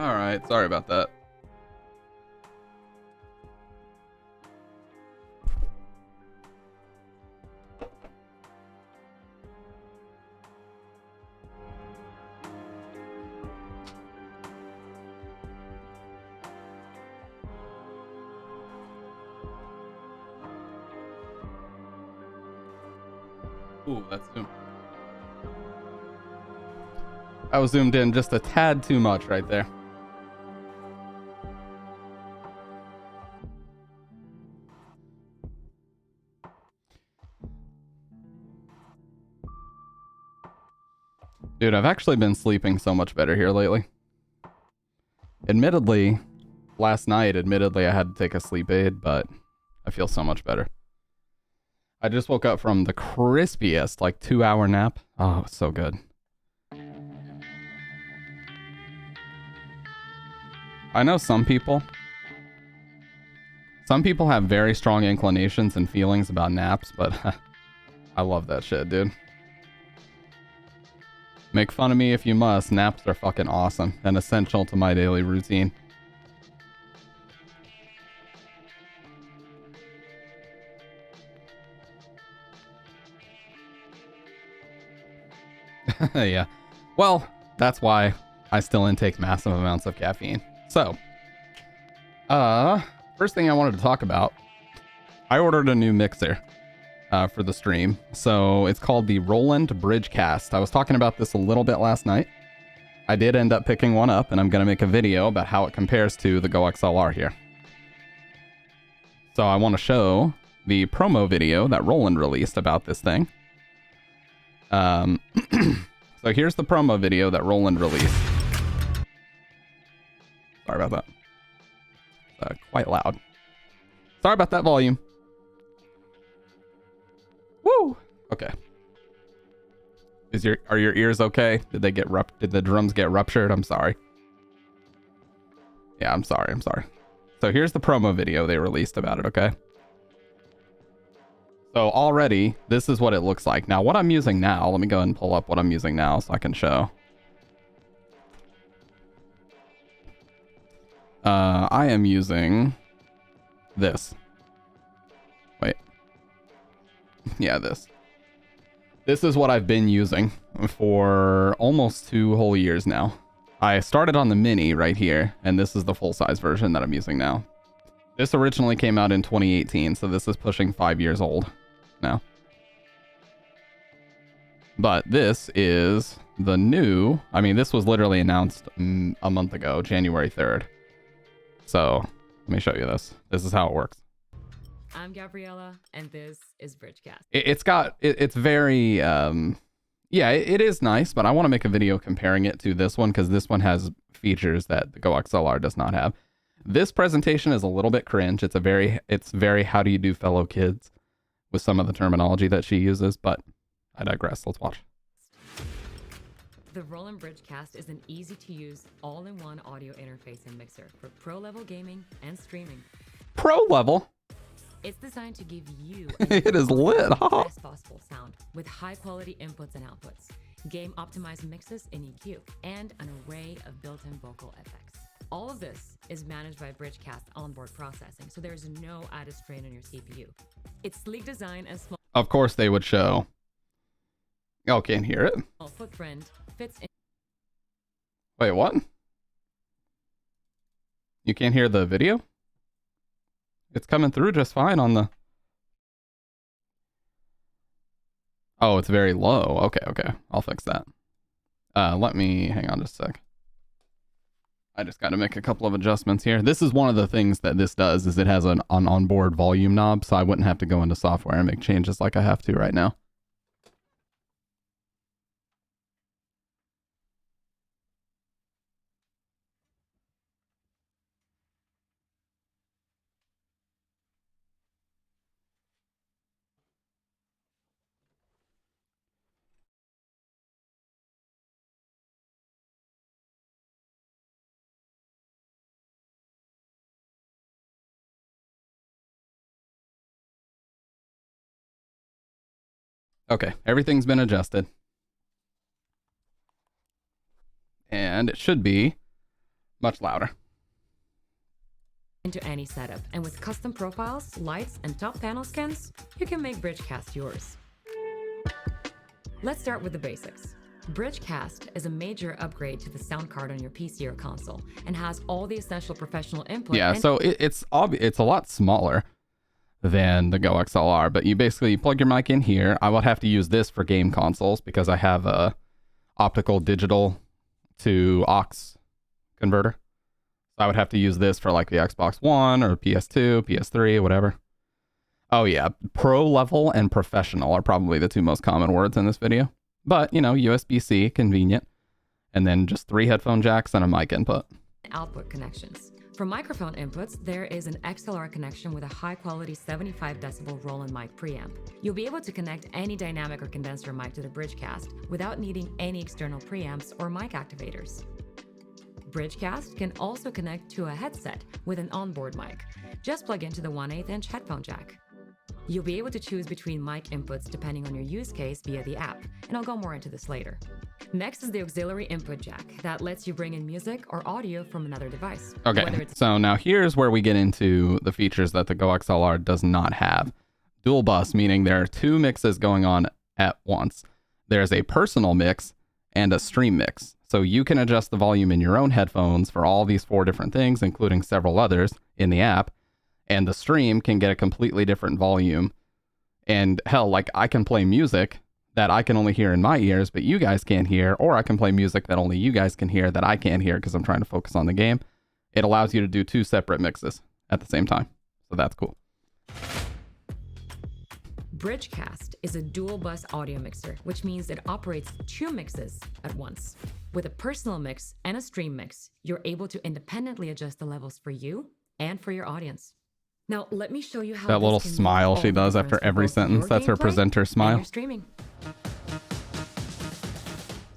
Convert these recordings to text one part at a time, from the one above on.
Alright, sorry about that. Ooh, that's zoomed. I was zoomed in just a tad too much right there. Dude, I've actually been sleeping so much better here lately. Admittedly, last night, I had to take a sleep aid, but I feel so much better. I just woke up from the crispiest, like 2-hour nap. Oh, it's so good. I know some people have very strong inclinations and feelings about naps, but I love that shit, dude. Make fun of me if you must. Naps are fucking awesome and essential to my daily routine. Yeah. Well, that's why I still intake massive amounts of caffeine. So, first thing I wanted to talk about, I ordered a new mixer for the stream. So it's called the Roland Bridgecast. I was talking about this a little bit last night. I did end up picking one up, and I'm going to make a video about how it compares to the Go XLR here. So I want to show the promo video that Roland released about this thing. So here's the promo video that Roland released. Sorry about that. Quite loud. Sorry about that volume. Woo! Okay. Are your ears okay? Did the drums get ruptured? I'm sorry. Yeah, I'm sorry. So here's the promo video they released about it, okay? So already, this is what it looks like. Now, what I'm using now, let me go ahead and pull up what I'm using now so I can show. I am using this. Wait. Yeah, this. This is what I've been using for almost 2 whole years now. I started on the mini right here, and this is the full-size version that I'm using now. This originally came out in 2018, so this is pushing 5 years old now. But this is the new... I mean, this was literally announced a month ago, January 3rd. So, let me show you this. This is how it works. I'm Gabriella, and this is Bridgecast. It's very, yeah, it is nice, but I want to make a video comparing it to this one because this one has features that the Go XLR does not have. This presentation is a little bit cringe. It's very how do you do fellow kids with some of the terminology that she uses, but I digress. Let's watch. The Roland Bridgecast is an easy-to-use, all-in-one audio interface and mixer for pro-level gaming and streaming. Pro level? It's designed to give you it is lit, the best possible sound with high-quality inputs and outputs, game-optimized mixes in EQ, and an array of built-in vocal effects. All of this is managed by Bridgecast onboard processing, so there's no added strain on your CPU. Its sleek design and small... Of course they would show. Oh, can't hear it. Footprint fits in... Wait, what? You can't hear the video? It's coming through just fine on the... Oh, it's very low. Okay. I'll fix that. Let me... Hang on just a sec. I just got to make a couple of adjustments here. This is one of the things that this does, is it has an onboard volume knob, so I wouldn't have to go into software and make changes like I have to right now. Okay, everything's been adjusted. And it should be Much louder. Into any setup, and with custom profiles, lights, and top panel skins, you can make Bridgecast yours. Let's start with the basics. Bridgecast is a major upgrade to the sound card on your PC or console, and has all the essential professional input. Yeah, so it's a lot smaller than the Go XLR, but you basically plug your mic in here. I would have to use this for game consoles because I have a optical digital to aux converter. I would have to use this for like the Xbox One or PS2, PS3, whatever. Oh yeah, pro level and professional are probably the two most common words in this video. But, you know, USB-C, convenient. And then just 3 headphone jacks and a mic input. Output connections. For microphone inputs, there is an XLR connection with a high-quality 75 decibel Roland mic preamp. You'll be able to connect any dynamic or condenser mic to the Bridgecast without needing any external preamps or mic activators. Bridgecast can also connect to a headset with an onboard mic. Just plug into the 1/8-inch headphone jack. You'll be able to choose between mic inputs depending on your use case via the app, and I'll go more into this later. Next is the auxiliary input jack that lets you bring in music or audio from another device. Okay, so now here's where we get into the features that the Go XLR does not have. Dual bus, meaning there are 2 mixes going on at once. There's a personal mix and a stream mix. So you can adjust the volume in your own headphones for all these 4 different things, including several others in the app. And the stream can get a completely different volume. And hell, like I can play music that I can only hear in my ears, but you guys can't hear, or I can play music that only you guys can hear that I can't hear because I'm trying to focus on the game. It allows you to do 2 separate mixes at the same time. So that's cool. Bridgecast is a dual bus audio mixer, which means it operates 2 mixes at once. With a personal mix and a stream mix, you're able to independently adjust the levels for you and for your audience. Now, let me show you how that little smile she does after every sentence. That's her presenter smile. Streaming.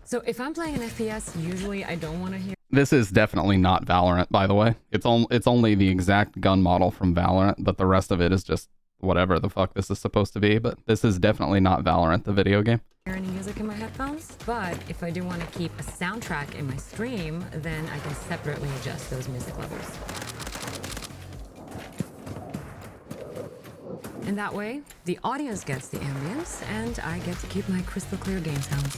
So if I'm playing an FPS, usually I don't want to hear. This is definitely not Valorant, by the way. It's only the exact gun model from Valorant, but the rest of it is just whatever the fuck this is supposed to be. But this is definitely not Valorant, the video game. Hear any music in my headphones, but if I do want to keep a soundtrack in my stream, then I can separately adjust those music levels. And that way, the audience gets the ambience, and I get to keep my crystal clear game sounds.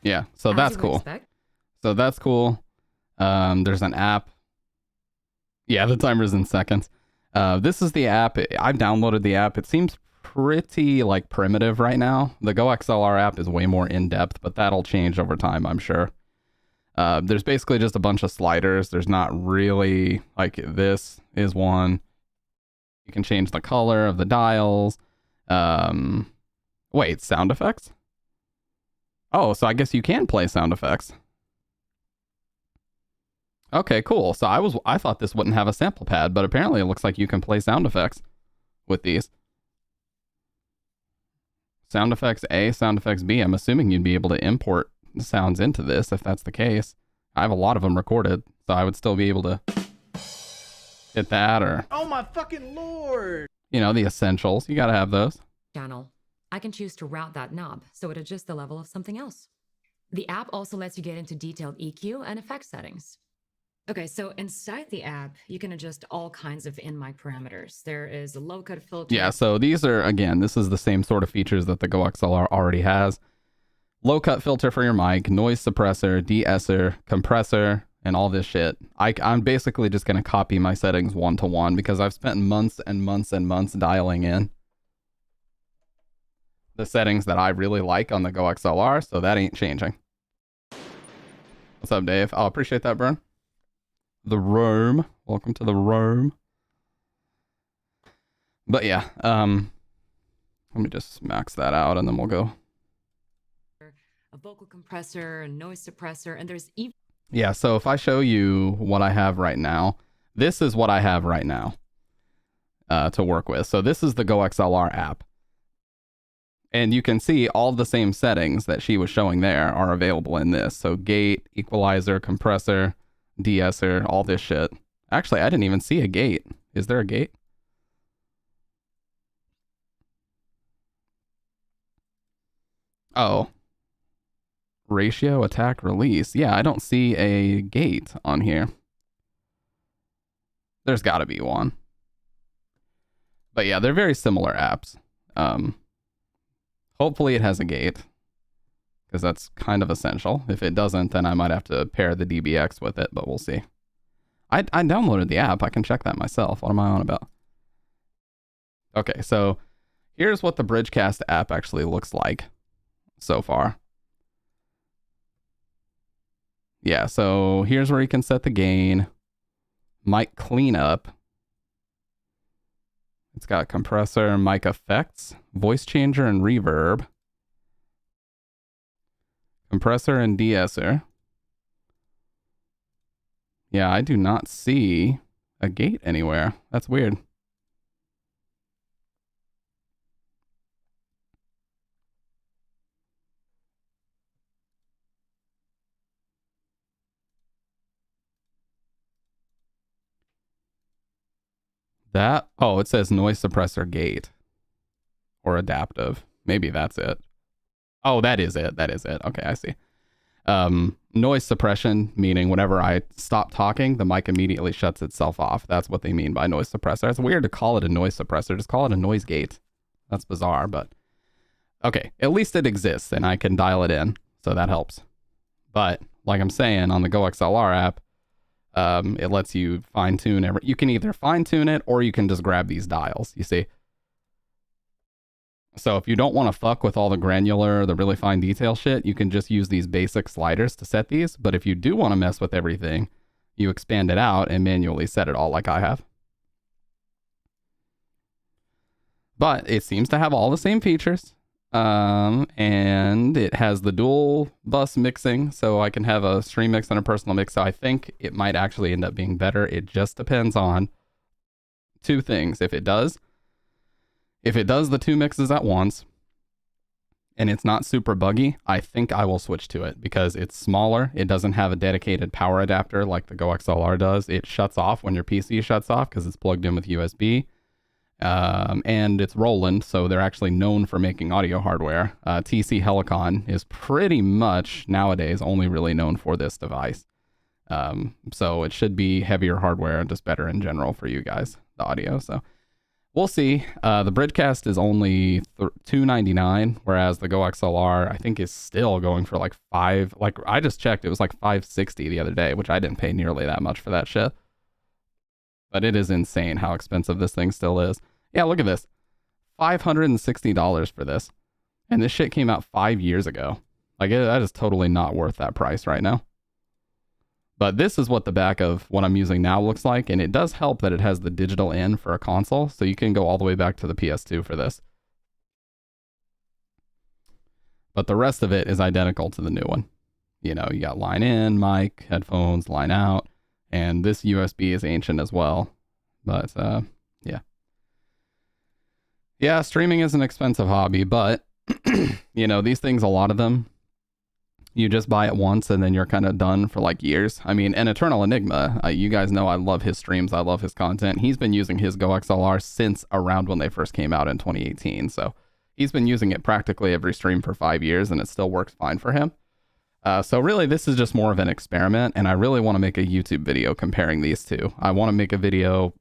Yeah, so that's cool. So that's cool. There's an app. Yeah, the timer's in seconds. This is the app. I've downloaded the app. It seems pretty like primitive right now. The Go XLR app is way more in-depth, but that'll change over time, I'm sure. There's basically just a bunch of sliders. There's not really, like this is one. You can change the color of the dials. Wait, sound effects? Oh, so I guess you can play sound effects. Okay, cool. So I thought this wouldn't have a sample pad, but apparently it looks like you can play sound effects with these. Sound effects A, sound effects B. I'm assuming you'd be able to import sounds into this if that's the case. I have a lot of them recorded, so I would still be able to hit that or... Oh my fucking lord! You know, the essentials. You gotta have those. Channel. I can choose to route that knob so it adjusts the level of something else. The app also lets you get into detailed EQ and effect settings. Okay, so inside the app, you can adjust all kinds of in-mic parameters. There is a low-cut filter. Yeah, so these are, again, this is the same sort of features that the Go XLR already has. Low-cut filter for your mic, noise suppressor, de-esser, compressor, and all this shit. I'm basically just going to copy my settings one-to-one because I've spent months and months and months dialing in the settings that I really like on the Go XLR, so that ain't changing. What's up, Dave? Oh, appreciate that, bro. The room. Welcome to the room. But yeah, let me just max that out and then we'll go. A vocal compressor, a noise suppressor, and there's even... Yeah, so if I show you what I have right now, this is what I have right now to work with. So this is the Go XLR app. And you can see all the same settings that she was showing there are available in this. So gate, equalizer, compressor, de-esser, all this shit. Actually, I didn't even see a gate. Is there a gate? Oh. ratio, attack, release. Yeah, I don't see a gate on here. There's got to be one. But yeah, they're very similar apps. Hopefully it has a gate, because that's kind of essential. If it doesn't, then I might have to pair the DBX with it, but we'll see. I downloaded the app. I can check that myself. What am I on about? Okay, so here's what the Bridgecast app actually looks like so far. Yeah, so here's where you can set the gain. Mic cleanup. It's got compressor, mic effects, voice changer, and reverb. Compressor and de-esser. Yeah, I do not see a gate anywhere. That's weird. That, oh, it says noise suppressor gate. Or adaptive. Maybe that's it. Oh, that is it. That is it. Okay, I see. Noise suppression, meaning whenever I stop talking, the mic immediately shuts itself off. That's what they mean by noise suppressor. It's weird to call it a noise suppressor. Just call it a noise gate. That's bizarre, but okay. At least it exists and I can dial it in, so that helps. But like I'm saying, on the GoXLR app, it lets you fine tune every. You can either fine tune it or you can just grab these dials. You see. So if you don't want to fuck with all the granular, the really fine detail shit, you can just use these basic sliders to set these. But if you do want to mess with everything, you expand it out and manually set it all like I have. But it seems to have all the same features. And it has the dual bus mixing, so I can have a stream mix and a personal mix. So I think it might actually end up being better. It just depends on two things. If it does the two mixes at once and it's not super buggy, I think I will switch to it because it's smaller. It doesn't have a dedicated power adapter like the GoXLR does. It shuts off when your PC shuts off because it's plugged in with USB. And it's Roland, so they're actually known for making audio hardware. TC Helicon is pretty much nowadays only really known for this device. So it should be heavier hardware and just better in general for you guys, the audio. So we'll see. The Bridgecast is only $299, whereas the GoXLR I think is still going for like $5. Like I just checked, it was like $560 the other day, which I didn't pay nearly that much for that shit. But it is insane how expensive this thing still is. Yeah, look at this. $560 for this. And this shit came out 5 years ago. Like, that is totally not worth that price right now. But this is what the back of what I'm using now looks like. And it does help that it has the digital in for a console. So you can go all the way back to the PS2 for this. But the rest of it is identical to the new one. You know, you got line in, mic, headphones, line out. And this USB is ancient as well. But, yeah. Yeah, streaming is an expensive hobby, but, you know, these things, a lot of them, you just buy it once and then you're kind of done for like years. I mean, and Eternal Enigma, you guys know I love his streams. I love his content. He's been using his GoXLR since around when they first came out in 2018. So he's been using it practically every stream for 5 years and it still works fine for him. So really, this is just more of an experiment, and I really want to make a YouTube video comparing these two. I want to make a video,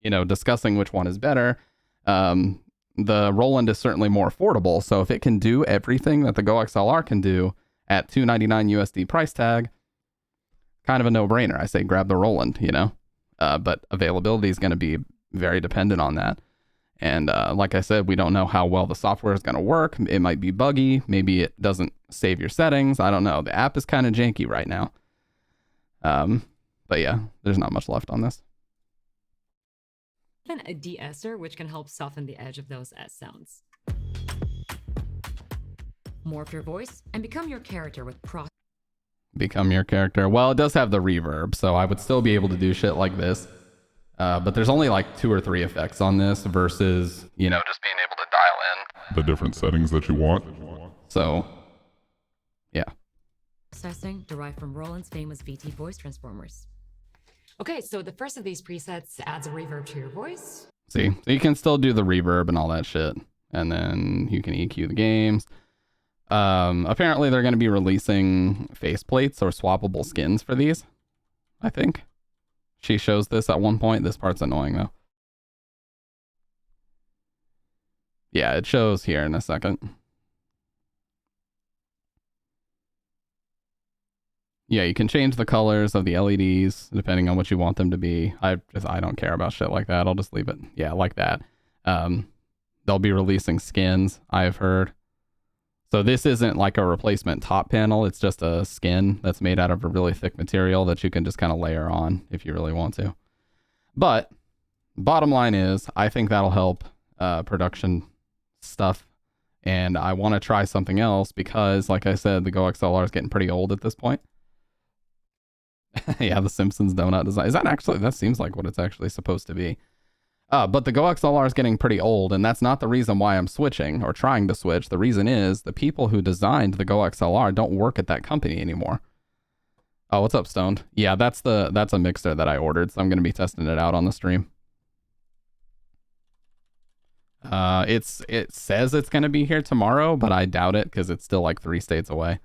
you know, discussing which one is better. The Roland is certainly more affordable, so if it can do everything that the GoXLR can do at $299 USD price tag, kind of a no-brainer. I say grab the Roland, you know, but availability is going to be very dependent on that. And like I said, we don't know how well the software is going to work. It might be buggy. Maybe it doesn't save your settings. I don't know. The app is kind of janky right now. But yeah, there's not much left on this. Then a de-esser, which can help soften the edge of those S sounds. Morph your voice and become your character with Become your character. Well, it does have the reverb, so I would still be able to do shit like this. But there's only like 2 or 3 effects on this versus, you know, just being able to dial in the different settings that you want. So, yeah. processing derived from Roland's famous VT voice transformers. Okay, so the first of these presets adds a reverb to your voice. See, so you can still do the reverb and all that shit. And then you can EQ the games. Apparently they're going to be releasing faceplates or swappable skins for these, I think. She shows this at one point. This part's annoying, though. Yeah, it shows here in a second. Yeah, you can change the colors of the LEDs depending on what you want them to be. I don't care about shit like that. I'll just leave it. Yeah, like that. They'll be releasing skins, I've heard. So this isn't like a replacement top panel. It's just a skin that's made out of a really thick material that you can just kind of layer on if you really want to. But bottom line is, I think that'll help production stuff. And I want to try something else because, like I said, the Go XLR is getting pretty old at this point. Yeah, the Simpsons donut design. Is that actually, that seems like what it's actually supposed to be. But the Go XLR is getting pretty old, and that's not the reason why I'm switching or trying to switch. The reason is the people who designed the Go XLR don't work at that company anymore. Oh, what's up, Stoned? Yeah, that's a mixer that I ordered, so I'm going to be testing it out on the stream. It says it's going to be here tomorrow, but I doubt it because it's still like 3 states away.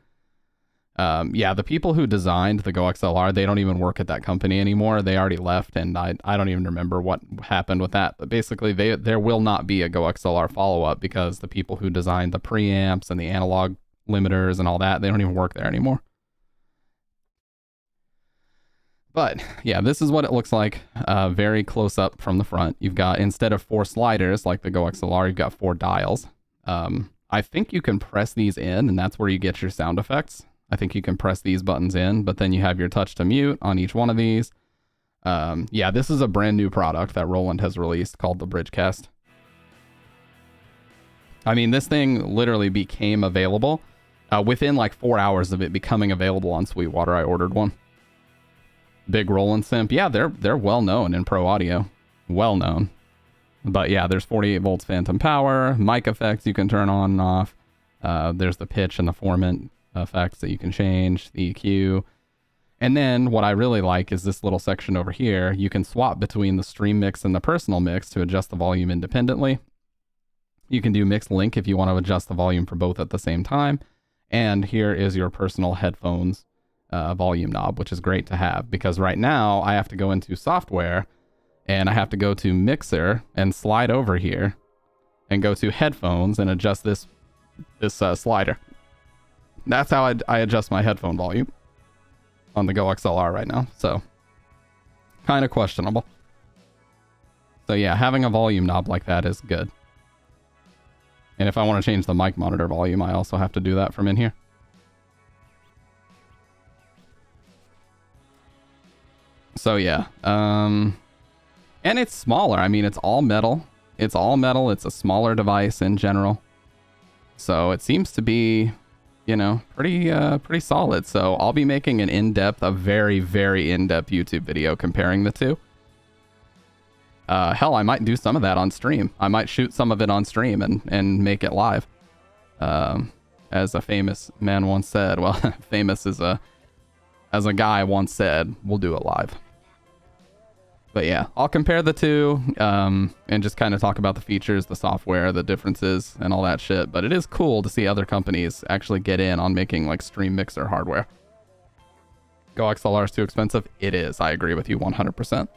Yeah, the people who designed the Go XLR, they don't even work at that company anymore. They already left, and I don't even remember what happened with that. But basically, there will not be a Go XLR follow-up because the people who designed the preamps and the analog limiters and all that, they don't even work there anymore. But yeah, this is what it looks like very close up from the front. You've got, instead of 4 sliders like the Go XLR, you've got 4 dials. I think you can press these in, and that's where you get your sound effects. I think you can press these buttons in, but then you have your touch to mute on each one of these. Yeah, this is a brand new product that Roland has released called the Bridgecast. I mean, this thing literally became available within like 4 hours of it becoming available on Sweetwater. I ordered one. Big Roland simp. Yeah, they're well known in pro audio. Well known. But yeah, there's 48 volts phantom power, mic effects you can turn on and off. There's the pitch and the formant effects that you can change, the EQ. And then what I really like is this little section over here. You can swap between the stream mix and the personal mix to adjust the volume independently. You can do mixed link if you want to adjust the volume for both at the same time. And here is your personal headphones volume knob, which is great to have because right now I have to go into software and I have to go to mixer and slide over here and go to headphones and adjust this slider. That's how I adjust my headphone volume on the Go XLR right now. So kind of questionable. So yeah, having a volume knob like that is good. And if I want to change the mic monitor volume, I also have to do that from in here. So yeah, and it's smaller. I mean, it's all metal. It's all metal. It's a smaller device in general. So it seems to be, you know, pretty solid. So I'll be making an a very, very in-depth YouTube video comparing the two. Hell, I might do some of that on stream. I might shoot some of it on stream and make it live. As a famous man once said, well, famous as a guy once said, we'll do it live. But yeah, I'll compare the two and just kind of talk about the features, the software, the differences, and all that shit. But it is cool to see other companies actually get in on making like stream mixer hardware. Go XLR is too expensive? It is. I agree with you 100%.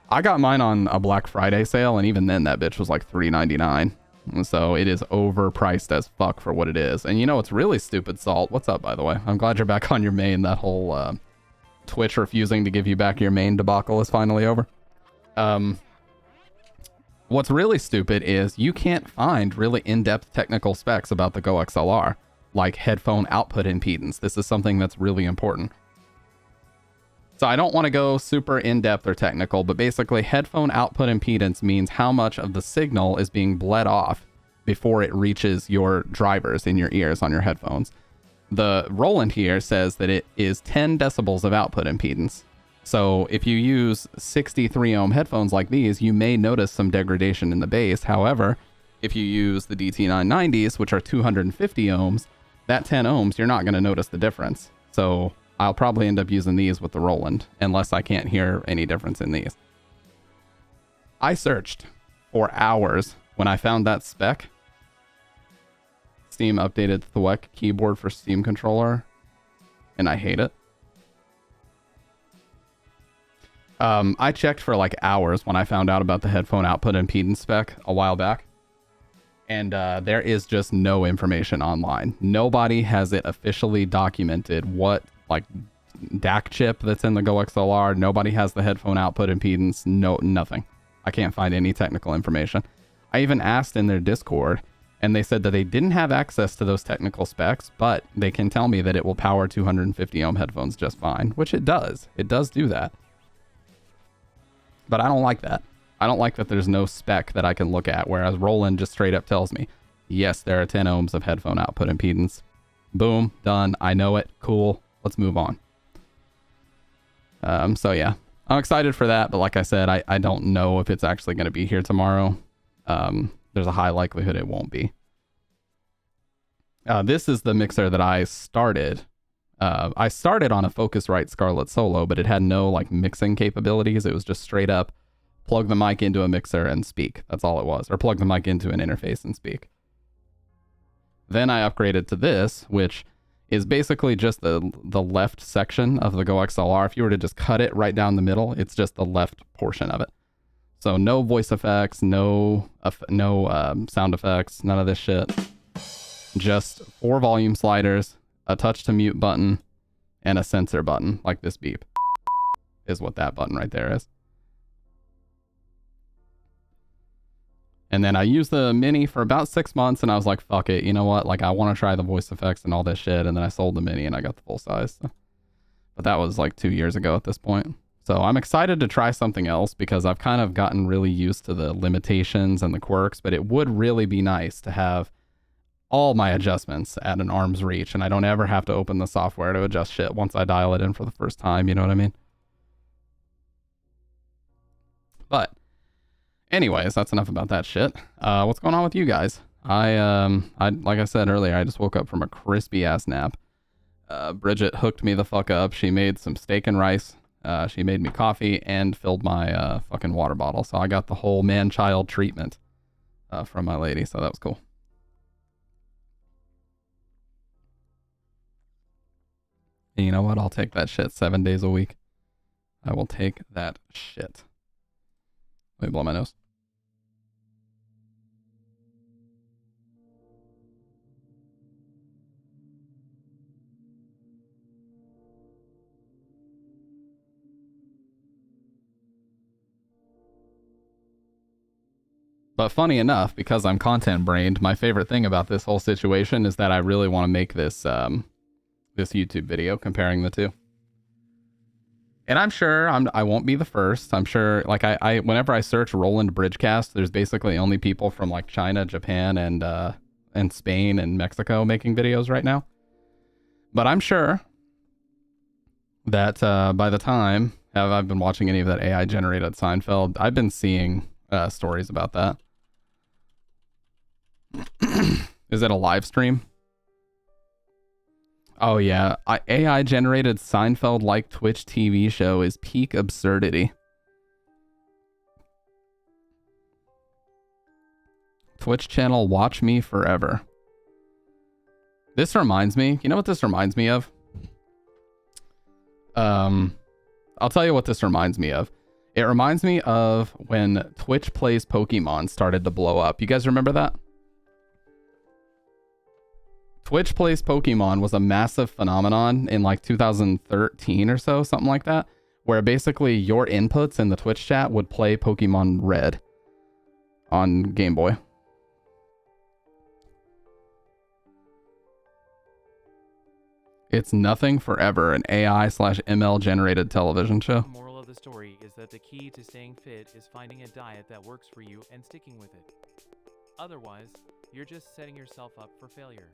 I got mine on a Black Friday sale, and even then that bitch was like $3.99. So it is overpriced as fuck for what it is. And you know, it's really stupid, Salt. What's up, by the way? I'm glad you're back on your main. That whole Twitch refusing to give you back your main debacle is finally over. What's really stupid is you can't find really in-depth technical specs about the Go XLR, like headphone output impedance. This is something that's really important. So I don't want to go super in-depth or technical, but basically headphone output impedance means how much of the signal is being bled off before it reaches your drivers in your ears on your headphones. The Roland here says that it is 10 decibels of output impedance. So if you use 63 ohm headphones like these, you may notice some degradation in the bass. However, if you use the DT990s, which are 250 ohms, that 10 ohms, you're not going to notice the difference. So I'll probably end up using these with the Roland, unless I can't hear any difference in these. I searched for hours when I found that spec. Steam updated Thwack keyboard for Steam controller, and I hate it. I checked for like hours when I found out about the headphone output impedance spec a while back. And there is just no information online. Nobody has it officially documented what like DAC chip that's in the Go XLR. Nobody has the headphone output impedance. No, nothing. I can't find any technical information. I even asked in their Discord, and they said that they didn't have access to those technical specs, but they can tell me that it will power 250 ohm headphones just fine, which it does. It does do that. But I don't like that. I don't like that there's no spec that I can look at, whereas Roland just straight up tells me, yes, there are 10 ohms of headphone output impedance. Boom, done. I know it. Cool. Let's move on. So yeah, I'm excited for that. But like I said, I don't know if it's actually going to be here tomorrow. There's a high likelihood it won't be. This is the mixer that I started. I started on a Focusrite Scarlett Solo, but it had no like mixing capabilities. It was just straight up plug the mic into a mixer and speak. That's all it was. Or plug the mic into an interface and speak. Then I upgraded to this, which is basically just the left section of the Go XLR. If you were to just cut it right down the middle, it's just the left portion of it. So no voice effects, no sound effects, none of this shit. Just 4 volume sliders, a touch to mute button, and a sensor button, like this beep, is what that button right there is. And then I used the Mini for about 6 months, and I was like, fuck it, you know what? Like, I want to try the voice effects and all this shit, and then I sold the Mini, and I got the full size. So. But that was like 2 years ago at this point. So I'm excited to try something else, because I've kind of gotten really used to the limitations and the quirks, but it would really be nice to have all my adjustments at an arm's reach, and I don't ever have to open the software to adjust shit once I dial it in for the first time, you know what I mean? But anyways, that's enough about that shit. What's going on with you guys? I like I said earlier, I just woke up from a crispy ass nap. Bridget hooked me the fuck up. She made some steak and rice. She made me coffee and filled my fucking water bottle. So I got the whole man-child treatment from my lady. So that was cool. And you know what? I'll take that shit 7 days a week. I will take that shit. Let me blow my nose. But funny enough, because I'm content brained, my favorite thing about this whole situation is that I really want to make this this YouTube video comparing the two. And I'm sure I won't be the first. I'm sure, like, I whenever I search Roland Bridgecast, there's basically only people from like China, Japan, and Spain and Mexico making videos right now. But I'm sure that by the time I've been watching any of that AI generated Seinfeld, I've been seeing stories about that. Is it a live stream? Oh yeah, AI generated Seinfeld-like Twitch TV show is peak absurdity. Twitch channel Watch Me Forever. This reminds me, you know what this reminds me of? I'll tell you what this reminds me of. It reminds me of when Twitch Plays Pokemon started to blow up. You guys remember that? Twitch Plays Pokemon was a massive phenomenon in like 2013 or so, something like that, where basically your inputs in the Twitch chat would play Pokemon Red on Game Boy. It's Nothing Forever, an AI/ML generated television show. The moral of the story is that the key to staying fit is finding a diet that works for you and sticking with it. Otherwise, you're just setting yourself up for failure.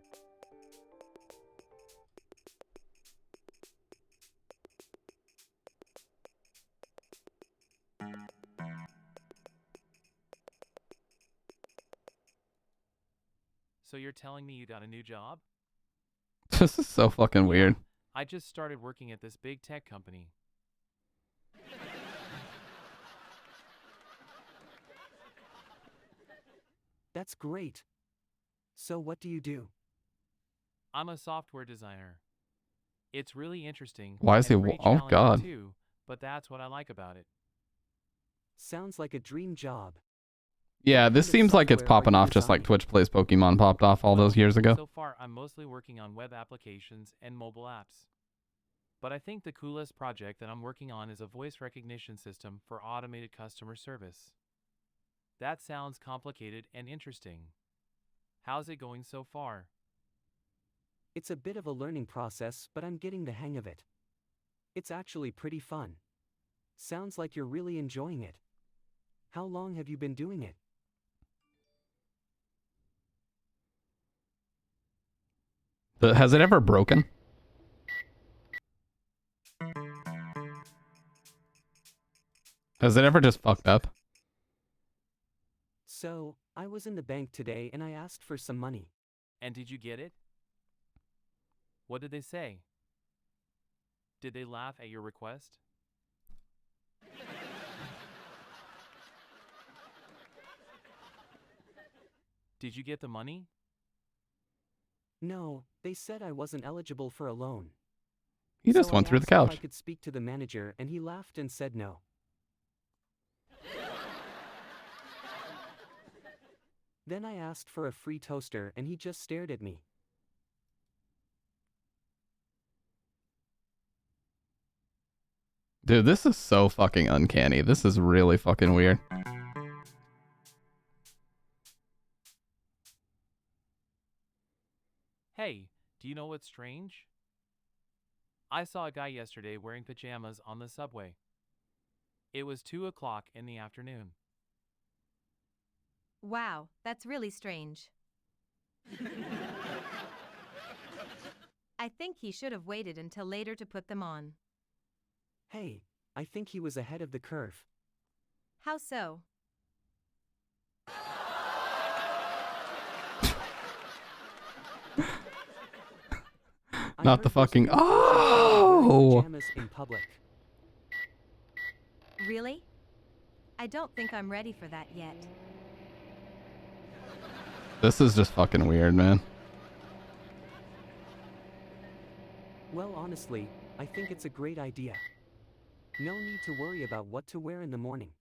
So you're telling me you got a new job? This is so fucking weird. I just started working at this big tech company. That's great. So what do you do? I'm a software designer. It's really interesting. Why is he? and pretty Oh challenging God. too, but that's what I like about it. Sounds like a dream job. Yeah, What this kind of seems like it's software are popping you off just like designing? Twitch Plays Pokemon popped off all those Well, years ago. So far, I'm mostly working on web applications and mobile apps. But I think the coolest project that I'm working on is a voice recognition system for automated customer service. That sounds complicated and interesting. How's it going so far? It's a bit of a learning process, but I'm getting the hang of it. It's actually pretty fun. Sounds like you're really enjoying it. How long have you been doing it? Has it ever broken? Has it ever just fucked up? So, I was in the bank today and I asked for some money. And did you get it? What did they say? Did they laugh at your request? Did you get the money? No, they said I wasn't eligible for a loan. He just So went I through the asked if I couch. could speak to the manager and he laughed and said no. Then I asked for a free toaster and he just stared at me. Dude, this is so fucking uncanny. This is really fucking weird. Hey, do you know what's strange? I saw a guy yesterday wearing pajamas on the subway. It was 2 o'clock in the afternoon. Wow, that's really strange. I think he should have waited until later to put them on. Hey, I think he was ahead of the curve. How so? I Not heard the there's a fucking. new fashion for wearing Oh! pajamas in public. Really? I don't think I'm ready for that yet. This is just fucking weird, man. Well, honestly, I think it's a great idea. No need to worry about what to wear in the morning.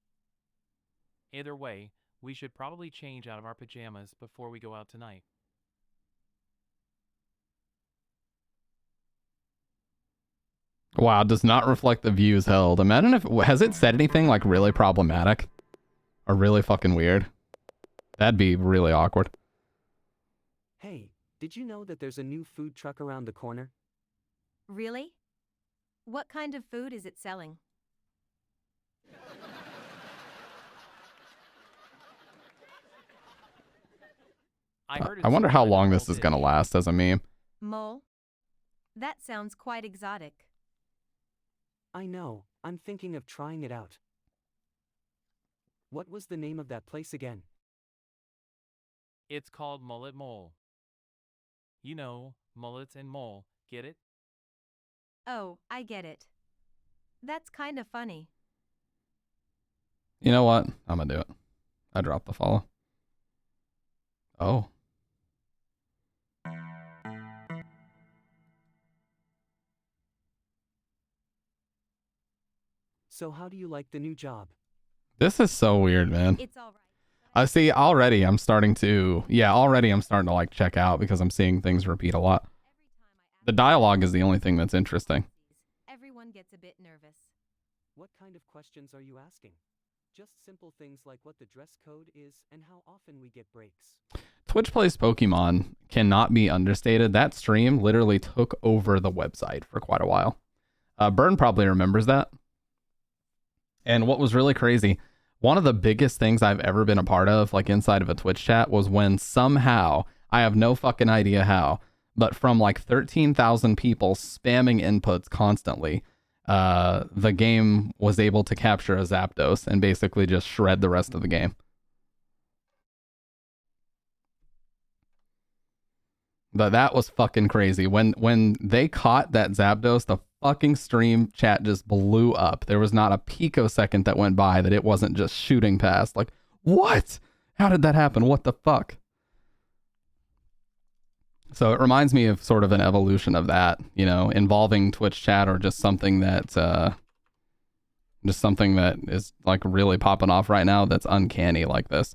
Either way, we should probably change out of our pajamas before we go out tonight. Wow, does not reflect the views held. Imagine if has it said anything like really problematic or really fucking weird? That'd be really awkward. Hey, did you know that there's a new food truck around the corner? Really? What kind of food is it selling? I heard I it's wonder sort how of an long this old is gonna dish. last as a meme. Mole? That sounds quite exotic. I know, I'm thinking of trying it out. What was the name of that place again? It's called Mullet Mole. You know, mullets and mole, get it? Oh, I get it. That's kind of funny. You know what? I'm gonna do it. I dropped the follow. Oh. So how do you like the new job? This is so weird, man. It's all right. I see already I'm starting to like check out because I'm seeing things repeat a lot. Every time I ask The dialogue is the only thing that's interesting. everyone gets a bit nervous. What kind of questions are you asking? Just simple things like what the dress code is and how often we get breaks. Twitch Plays Pokemon cannot be understated. That stream literally took over the website for quite a while. Burn probably remembers that. And what was really crazy, one of the biggest things I've ever been a part of, like inside of a Twitch chat, was when somehow, I have no fucking idea how, but from like 13,000 people spamming inputs constantly, the game was able to capture a Zapdos and basically just shred the rest of the game. But that was fucking crazy. When they caught that Zapdos, the fucking stream chat just blew up. There was not a picosecond that went by that it wasn't just shooting past. Like, what? How did that happen? What the fuck? So it reminds me of sort of an evolution of that, you know, involving Twitch chat or just something that is like really popping off right now that's uncanny like this.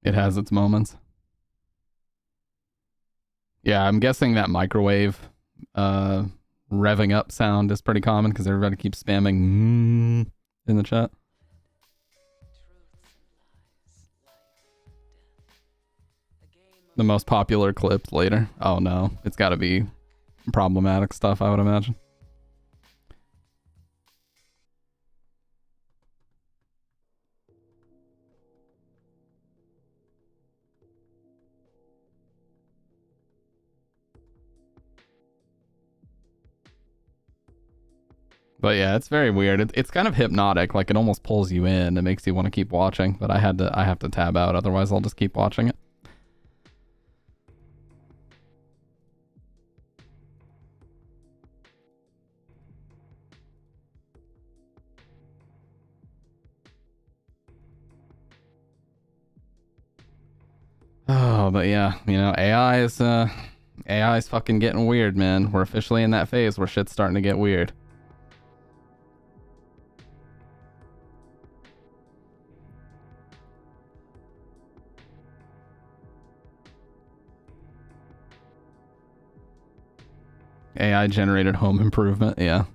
It has its moments. Yeah, I'm guessing that microwave revving up sound is pretty common because everybody keeps spamming in the chat. The most popular clip later. Oh no, it's got to be problematic stuff, I would imagine. But yeah, it's very weird. It's kind of hypnotic. Like it almost pulls you in. It makes you want to keep watching. But I have to tab out. Otherwise, I'll just keep watching it. Oh, but yeah, you know, AI is fucking getting weird, man. We're officially in that phase where shit's starting to get weird. AI generated home improvement, yeah.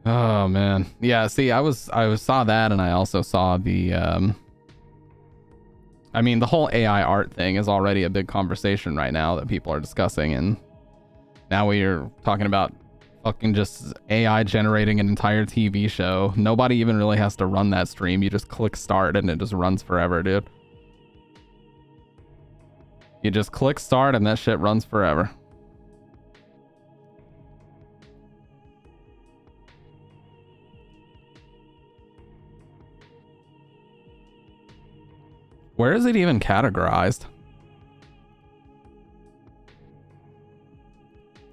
Oh man. Yeah, see, I saw that, and I also saw the I mean, the whole AI art thing is already a big conversation right now that people are discussing, and now we're talking about fucking just AI generating an entire TV show. Nobody even really has to run that stream. You just click start and it just runs forever, dude. You just click start and that shit runs forever. Where is it even categorized?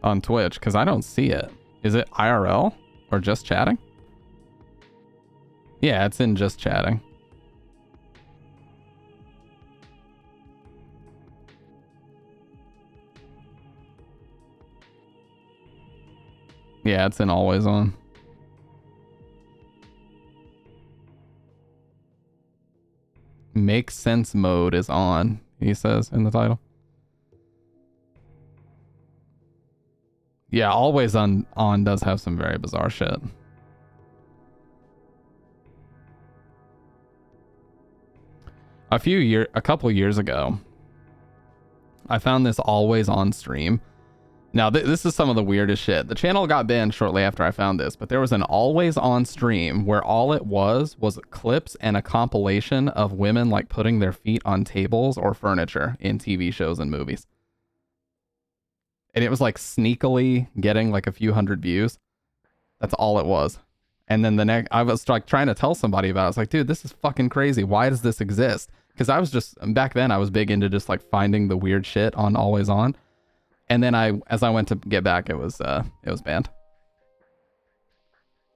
On Twitch, because I don't see it. Is it IRL or just chatting? Yeah, it's in just chatting. Yeah, it's in always on. Make sense mode is on, he says in the title. Yeah, always on does have some very bizarre shit. A couple years ago, I found this always on stream. Now, this is some of the weirdest shit. The channel got banned shortly after I found this, but there was an always on stream where all it was clips and a compilation of women like putting their feet on tables or furniture in TV shows and movies. And it was like sneakily getting like a few hundred views. That's all it was. And then I was like trying to tell somebody about it. I was like, dude, this is fucking crazy. Why does this exist? Because I was just, back then I was big into just like finding the weird shit on always on. And then as I went to get back, it was banned.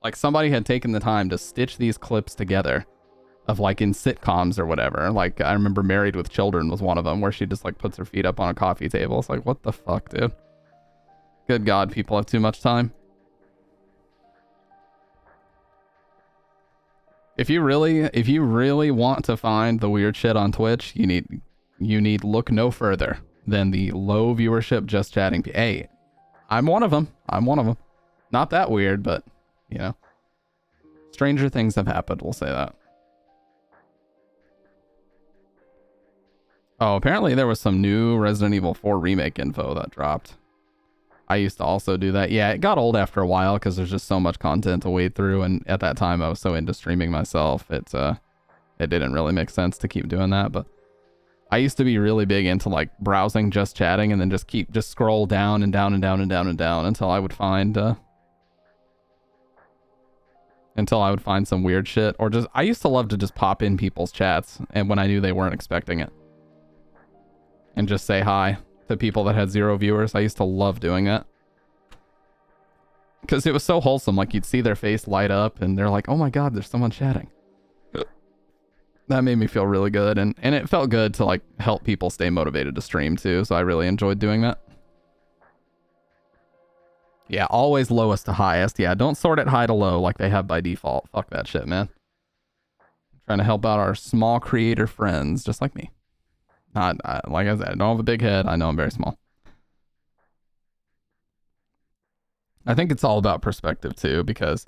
Like somebody had taken the time to stitch these clips together of like in sitcoms or whatever. Like I remember Married with Children was one of them where she just like puts her feet up on a coffee table. It's like, what the fuck, dude? Good God, people have too much time. If you really want to find the weird shit on Twitch, you need look no further than the low viewership just chatting. Hey, I'm one of them. Not that weird, but you know, stranger things have happened. We'll say that. Oh, apparently there was some new Resident Evil 4 remake info that dropped. I used to also do that. Yeah, it got old after a while because there's just so much content to wade through, and at that time I was so into streaming myself, it didn't really make sense to keep doing that, but I used to be really big into like browsing, just chatting, and then just scroll down and down and down and down and down until I would find some weird shit. Or just, I used to love to just pop in people's chats and when I knew they weren't expecting it. And just say hi to people that had 0 viewers. I used to love doing that. Because it was so wholesome. Like, you'd see their face light up and they're like, oh my god, there's someone chatting. That made me feel really good. And it felt good to, like, help people stay motivated to stream, too. So I really enjoyed doing that. Yeah, always lowest to highest. Yeah, don't sort it high to low like they have by default. Fuck that shit, man. I'm trying to help out our small creator friends, just like me. Like I said, I don't have a big head. I know I'm very small. I think it's all about perspective too, because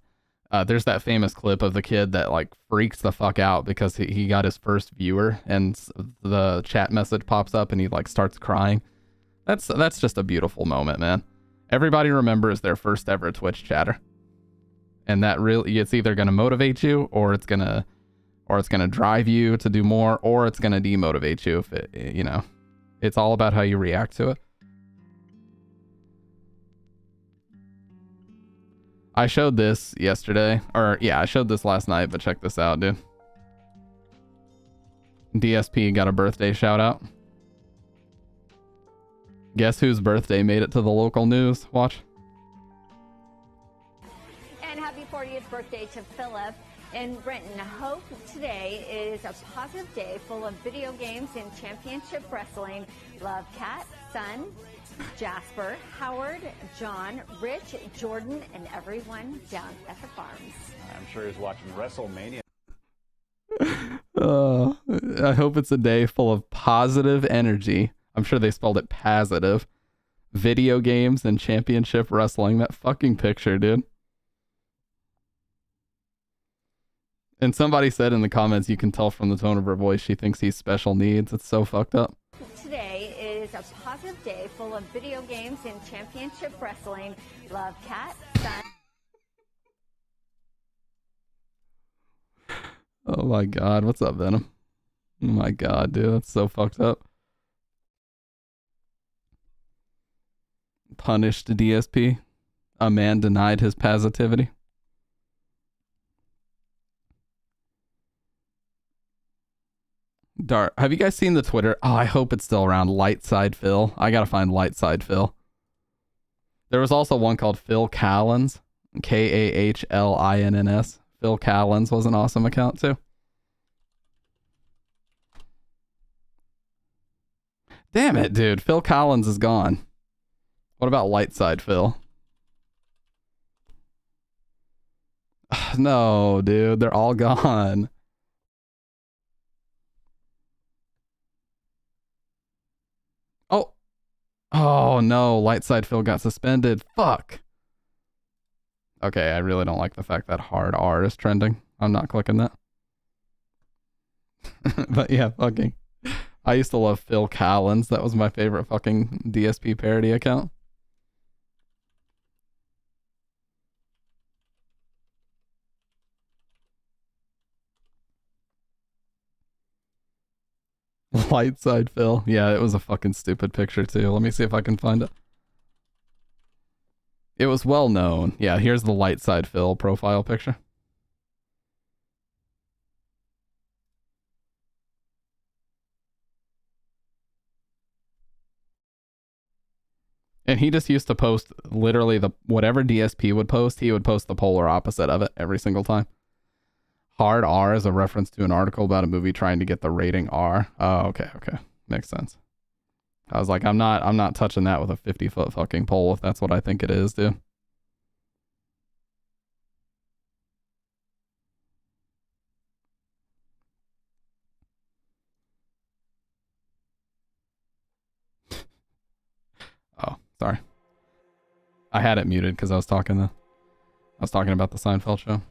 there's that famous clip of the kid that like freaks the fuck out because he got his first viewer and the chat message pops up and he like starts crying. That's just a beautiful moment, man. Everybody remembers their first ever Twitch chatter. And that really, it's either going to motivate you or it's going to drive you to do more, or it's going to demotivate you if it, you know, it's all about how you react to it. I showed this yesterday, or yeah, I showed this last night, but check this out, dude. DSP got a birthday shout out. Guess whose birthday made it to the local news? Watch. And happy 40th birthday to Philip in Brenton. Hope today is a positive day full of video games and championship wrestling. Love Kat, Son, Jasper, Howard, John, Rich, Jordan, and everyone down at the farms. I'm sure he's watching WrestleMania. I hope it's a day full of positive energy. I'm sure they spelled it positive. Video games and championship wrestling. That fucking picture, dude. And somebody said in the comments, you can tell from the tone of her voice, she thinks he's special needs. It's so fucked up. Today is a positive day full of video games and championship wrestling. Love Kat, Son. Oh my god, what's up, Venom? Oh my god, dude, that's so fucked up. Punished DSP. A man denied his positivity. Dart, have you guys seen the Twitter? Oh, I hope it's still around. Lightside Phil. I gotta find Lightside Phil. There was also one called Phil Callens. K-A-H-L-I-N-N-S. Phil Callens was an awesome account too. Damn it, dude. Phil Collins is gone. What about Lightside Phil? No, dude. They're all gone. Oh. Oh, no. Lightside Phil got suspended. Fuck. Okay, I really don't like the fact that hard R is trending. I'm not clicking that. But yeah, fucking. I used to love Phil Collins. That was my favorite fucking DSP parody account. Lightside Phil. Yeah, it was a fucking stupid picture too. Let me see if I can find it. It was well known. Yeah, here's the Lightside Phil profile picture. And he just used to post literally whatever DSP would post, he would post the polar opposite of it every single time. Hard R is a reference to an article about a movie trying to get the rating R. Oh, okay. Makes sense. I was like, I'm not touching that with a 50-foot fucking pole if that's what I think it is, dude. Oh, sorry. I had it muted because I was talking about the Seinfeld show.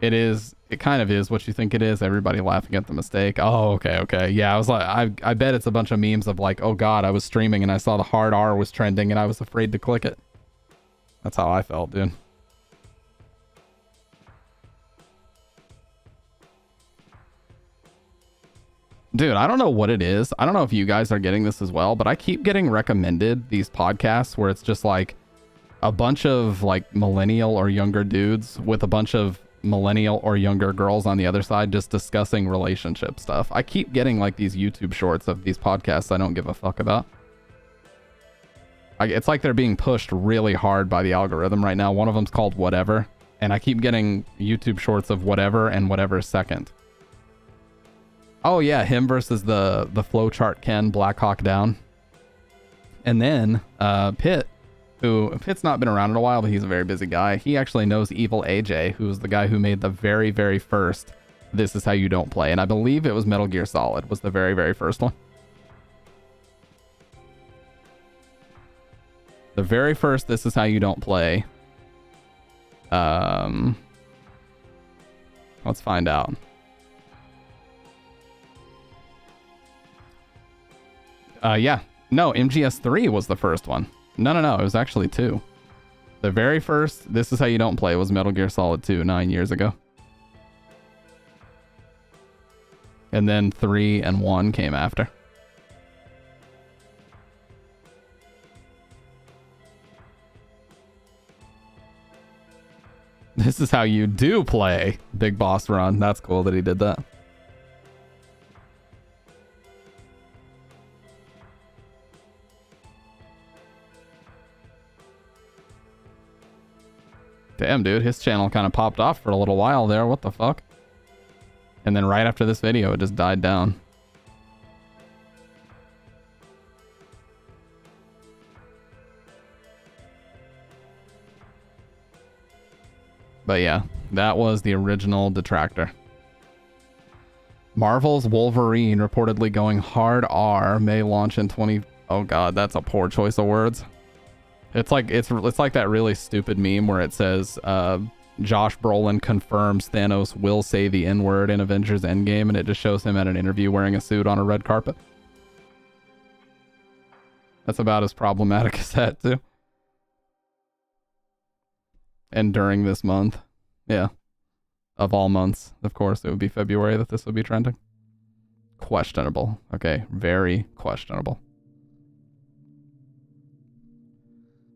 It kind of is what you think it is. Everybody laughing at the mistake. Oh, okay. Yeah, I was like, I bet it's a bunch of memes of like, oh god, I was streaming and I saw the hard R was trending and I was afraid to click it. That's how I felt, dude. Dude, I don't know what it is. I don't know if you guys are getting this as well, but I keep getting recommended these podcasts where it's just like a bunch of like millennial or younger dudes with a bunch of millennial or younger girls on the other side just discussing relationship stuff. I keep getting like these YouTube shorts of these podcasts I don't give a fuck about. It's like they're being pushed really hard by the algorithm right now. One of them's called Whatever, and I keep getting YouTube shorts of Whatever and Whatever Second. Oh yeah, him versus the Flowchart Ken Black Hawk Down. And then Pitt's not been around in a while, but he's a very busy guy. He actually knows Evil AJ, who's the guy who made the very, very first This Is How You Don't Play. And I believe it was Metal Gear Solid was the very, very first one. The very first This Is How You Don't Play. Let's find out. Yeah. No, MGS3 was the first one. No, it was actually 2. The very first This Is How You Don't Play was Metal Gear Solid 2 9 years ago. And then 3 and 1 came after. This Is How You Do Play Big Boss Run. That's cool that he did that. Damn, dude, his channel kind of popped off for a little while there. What the fuck? And then right after this video, it just died down. But yeah, that was the original detractor. Marvel's Wolverine reportedly going hard R may launch in 20... Oh god, that's a poor choice of words. It's like that really stupid meme where it says Josh Brolin confirms Thanos will say the N-word in Avengers Endgame, and it just shows him at an interview wearing a suit on a red carpet. That's about as problematic as that, too. And during this month. Yeah. Of all months, of course, it would be February that this would be trending. Questionable. Okay, very questionable.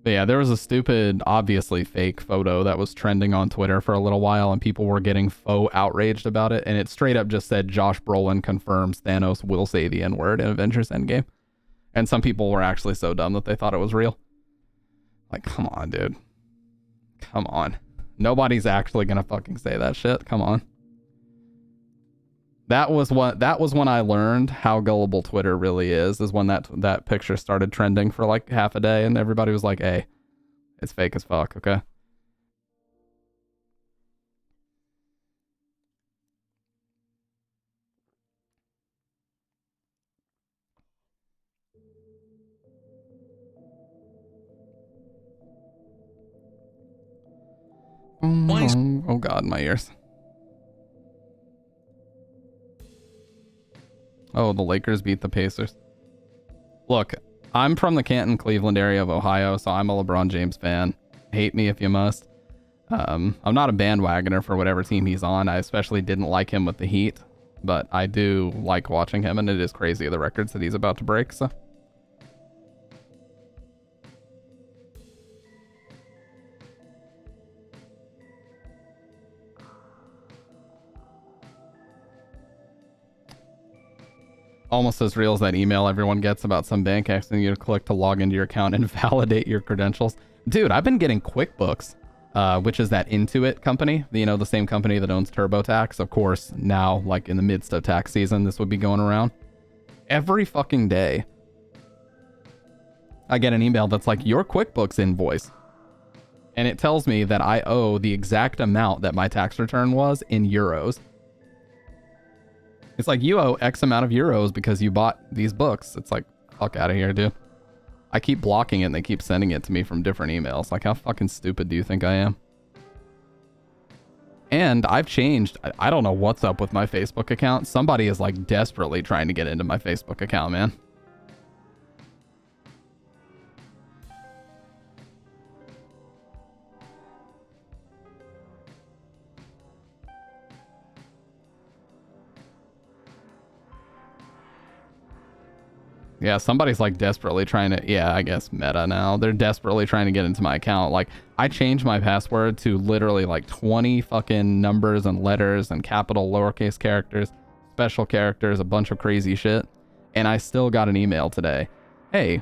But yeah, there was a stupid, obviously fake photo that was trending on Twitter for a little while, and people were getting faux outraged about it, and it straight up just said Josh Brolin confirms Thanos will say the N-word in Avengers Endgame. And some people were actually so dumb that they thought it was real. Like, come on, dude. Come on. Nobody's actually gonna fucking say that shit. Come on. That was when I learned how gullible Twitter really is when that picture started trending for like half a day, and everybody was like, hey, it's fake as fuck, okay? Oh god, my ears. Oh, the Lakers beat the Pacers. Look, I'm from the Canton, Cleveland area of Ohio, so I'm a LeBron James fan. Hate me if you must. I'm not a bandwagoner for whatever team he's on. I especially didn't like him with the Heat, but I do like watching him, and it is crazy the records that he's about to break, so. Almost as real as that email everyone gets about some bank asking you to click to log into your account and validate your credentials. Dude, I've been getting QuickBooks, which is that Intuit company, the same company that owns TurboTax. Of course, now, like in the midst of tax season, this would be going around. Every fucking day, I get an email that's like, your QuickBooks invoice. And it tells me that I owe the exact amount that my tax return was in euros. It's like, you owe X amount of euros because you bought these books. It's like, fuck out of here, dude. I keep blocking it and they keep sending it to me from different emails. Like, how fucking stupid do you think I am? And I've changed. I don't know what's up with my Facebook account. Somebody is like desperately trying to get into my Facebook account, man. Yeah, somebody's like desperately trying to, yeah, I guess Meta now. They're desperately trying to get into my account. Like, I changed my password to literally like 20 fucking numbers and letters and capital lowercase characters, special characters, a bunch of crazy shit. And I still got an email today. Hey,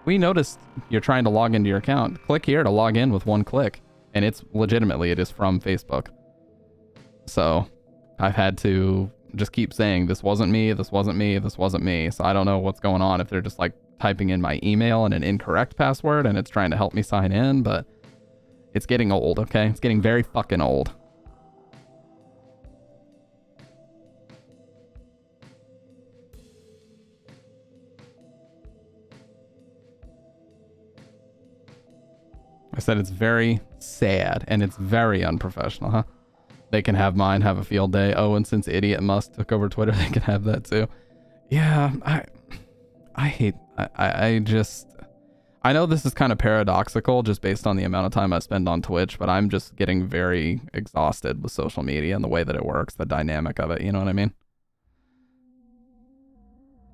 we noticed you're trying to log into your account. Click here to log in with one click. And it's legitimately, it is from Facebook. So I've had to just keep saying, this wasn't me, this wasn't me, this wasn't me. So I don't know what's going on, if they're just like typing in my email and an incorrect password and it's trying to help me sign in, but it's getting old, okay? It's getting very fucking old. I said it's very sad and it's very unprofessional, huh? They can have mine, have a field day. Oh, and since Idiot Musk took over Twitter, they can have that too. Yeah, I know this is kind of paradoxical just based on the amount of time I spend on Twitch, but I'm just getting very exhausted with social media and the way that it works, the dynamic of it, you know what I mean?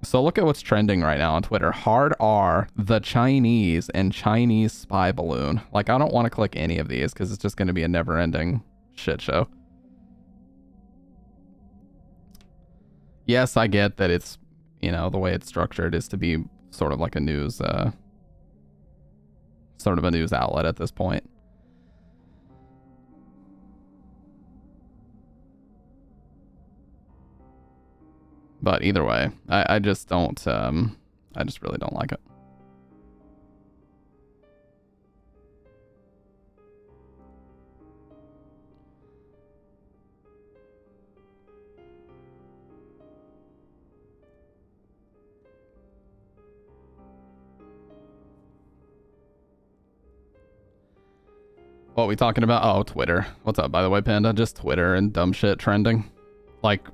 So look at what's trending right now on Twitter. Hard R, the Chinese, and Chinese spy balloon. Like, I don't want to click any of these because it's just going to be a never-ending shit show. Yes, I get that it's, you know, the way it's structured is to be sort of like a news, sort of a news outlet at this point. But either way, I just don't, I just really don't like it. What are we talking about? Oh, Twitter. What's up, by the way, Panda? Just Twitter and dumb shit trending. Like,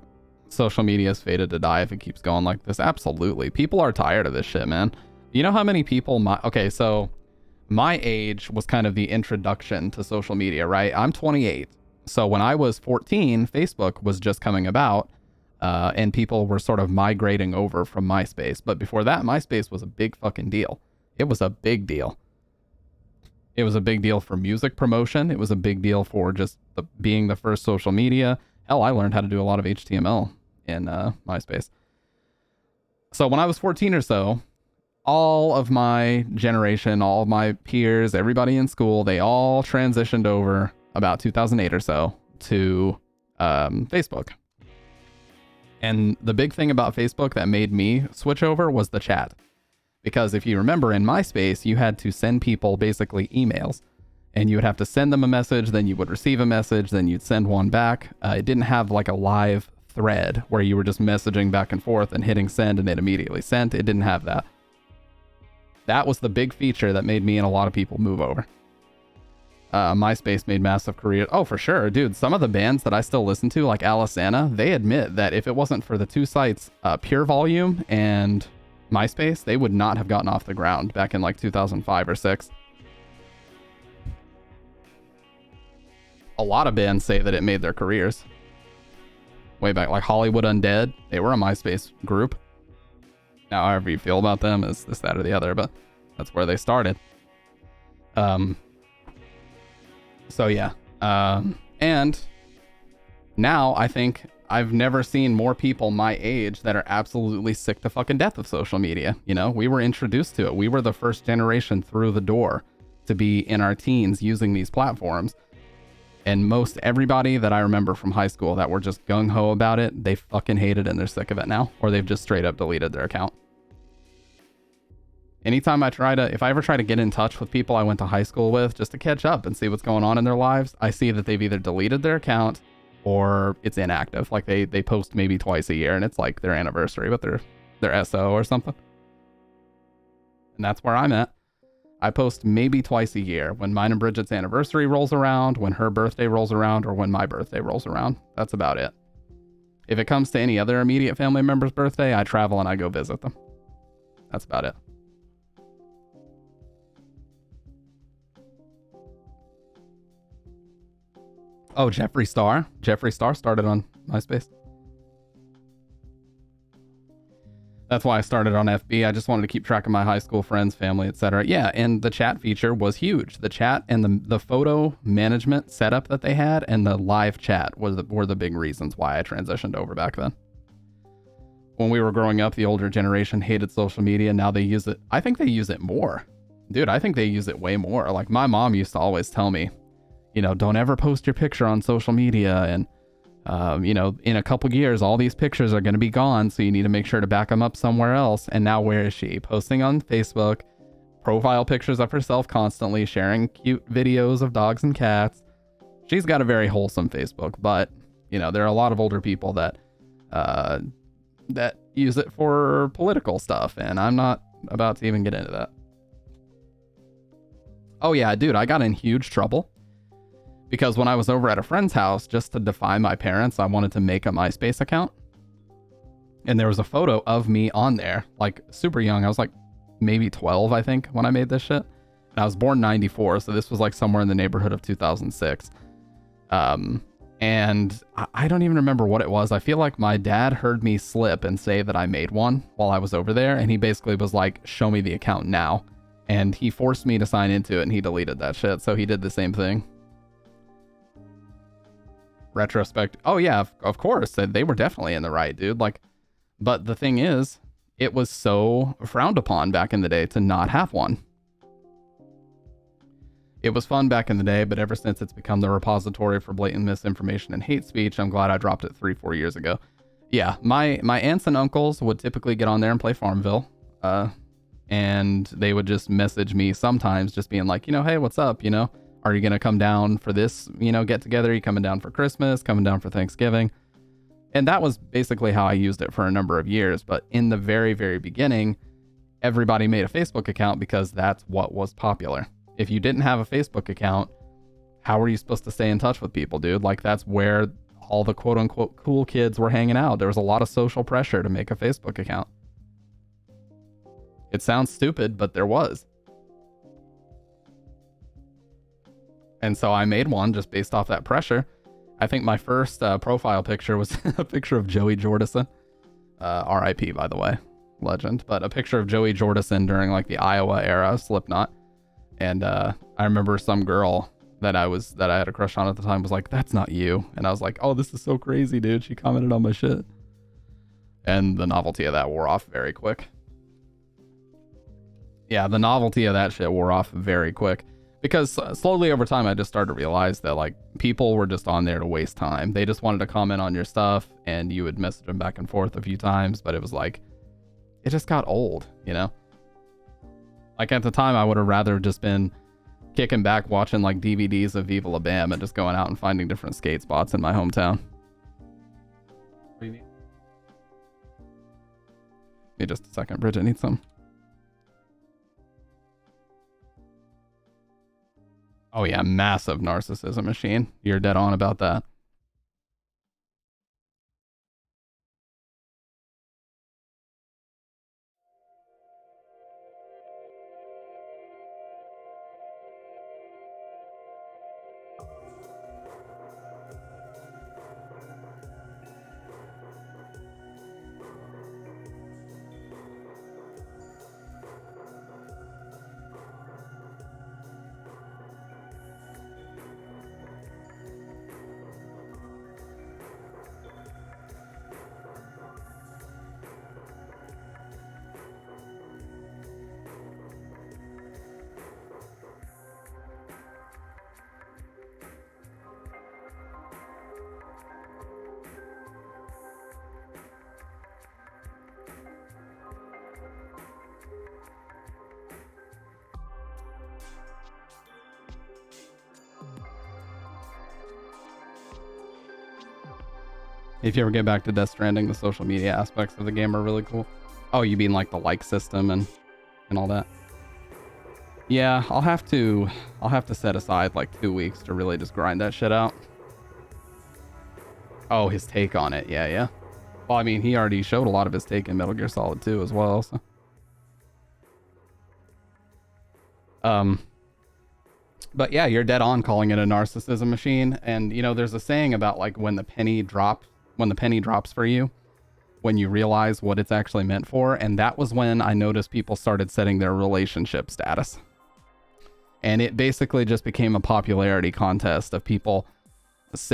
social media is fated to die if it keeps going like this. Absolutely. People are tired of this shit, man. You know how many people okay, so my age was kind of the introduction to social media, right? I'm 28. So when I was 14, Facebook was just coming about, and people were sort of migrating over from MySpace. But before that, MySpace was a big fucking deal. It was a big deal. It was a big deal for music promotion. It was a big deal for just being the first social media. Hell, I learned how to do a lot of HTML in MySpace. So when I was 14 or so, all of my generation, all of my peers, everybody in school, they all transitioned over about 2008 or so to Facebook. And the big thing about Facebook that made me switch over was the chat. Because if you remember, in MySpace, you had to send people basically emails. And you would have to send them a message, then you would receive a message, then you'd send one back. It didn't have like a live thread where you were just messaging back and forth and hitting send and it immediately sent. It didn't have that. That was the big feature that made me and a lot of people move over. MySpace made massive careers. Oh, for sure. Dude, some of the bands that I still listen to, like Alisana, they admit that if it wasn't for the two sites, Pure Volume and MySpace, they would not have gotten off the ground back in like 2005 or 6. A lot of bands say that it made their careers. Way back, like Hollywood Undead, they were a MySpace group. Now, however you feel about them is this, that, or the other, but that's where they started. So yeah. And now I think I've never seen more people my age that are absolutely sick to fucking death of social media. You know, we were introduced to it. We were the first generation through the door to be in our teens using these platforms. And most everybody that I remember from high school that were just gung-ho about it, they fucking hate it and they're sick of it now. Or they've just straight up deleted their account. Anytime if I ever try to get in touch with people I went to high school with just to catch up and see what's going on in their lives, I see that they've either deleted their account or it's inactive. Like they post maybe twice a year and it's like their anniversary with their SO or something. And that's where I'm at. I post maybe twice a year when mine and Bridget's anniversary rolls around, when her birthday rolls around, or when my birthday rolls around. That's about it. If it comes to any other immediate family member's birthday, I travel and I go visit them. That's about it. Oh, Jeffree Star. Jeffree Star started on MySpace. That's why I started on FB. I just wanted to keep track of my high school friends, family, etc. Yeah, and the chat feature was huge. The chat and the photo management setup that they had and the live chat were the big reasons why I transitioned over back then. When we were growing up, the older generation hated social media. Now they use it. I think they use it more. Dude, I think they use it way more. Like my mom used to always tell me, you know, don't ever post your picture on social media. And, you know, in a couple years, all these pictures are going to be gone. So you need to make sure to back them up somewhere else. And now where is she? Posting on Facebook, profile pictures of herself constantly, sharing cute videos of dogs and cats. She's got a very wholesome Facebook, but, you know, there are a lot of older people that use it for political stuff. And I'm not about to even get into that. Oh yeah, dude, I got in huge trouble because when I was over at a friend's house, just to defy my parents, I wanted to make a MySpace account. And there was a photo of me on there, like super young. I was like maybe 12, I think, when I made this shit. And I was born 94, so this was like somewhere in the neighborhood of 2006. And I don't even remember what it was. I feel like my dad heard me slip and say that I made one while I was over there. And he basically was like, show me the account now. And he forced me to sign into it and he deleted that shit. So he did the same thing. Retrospect. Oh yeah, of course. They were definitely in the right, dude. Like, but the thing is, it was so frowned upon back in the day to not have one. It was fun back in the day, but ever since it's become the repository for blatant misinformation and hate speech, I'm glad I dropped it 3-4 years ago. Yeah, my aunts and uncles would typically get on there and play Farmville. And they would just message me sometimes just being like, you know, hey, what's up? You know, are you going to come down for this, you know, get together? Are you coming down for Christmas, coming down for Thanksgiving? And that was basically how I used it for a number of years. But in the very, very beginning, everybody made a Facebook account because that's what was popular. If you didn't have a Facebook account, how were you supposed to stay in touch with people, dude? Like that's where all the quote unquote cool kids were hanging out. There was a lot of social pressure to make a Facebook account. It sounds stupid, but there was. And so I made one just based off that pressure. I think my first profile picture was a picture of Joey Jordison. RIP, by the way. Legend. But a picture of Joey Jordison during like the Iowa era of Slipknot. And I remember some girl that I had a crush on at the time was like, that's not you. And I was like, oh, this is so crazy, dude. She commented on my shit. And the novelty of that wore off very quick. Yeah, the novelty of that shit wore off very quick because slowly over time, I just started to realize that like people were just on there to waste time. They just wanted to comment on your stuff and you would message them back and forth a few times, but it was like, it just got old, you know? Like at the time, I would have rather just been kicking back, watching like DVDs of Viva La Bam and just going out and finding different skate spots in my hometown. What do you need? Need just a second, Bridget needs some. Oh yeah, massive narcissism machine. You're dead on about that. If you ever get back to Death Stranding, the social media aspects of the game are really cool. Oh, you mean like the like system and all that? Yeah, I'll have to set aside like 2 weeks to really just grind that shit out. Oh, his take on it. Yeah, yeah. Well, I mean, he already showed a lot of his take in Metal Gear Solid 2 as well, so. But yeah, you're dead on calling it a narcissism machine. And, you know, there's a saying about like when the penny drops for you, when you realize what it's actually meant for. And that was when I noticed people started setting their relationship status. And it basically just became a popularity contest of people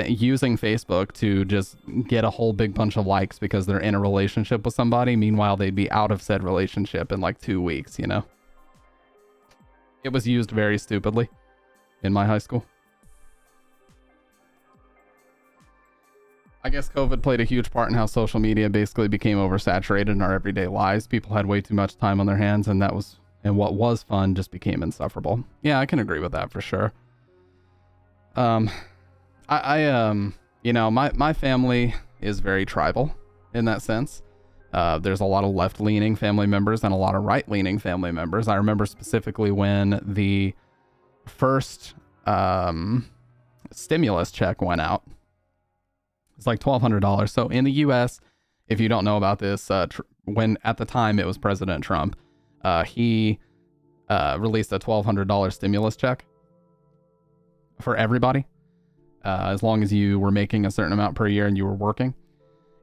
using Facebook to just get a whole big bunch of likes because they're in a relationship with somebody. Meanwhile, they'd be out of said relationship in like 2 weeks, you know? It was used very stupidly in my high school. I guess COVID played a huge part in how social media basically became oversaturated in our everyday lives. People had way too much time on their hands, and what was fun just became insufferable. Yeah, I can agree with that for sure. You know, my family is very tribal in that sense. There's a lot of left-leaning family members and a lot of right-leaning family members. I remember specifically when the first stimulus check went out. It's like $1,200. So in the U.S., if you don't know about this, when at the time it was President Trump, he released a $1,200 stimulus check for everybody, as long as you were making a certain amount per year and you were working.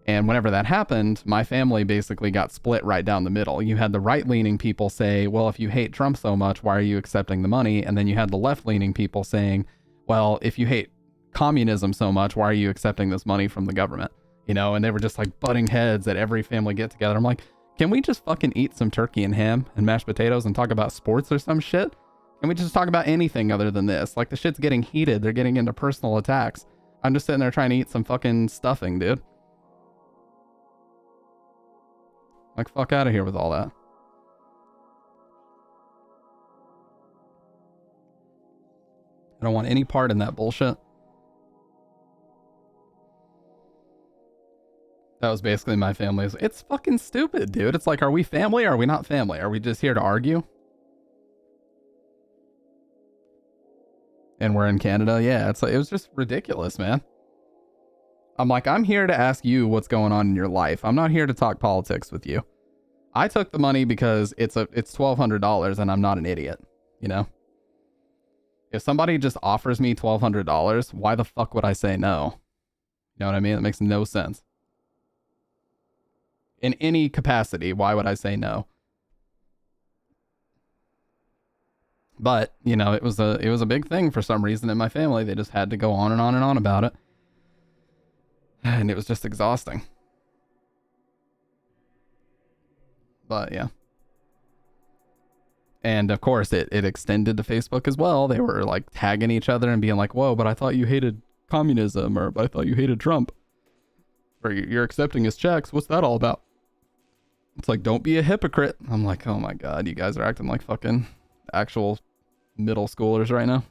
And whenever that happened, my family basically got split right down the middle. You had the right-leaning people say, well, if you hate Trump so much, why are you accepting the money? And then you had the left-leaning people saying, well, if you hate communism so much, why are you accepting this money from the government? You know, and they were just like butting heads at every family get together. I'm like, can we just fucking eat some turkey and ham and mashed potatoes and talk about sports or some shit? Can we just talk about anything other than this? Like, the shit's getting heated. They're getting into personal attacks. I'm just sitting there trying to eat some fucking stuffing, dude. Like, fuck out of here with all that. I don't want any part in that bullshit. That was basically my family's. It's fucking stupid, dude. It's like, are we family or are we not family? Are we just here to argue? And we're in Canada? Yeah, it's like, it was just ridiculous, man. I'm like, I'm here to ask you what's going on in your life. I'm not here to talk politics with you. I took the money because it's $1,200 and I'm not an idiot, you know? If somebody just offers me $1,200, why the fuck would I say no? You know what I mean? It makes no sense. In any capacity, why would I say no? But, you know, it was a big thing for some reason in my family. They just had to go on and on and on about it. And it was just exhausting. But yeah. And of course it extended to Facebook as well. They were like tagging each other and being like, whoa, but I thought you hated communism, or I thought you hated Trump. Or you're accepting his checks. What's that all about? It's like, don't be a hypocrite. I'm like, oh my God, you guys are acting like fucking actual middle schoolers right now.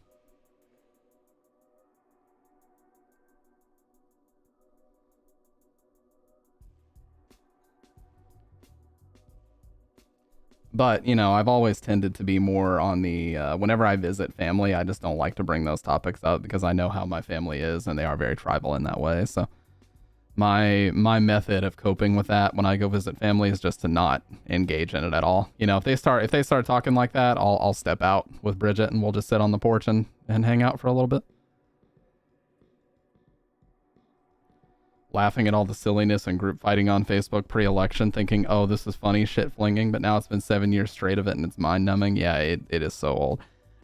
But, you know, I've always tended to be more on the, whenever I visit family, I just don't like to bring those topics up because I know how my family is and they are very tribal in that way. So my method of coping with that when I go visit family is just to not engage in it at all. You know, if they start talking like that, I'll step out with Bridget and we'll just sit on the porch and hang out for a little bit. Laughing at all the silliness and group fighting on Facebook pre-election, thinking, oh, this is funny shit flinging, but now it's been 7 years straight of it and it's mind numbing. Yeah, it is so old.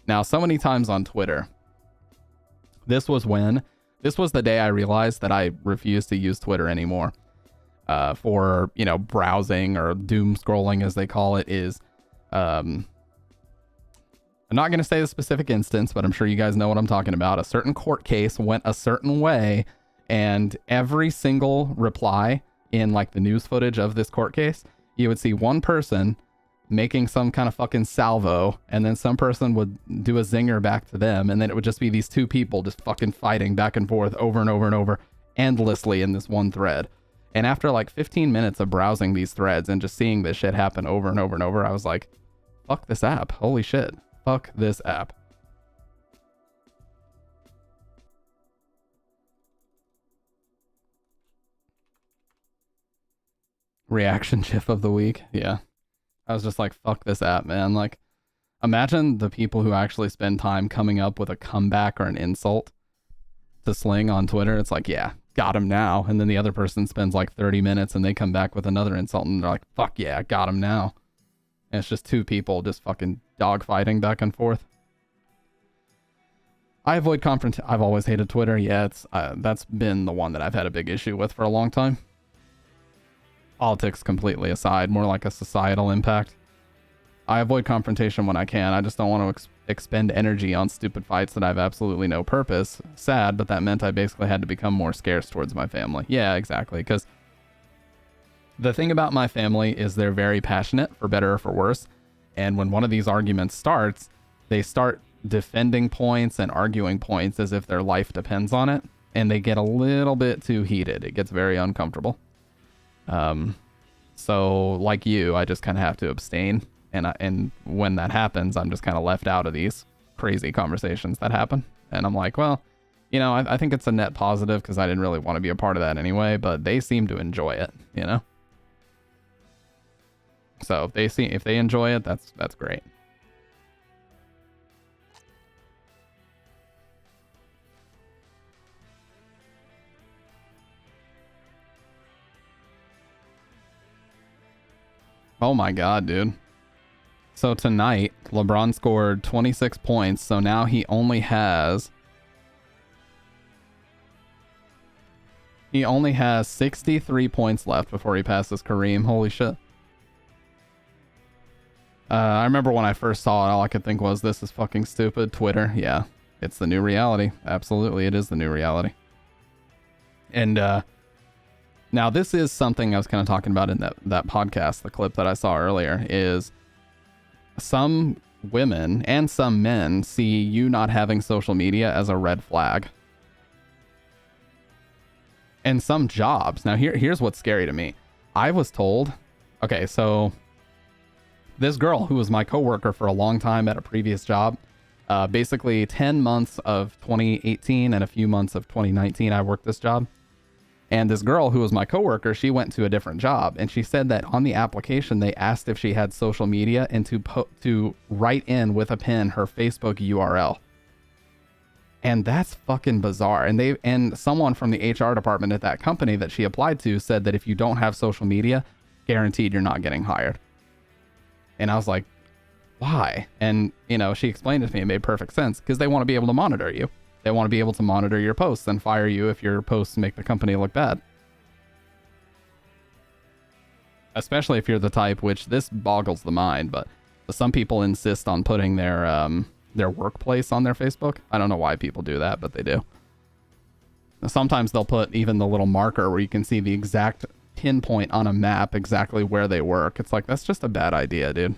Now, so many times on Twitter, this was the day I realized that I refused to use Twitter anymore for, you know, browsing or doom scrolling, as they call it, is, I'm not going to say the specific instance, but I'm sure you guys know what I'm talking about. A certain court case went a certain way, and every single reply in like the news footage of this court case, you would see one person making some kind of fucking salvo, and then some person would do a zinger back to them, and then it would just be these two people just fucking fighting back and forth over and over and over endlessly in this one thread. And after like 15 minutes of browsing these threads and just seeing this shit happen over and over and over, I was like, fuck this app. Holy shit. Fuck this app. Reaction GIF of the week. Yeah. I was just like, fuck this app, man. Like, imagine the people who actually spend time coming up with a comeback or an insult to sling on Twitter. It's like, yeah, got him now. And then the other person spends like 30 minutes and they come back with another insult and they're like, fuck yeah, got him now. And it's just two people just fucking dogfighting back and forth. I avoid I've always hated Twitter. Yeah, it's that's been the one that I've had a big issue with for a long time. Politics completely aside, more like a societal impact. I avoid confrontation when I can. I just don't want to expend energy on stupid fights that have absolutely no purpose. Sad, but that meant I basically had to become more scarce towards my family. Yeah, exactly. Because the thing about my family is they're very passionate, for better or for worse. And when one of these arguments starts, they start defending points and arguing points as if their life depends on it. And they get a little bit too heated. It gets very uncomfortable. So like you, I just kind of have to abstain. And when that happens, I'm just kind of left out of these crazy conversations that happen. And I'm like, well, you know, I think it's a net positive because I didn't really want to be a part of that anyway, but they seem to enjoy it, you know? So if they enjoy it, that's great. Oh my God, dude. So tonight, LeBron scored 26 points, so now he only has 63 points left before he passes Kareem. Holy shit. I remember when I first saw it, all I could think was, this is fucking stupid. Twitter, yeah. It's the new reality. Absolutely, it is the new reality. And now this is something I was kind of talking about in that podcast, the clip that I saw earlier, is some women and some men see you not having social media as a red flag. And some jobs. Now here's what's scary to me. I was told, okay, so this girl who was my coworker for a long time at a previous job, basically 10 months of 2018 and a few months of 2019, I worked this job. And this girl who was my coworker, she went to a different job, and she said that on the application they asked if she had social media and to write in with a pen her Facebook URL. And that's fucking bizarre. And someone from the HR department at that company that she applied to said that if you don't have social media, guaranteed you're not getting hired. And I was like, why? And, you know, she explained it to me. It made perfect sense because they want to be able to monitor you. They want to be able to monitor your posts and fire you if your posts make the company look bad. Especially if you're the type, which this boggles the mind, but some people insist on putting their workplace on their Facebook. I don't know why people do that, but they do. Sometimes they'll put even the little marker where you can see the exact pinpoint on a map exactly where they work. It's like, that's just a bad idea, dude.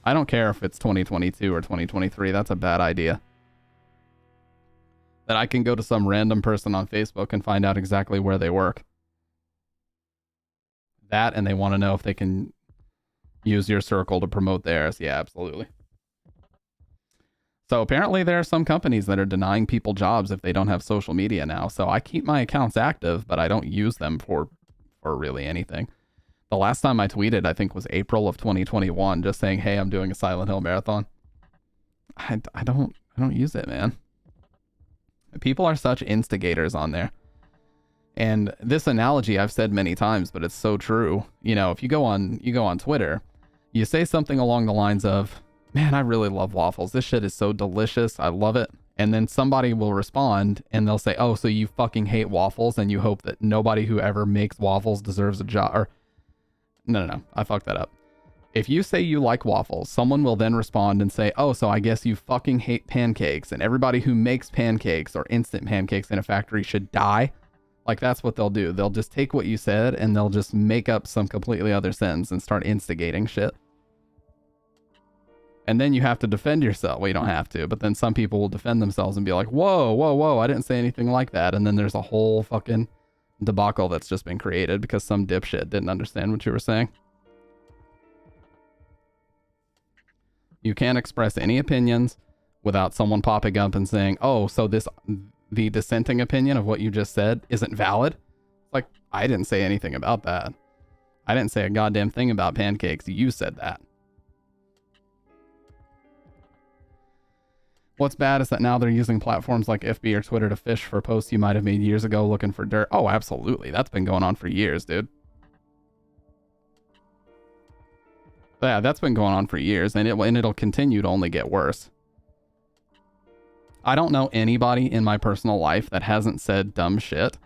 I don't care if it's 2022 or 2023. That's a bad idea. That I can go to some random person on Facebook and find out exactly where they work. That, and they want to know if they can use your circle to promote theirs. Yeah, absolutely. So apparently there are some companies that are denying people jobs if they don't have social media now. So I keep my accounts active, but I don't use them for really anything. The last time I tweeted, I think, was April of 2021, just saying, hey, I'm doing a Silent Hill marathon. I don't use it, man. People are such instigators on there. And this analogy I've said many times, but it's so true. You know, if you go on Twitter, you say something along the lines of, man, I really love waffles. This shit is so delicious. I love it. And then somebody will respond and they'll say, oh, so you fucking hate waffles and you hope that nobody who ever makes waffles deserves a job. Or no, I fucked that up. If you say you like waffles, someone will then respond and say, oh, so I guess you fucking hate pancakes and everybody who makes pancakes or instant pancakes in a factory should die. Like, that's what they'll do. They'll just take what you said and they'll just make up some completely other sentence and start instigating shit. And then you have to defend yourself. Well, you don't have to, but then some people will defend themselves and be like, whoa, I didn't say anything like that. And then there's a whole fucking debacle that's just been created because some dipshit didn't understand what you were saying. You can't express any opinions without someone popping up and saying, oh, so the dissenting opinion of what you just said isn't valid. Like, I didn't say anything about that. I didn't say a goddamn thing about pancakes. You said that. What's bad is that now they're using platforms like FB or Twitter to fish for posts you might have made years ago looking for dirt. Oh, absolutely. That's been going on for years, dude. Yeah, that's been going on for years, and it'll continue to only get worse. I don't know anybody in my personal life that hasn't said dumb shit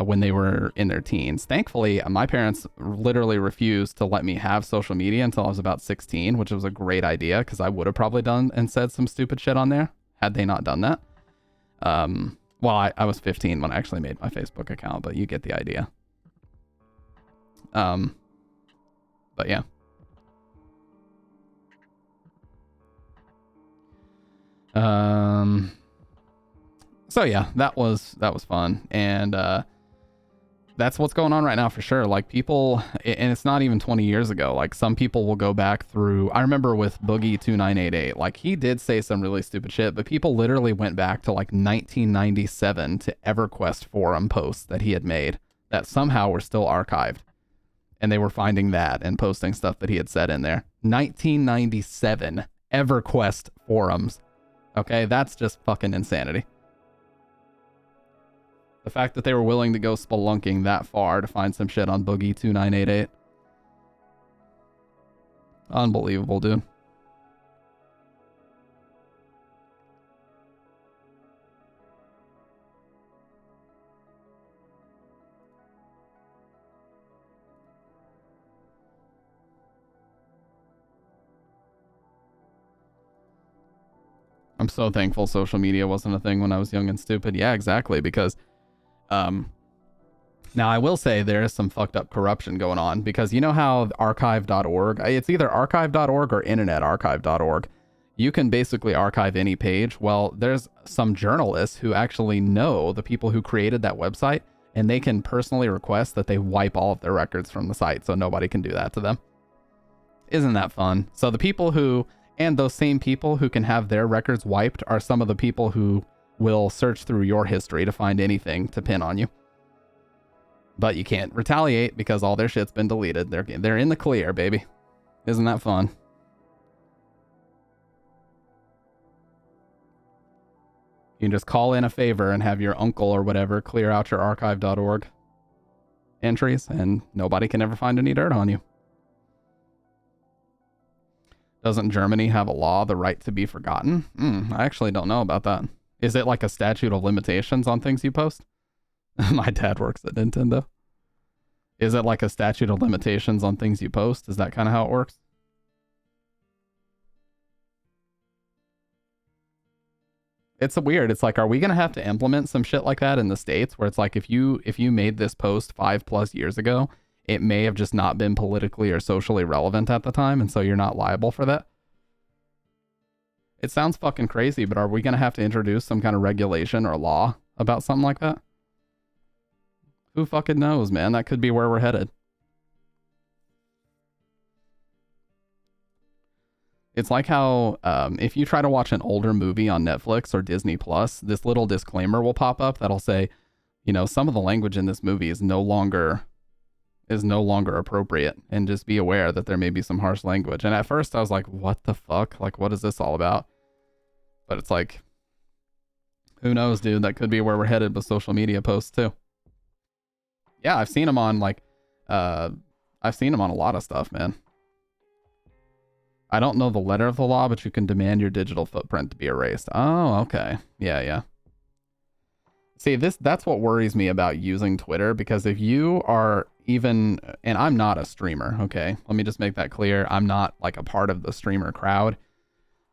when they were in their teens. Thankfully, my parents literally refused to let me have social media until I was about 16, which was a great idea because I would have probably done and said some stupid shit on there had they not done that. Well, I was 15 when I actually made my Facebook account, but you get the idea. But yeah. So yeah, that was fun. And, that's what's going on right now for sure. Like people, and it's not even 20 years ago. Like some people will go back through, I remember with Boogie2988, like he did say some really stupid shit, but people literally went back to like 1997 to EverQuest forum posts that he had made that somehow were still archived. And they were finding that and posting stuff that he had said in there. 1997 EverQuest forums. Okay, that's just fucking insanity. The fact that they were willing to go spelunking that far to find some shit on Boogie2988. Unbelievable, dude. I'm so thankful social media wasn't a thing when I was young and stupid. Yeah, exactly, because now I will say there is some fucked up corruption going on, because you know how archive.org, it's either archive.org or internetarchive.org. You can basically archive any page. Well, there's some journalists who actually know the people who created that website, and they can personally request that they wipe all of their records from the site so nobody can do that to them. Isn't that fun? So the people who, and those same people who can have their records wiped are some of the people who will search through your history to find anything to pin on you. But you can't retaliate because all their shit's been deleted. They're in the clear, baby. Isn't that fun? You can just call in a favor and have your uncle or whatever clear out your archive.org entries, and nobody can ever find any dirt on you. Doesn't Germany have a law, the right to be forgotten? I actually don't know about that. Is it like a statute of limitations on things you post? My dad works at Nintendo. Is it like a statute of limitations on things you post? Is that kind of how it works? It's weird. It's like, are we going to have to implement some shit like that in the States where it's like, if you made this post 5+ years ago, it may have just not been politically or socially relevant at the time, and so you're not liable for that? It sounds fucking crazy, but are we going to have to introduce some kind of regulation or law about something like that? Who fucking knows, man? That could be where we're headed. It's like how if you try to watch an older movie on Netflix or Disney Plus, this little disclaimer will pop up that'll say, you know, some of the language in this movie is no longer appropriate, and just be aware that there may be some harsh language. And at first I was like, what the fuck? Like, what is this all about? But it's like, who knows, dude? That could be where we're headed with social media posts too. Yeah, I've seen them on like, I've seen them on a lot of stuff, man. I don't know the letter of the law, but you can demand your digital footprint to be erased. Oh, okay. Yeah. See, that's what worries me about using Twitter, because if you are even, and I'm not a streamer, okay? Let me just make that clear. I'm not like a part of the streamer crowd.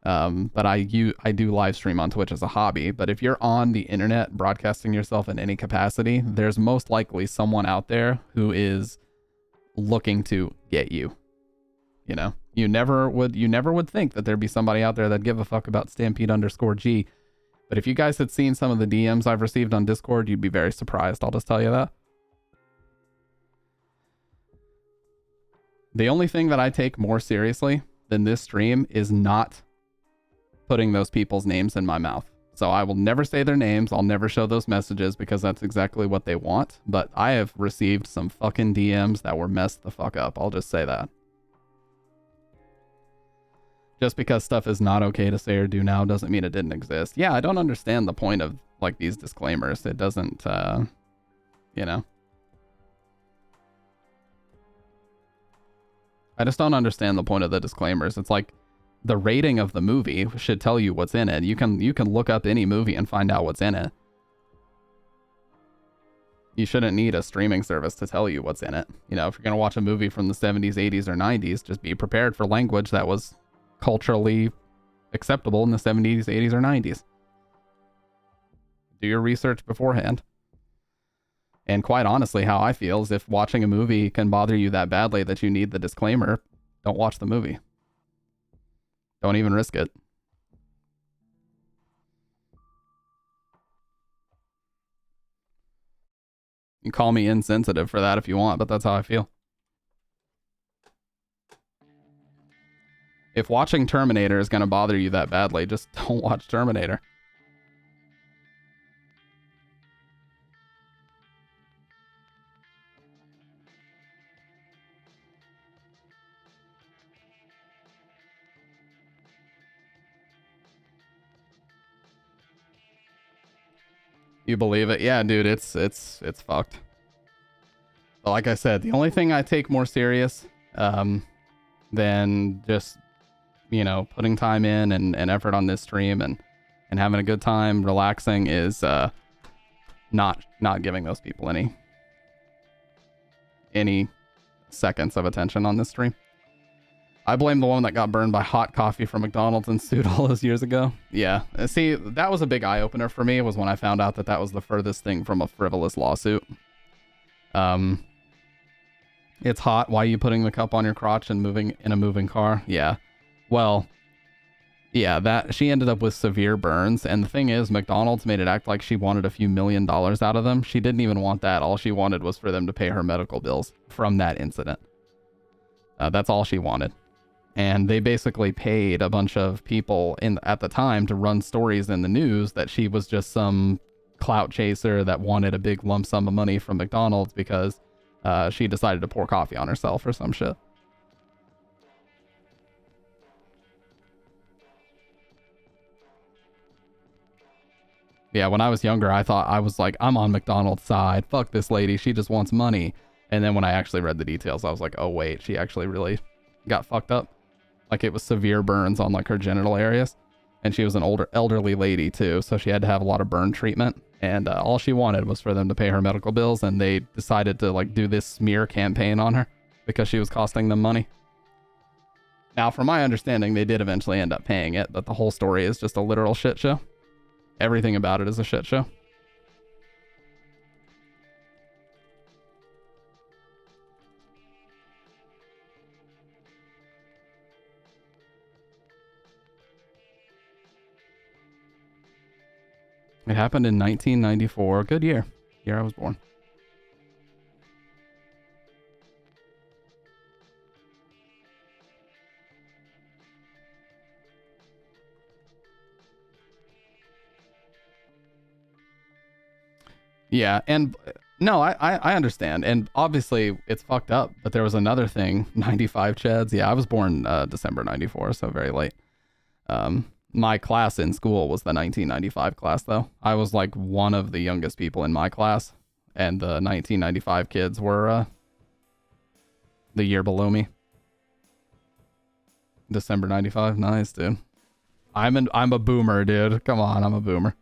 But I do live stream on Twitch as a hobby. But if you're on the internet broadcasting yourself in any capacity, there's most likely someone out there who is looking to get you. You know, you never would think that there'd be somebody out there that'd give a fuck about Stampede_G. But if you guys had seen some of the DMs I've received on Discord, you'd be very surprised. I'll just tell you that. The only thing that I take more seriously than this stream is not putting those people's names in my mouth. So I will never say their names. I'll never show those messages because that's exactly what they want. But I have received some fucking DMs that were messed the fuck up. I'll just say that. Just because stuff is not okay to say or do now doesn't mean it didn't exist. Yeah, I don't understand the point of like these disclaimers. It doesn't, you know. I just don't understand the point of the disclaimers. It's like the rating of the movie should tell you what's in it. You can look up any movie and find out what's in it. You shouldn't need a streaming service to tell you what's in it. You know, if you're going to watch a movie from the 70s, 80s, or 90s, just be prepared for language that was culturally acceptable in the 70s, 80s, or 90s. Do your research beforehand. And quite honestly, how I feel is if watching a movie can bother you that badly that you need the disclaimer, don't watch the movie. Don't even risk it. You can call me insensitive for that if you want, but that's how I feel. If watching Terminator is going to bother you that badly, just don't watch Terminator. You believe it? Yeah, dude, it's fucked. But like I said, the only thing I take more serious than just, you know, putting time in and effort on this stream and having a good time, relaxing is not giving those people any seconds of attention on this stream. I blame the one that got burned by hot coffee from McDonald's and sued all those years ago. Yeah. See, that was a big eye-opener for me, was when I found out that that was the furthest thing from a frivolous lawsuit. It's hot. Why are you putting the cup on your crotch and moving in a moving car? Yeah. Well, yeah, that she ended up with severe burns. And the thing is, McDonald's made it act like she wanted a few $1 million out of them. She didn't even want that. All she wanted was for them to pay her medical bills from that incident. That's all she wanted. And they basically paid a bunch of people at the time to run stories in the news that she was just some clout chaser that wanted a big lump sum of money from McDonald's because she decided to pour coffee on herself or some shit. Yeah, when I was younger, I thought, I was like, I'm on McDonald's side. Fuck this lady. She just wants money. And then when I actually read the details, I was like, oh, wait, she actually really got fucked up. Like, it was severe burns on, like, her genital areas. And she was an elderly lady, too. So she had to have a lot of burn treatment. And all she wanted was for them to pay her medical bills. And they decided to, like, do this smear campaign on her because she was costing them money. Now, from my understanding, they did eventually end up paying it. But the whole story is just a literal shit show. Everything about it is a shit show. It happened in 1994. Good year. Year I was born. Yeah, and no, I understand. And obviously it's fucked up, but there was another thing, 95 Chads. Yeah, I was born December 94, so very late. My class in school was the 1995 class, though. I was like one of the youngest people in my class, and the 1995 kids were the year below me. December 95, nice, dude. I'm a boomer, dude. Come on, I'm a boomer.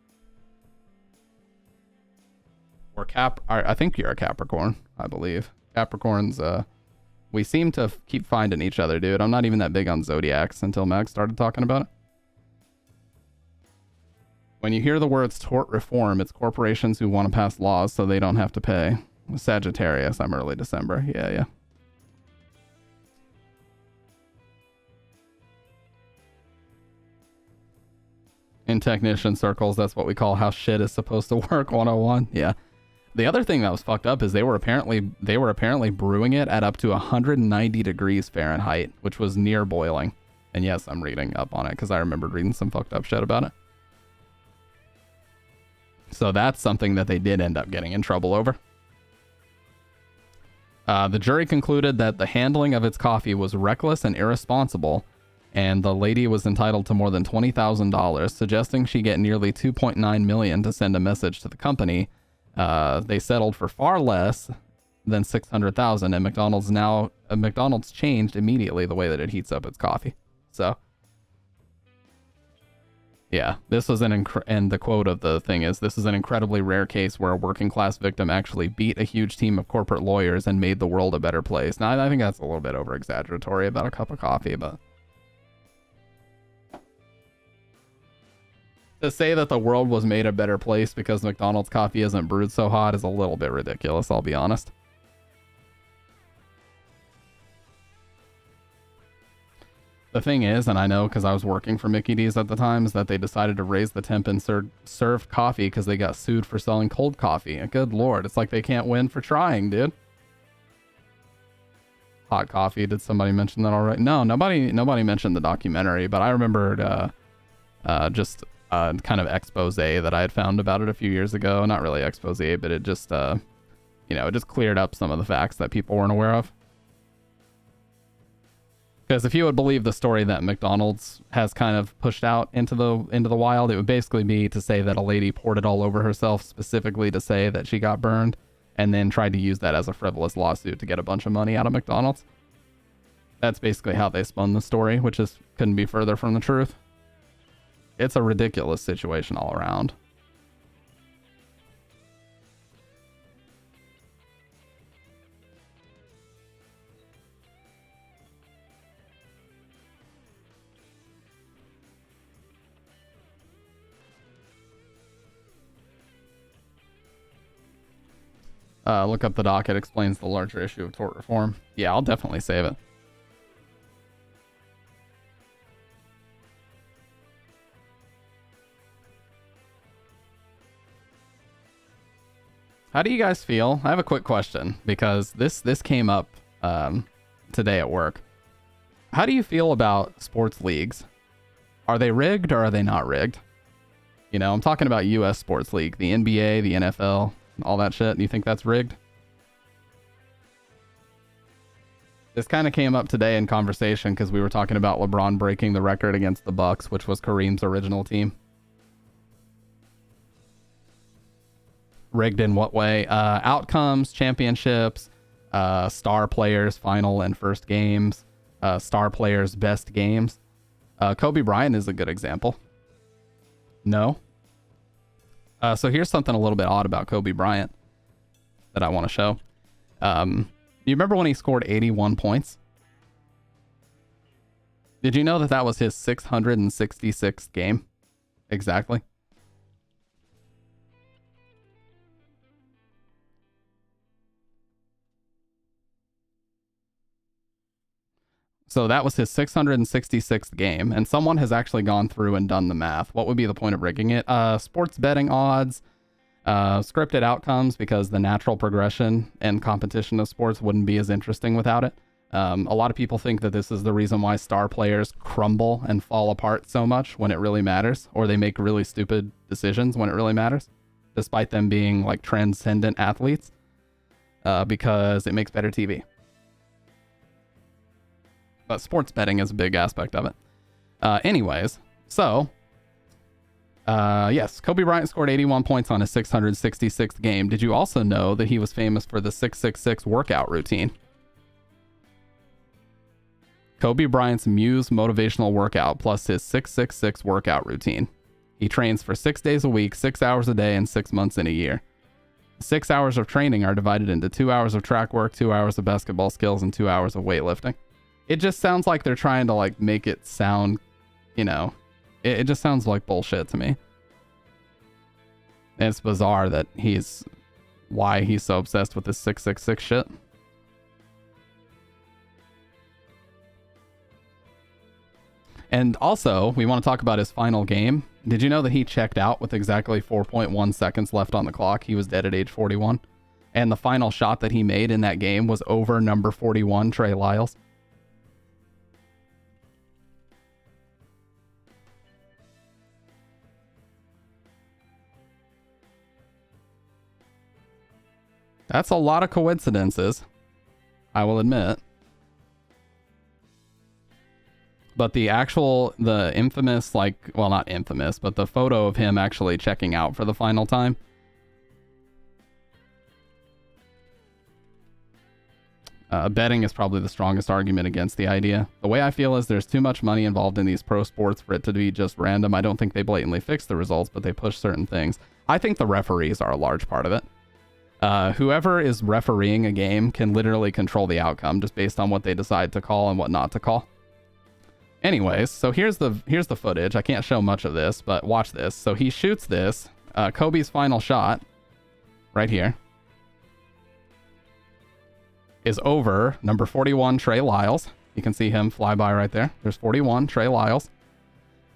Or I think you're a Capricorn, I believe. Capricorns, we seem to keep finding each other, dude. I'm not even that big on zodiacs until Meg started talking about it. When you hear the words tort reform, it's corporations who want to pass laws so they don't have to pay. Sagittarius, I'm early December. Yeah. In technician circles, that's what we call how shit is supposed to work 101. Yeah. The other thing that was fucked up is they were apparently brewing it at up to 190 degrees Fahrenheit, which was near boiling. And yes, I'm reading up on it because I remembered reading some fucked up shit about it. So that's something that they did end up getting in trouble over. The jury concluded that the handling of its coffee was reckless and irresponsible, and the lady was entitled to more than $20,000, suggesting she get nearly $2.9 million to send a message to the company. They settled for far less than $600,000, and McDonald's changed immediately the way that it heats up its coffee. So, yeah, this was and the quote of the thing is, "This is an incredibly rare case where a working class victim actually beat a huge team of corporate lawyers and made the world a better place." Now, I think that's a little bit over exaggeratory about a cup of coffee, but to say that the world was made a better place because McDonald's coffee isn't brewed so hot is a little bit ridiculous, I'll be honest. The thing is, and I know because I was working for Mickey D's at the time, is that they decided to raise the temp and served coffee because they got sued for selling cold coffee. And good lord, it's like they can't win for trying, dude. Hot coffee, did somebody mention that already? No, nobody mentioned the documentary, but I remembered just kind of expose that I had found about it a few years ago. Not really expose, but it just, it just cleared up some of the facts that people weren't aware of. Because if you would believe the story that McDonald's has kind of pushed out into the wild, it would basically be to say that a lady poured it all over herself specifically to say that she got burned, and then tried to use that as a frivolous lawsuit to get a bunch of money out of McDonald's. That's basically how they spun the story, which couldn't be further from the truth. It's a ridiculous situation all around. Look up the doc. It explains the larger issue of tort reform. Yeah, I'll definitely save it. How do you guys feel? I have a quick question because this came up today at work. How do you feel about sports leagues? Are they rigged or are they not rigged? You know, I'm talking about U.S. sports league, the NBA, the NFL, all that shit. Do you think that's rigged? This kind of came up today in conversation because we were talking about LeBron breaking the record against the Bucks, which was Kareem's original team. Rigged in what way? Outcomes, championships, star players, final and first games, star players, best games. Kobe Bryant is a good example. No. So here's something a little bit odd about Kobe Bryant that I want to show. You remember when he scored 81 points? Did you know that that was his 666th game? Exactly. So that was his 666th game, and someone has actually gone through and done the math. What would be the point of rigging it? Sports betting odds, scripted outcomes, because the natural progression and competition of sports wouldn't be as interesting without it. A lot of people think that this is the reason why star players crumble and fall apart so much when it really matters, or they make really stupid decisions when it really matters, despite them being like transcendent athletes, because it makes better TV. But sports betting is a big aspect of it. Anyways, so, yes, Kobe Bryant scored 81 points on his 666th game. Did you also know that he was famous for the 666 workout routine? Kobe Bryant's Muse motivational workout plus his 666 workout routine. He trains for 6 days a week, 6 hours a day, and 6 months in a year. 6 hours of training are divided into 2 hours of track work, 2 hours of basketball skills, and 2 hours of weightlifting. It just sounds like they're trying to like make it sound, you know, it just sounds like bullshit to me. And it's bizarre that why he's so obsessed with this 666 shit. And also, we want to talk about his final game. Did you know that he checked out with exactly 4.1 seconds left on the clock? He was dead at age 41. And the final shot that he made in that game was over number 41, Trey Lyles. That's a lot of coincidences, I will admit. But the infamous, like, well, not infamous, but the photo of him actually checking out for the final time. Betting is probably the strongest argument against the idea. The way I feel is there's too much money involved in these pro sports for it to be just random. I don't think they blatantly fix the results, but they push certain things. I think the referees are a large part of it. Whoever is refereeing a game can literally control the outcome just based on what they decide to call and what not to call. Anyways, so here's the footage. I can't show much of this, but watch this. So he shoots this. Kobe's final shot, right here, is over number 41, Trey Lyles. You can see him fly by right there. There's 41, Trey Lyles.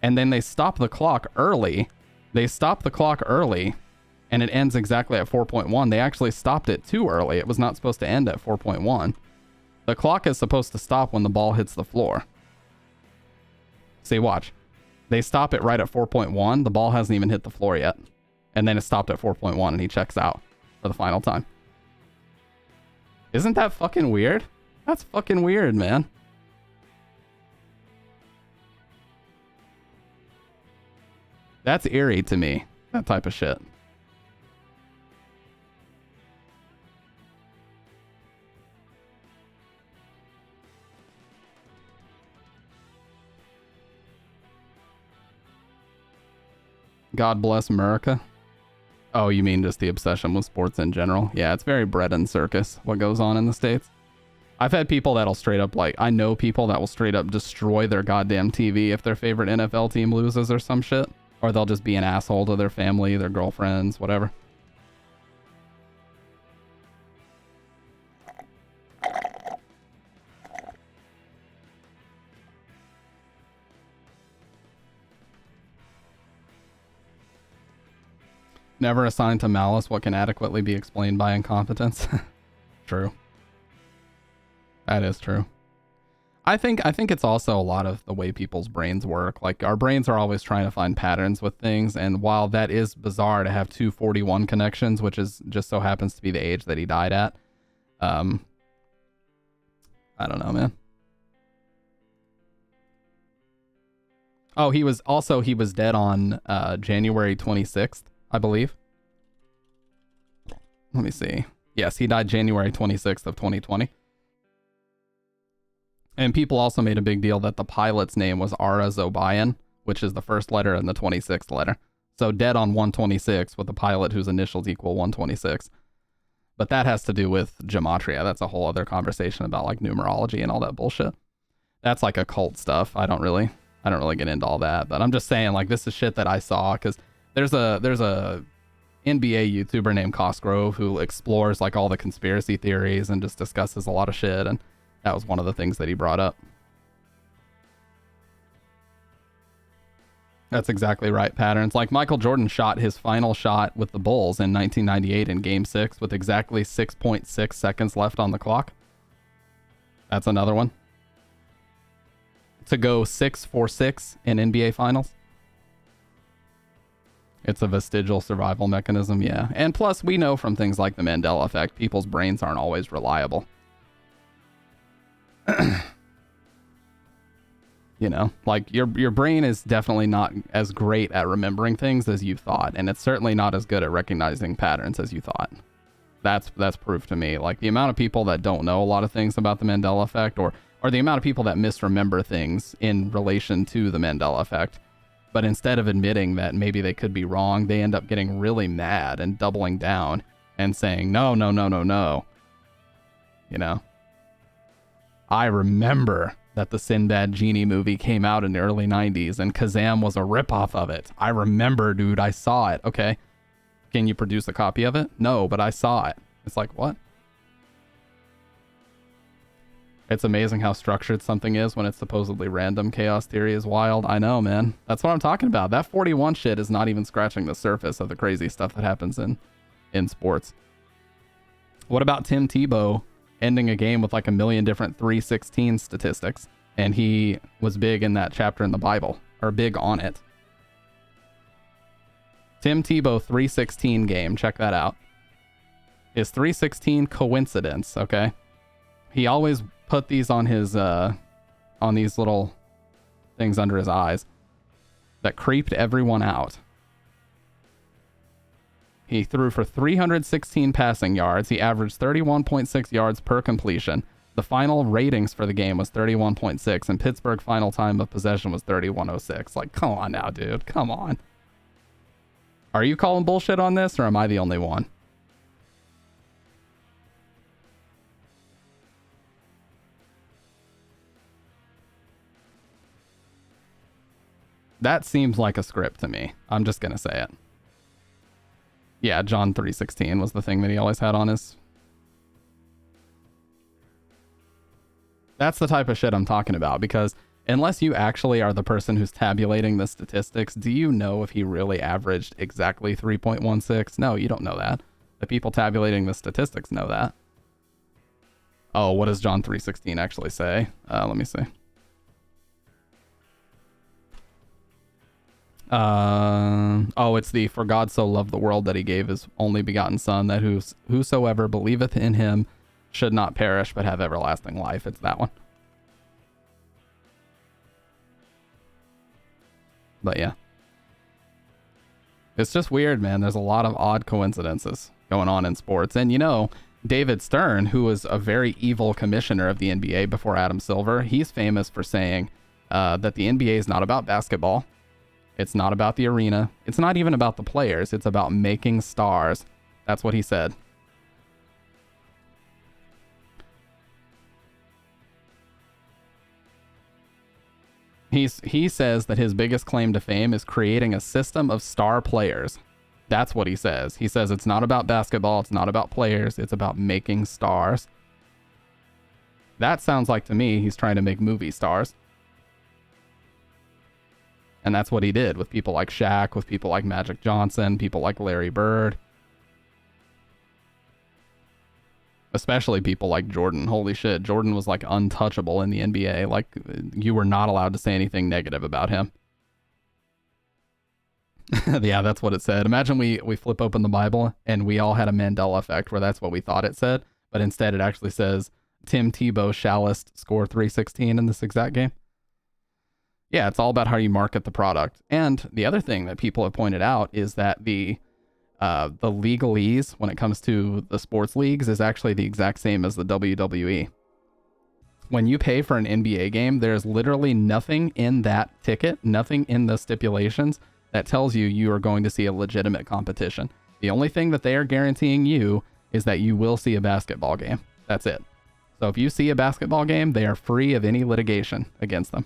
And then they stop the clock early. And it ends exactly at 4.1. They actually stopped it too early. It was not supposed to end at 4.1. The clock is supposed to stop when the ball hits the floor. See, watch. They stop it right at 4.1. The ball hasn't even hit the floor yet. And then it stopped at 4.1 and he checks out for the final time. Isn't that fucking weird? That's fucking weird, man. That's eerie to me, that type of shit. God bless America. Oh, you mean just the obsession with sports in general? Yeah, it's very bread and circus, what goes on in the States. I've had people that'll straight up, like, I know people that will straight up destroy their goddamn TV if their favorite NFL team loses or some shit. Or they'll just be an asshole to their family, their girlfriends, whatever. Never assigned to malice what can adequately be explained by incompetence. True. That is true. I think it's also a lot of the way people's brains work. Like, our brains are always trying to find patterns with things, and while that is bizarre to have 241 connections, which is just so happens to be the age that he died at, I don't know, man. Oh, he was dead on January 26th, I believe. Let me see. Yes, he died January 26th of 2020. And people also made a big deal that the pilot's name was Ara Zobayan, which is the first letter and the 26th letter. So dead on 126 with a pilot whose initials equal 126. But that has to do with gematria. That's a whole other conversation about like numerology and all that bullshit. That's like occult stuff. I don't really get into all that, but I'm just saying, like, this is shit that I saw because there's a NBA YouTuber named Cosgrove who explores like all the conspiracy theories and just discusses a lot of shit, and that was one of the things that he brought up. That's exactly right, Patterns. Like, Michael Jordan shot his final shot with the Bulls in 1998 in Game 6 with exactly 6.6 seconds left on the clock. That's another one. To go 6-for-6 in NBA Finals. It's a vestigial survival mechanism, yeah. And plus, we know from things like the Mandela effect, people's brains aren't always reliable. You know, like your brain is definitely not as great at remembering things as you thought, and it's certainly not as good at recognizing patterns as you thought. That's proof to me. Like, the amount of people that don't know a lot of things about the Mandela effect, or the amount of people that misremember things in relation to the Mandela effect, but instead of admitting that maybe they could be wrong, they end up getting really mad and doubling down and saying, no. You know? I remember that the Sinbad Genie movie came out in the early 90s and Kazam was a ripoff of it. I remember, dude. I saw it. Okay. Can you produce a copy of it? No, but I saw it. It's like, what? It's amazing how structured something is when it's supposedly random. Chaos theory is wild. I know, man. That's what I'm talking about. That 41 shit is not even scratching the surface of the crazy stuff that happens in sports. What about Tim Tebow ending a game with like a million different 316 statistics? And he was big in that chapter in the Bible, or big on it. Tim Tebow 316 game. Check that out. Is 316 coincidence? Okay. He always put these on his on these little things under his eyes that creeped everyone out. He threw for 316 passing yards. He averaged 31.6 yards per completion. The final ratings for the game was 31.6, and Pittsburgh final time of possession was 31.06. Like, come on now, dude. Come on. Are you calling bullshit on this, or am I the only one? That seems like a script to me. I'm just going to say it. Yeah, John 3:16 was the thing that he always had on his... That's the type of shit I'm talking about, because unless you actually are the person who's tabulating the statistics, do you know if he really averaged exactly 3.16? No, you don't know that. The people tabulating the statistics know that. Oh, what does John 3:16 actually say? Let me see. Oh, it's the "For God so loved the world that he gave his only begotten son, that whosoever believeth in him should not perish but have everlasting life." It's that one. But yeah. It's just weird, man. There's a lot of odd coincidences going on in sports. And you know, David Stern, who was a very evil commissioner of the NBA before Adam Silver, he's famous for saying that the NBA is not about basketball. It's not about the arena. It's not even about the players. It's about making stars. That's what he said. He says that his biggest claim to fame is creating a system of star players. That's what he says. He says it's not about basketball. It's not about players. It's about making stars. That sounds like to me he's trying to make movie stars. And that's what he did with people like Shaq, with people like Magic Johnson, people like Larry Bird. Especially people like Jordan. Holy shit, Jordan was like untouchable in the NBA. Like, you were not allowed to say anything negative about him. Yeah, that's what it said. Imagine we flip open the Bible and we all had a Mandela effect where that's what we thought it said, but instead it actually says Tim Tebow shallest score 316 in this exact game. Yeah, it's all about how you market the product. And the other thing that people have pointed out is that the legalese when it comes to the sports leagues is actually the exact same as the WWE. When you pay for an NBA game, there's literally nothing in that ticket, nothing in the stipulations that tells you you are going to see a legitimate competition. The only thing that they are guaranteeing you is that you will see a basketball game. That's it. So if you see a basketball game, they are free of any litigation against them.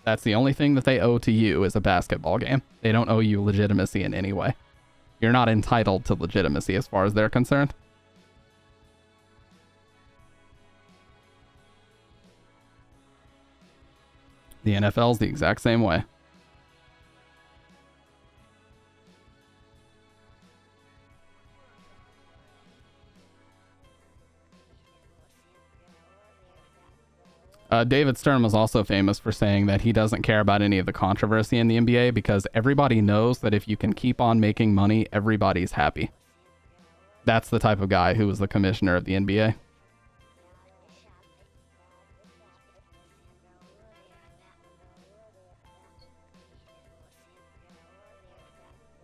That's the only thing that they owe to you is a basketball game. They don't owe you legitimacy in any way. You're not entitled to legitimacy as far as they're concerned. The NFL's the exact same way. David Stern was also famous for saying that he doesn't care about any of the controversy in the NBA because everybody knows that if you can keep on making money, everybody's happy. That's the type of guy who was the commissioner of the NBA.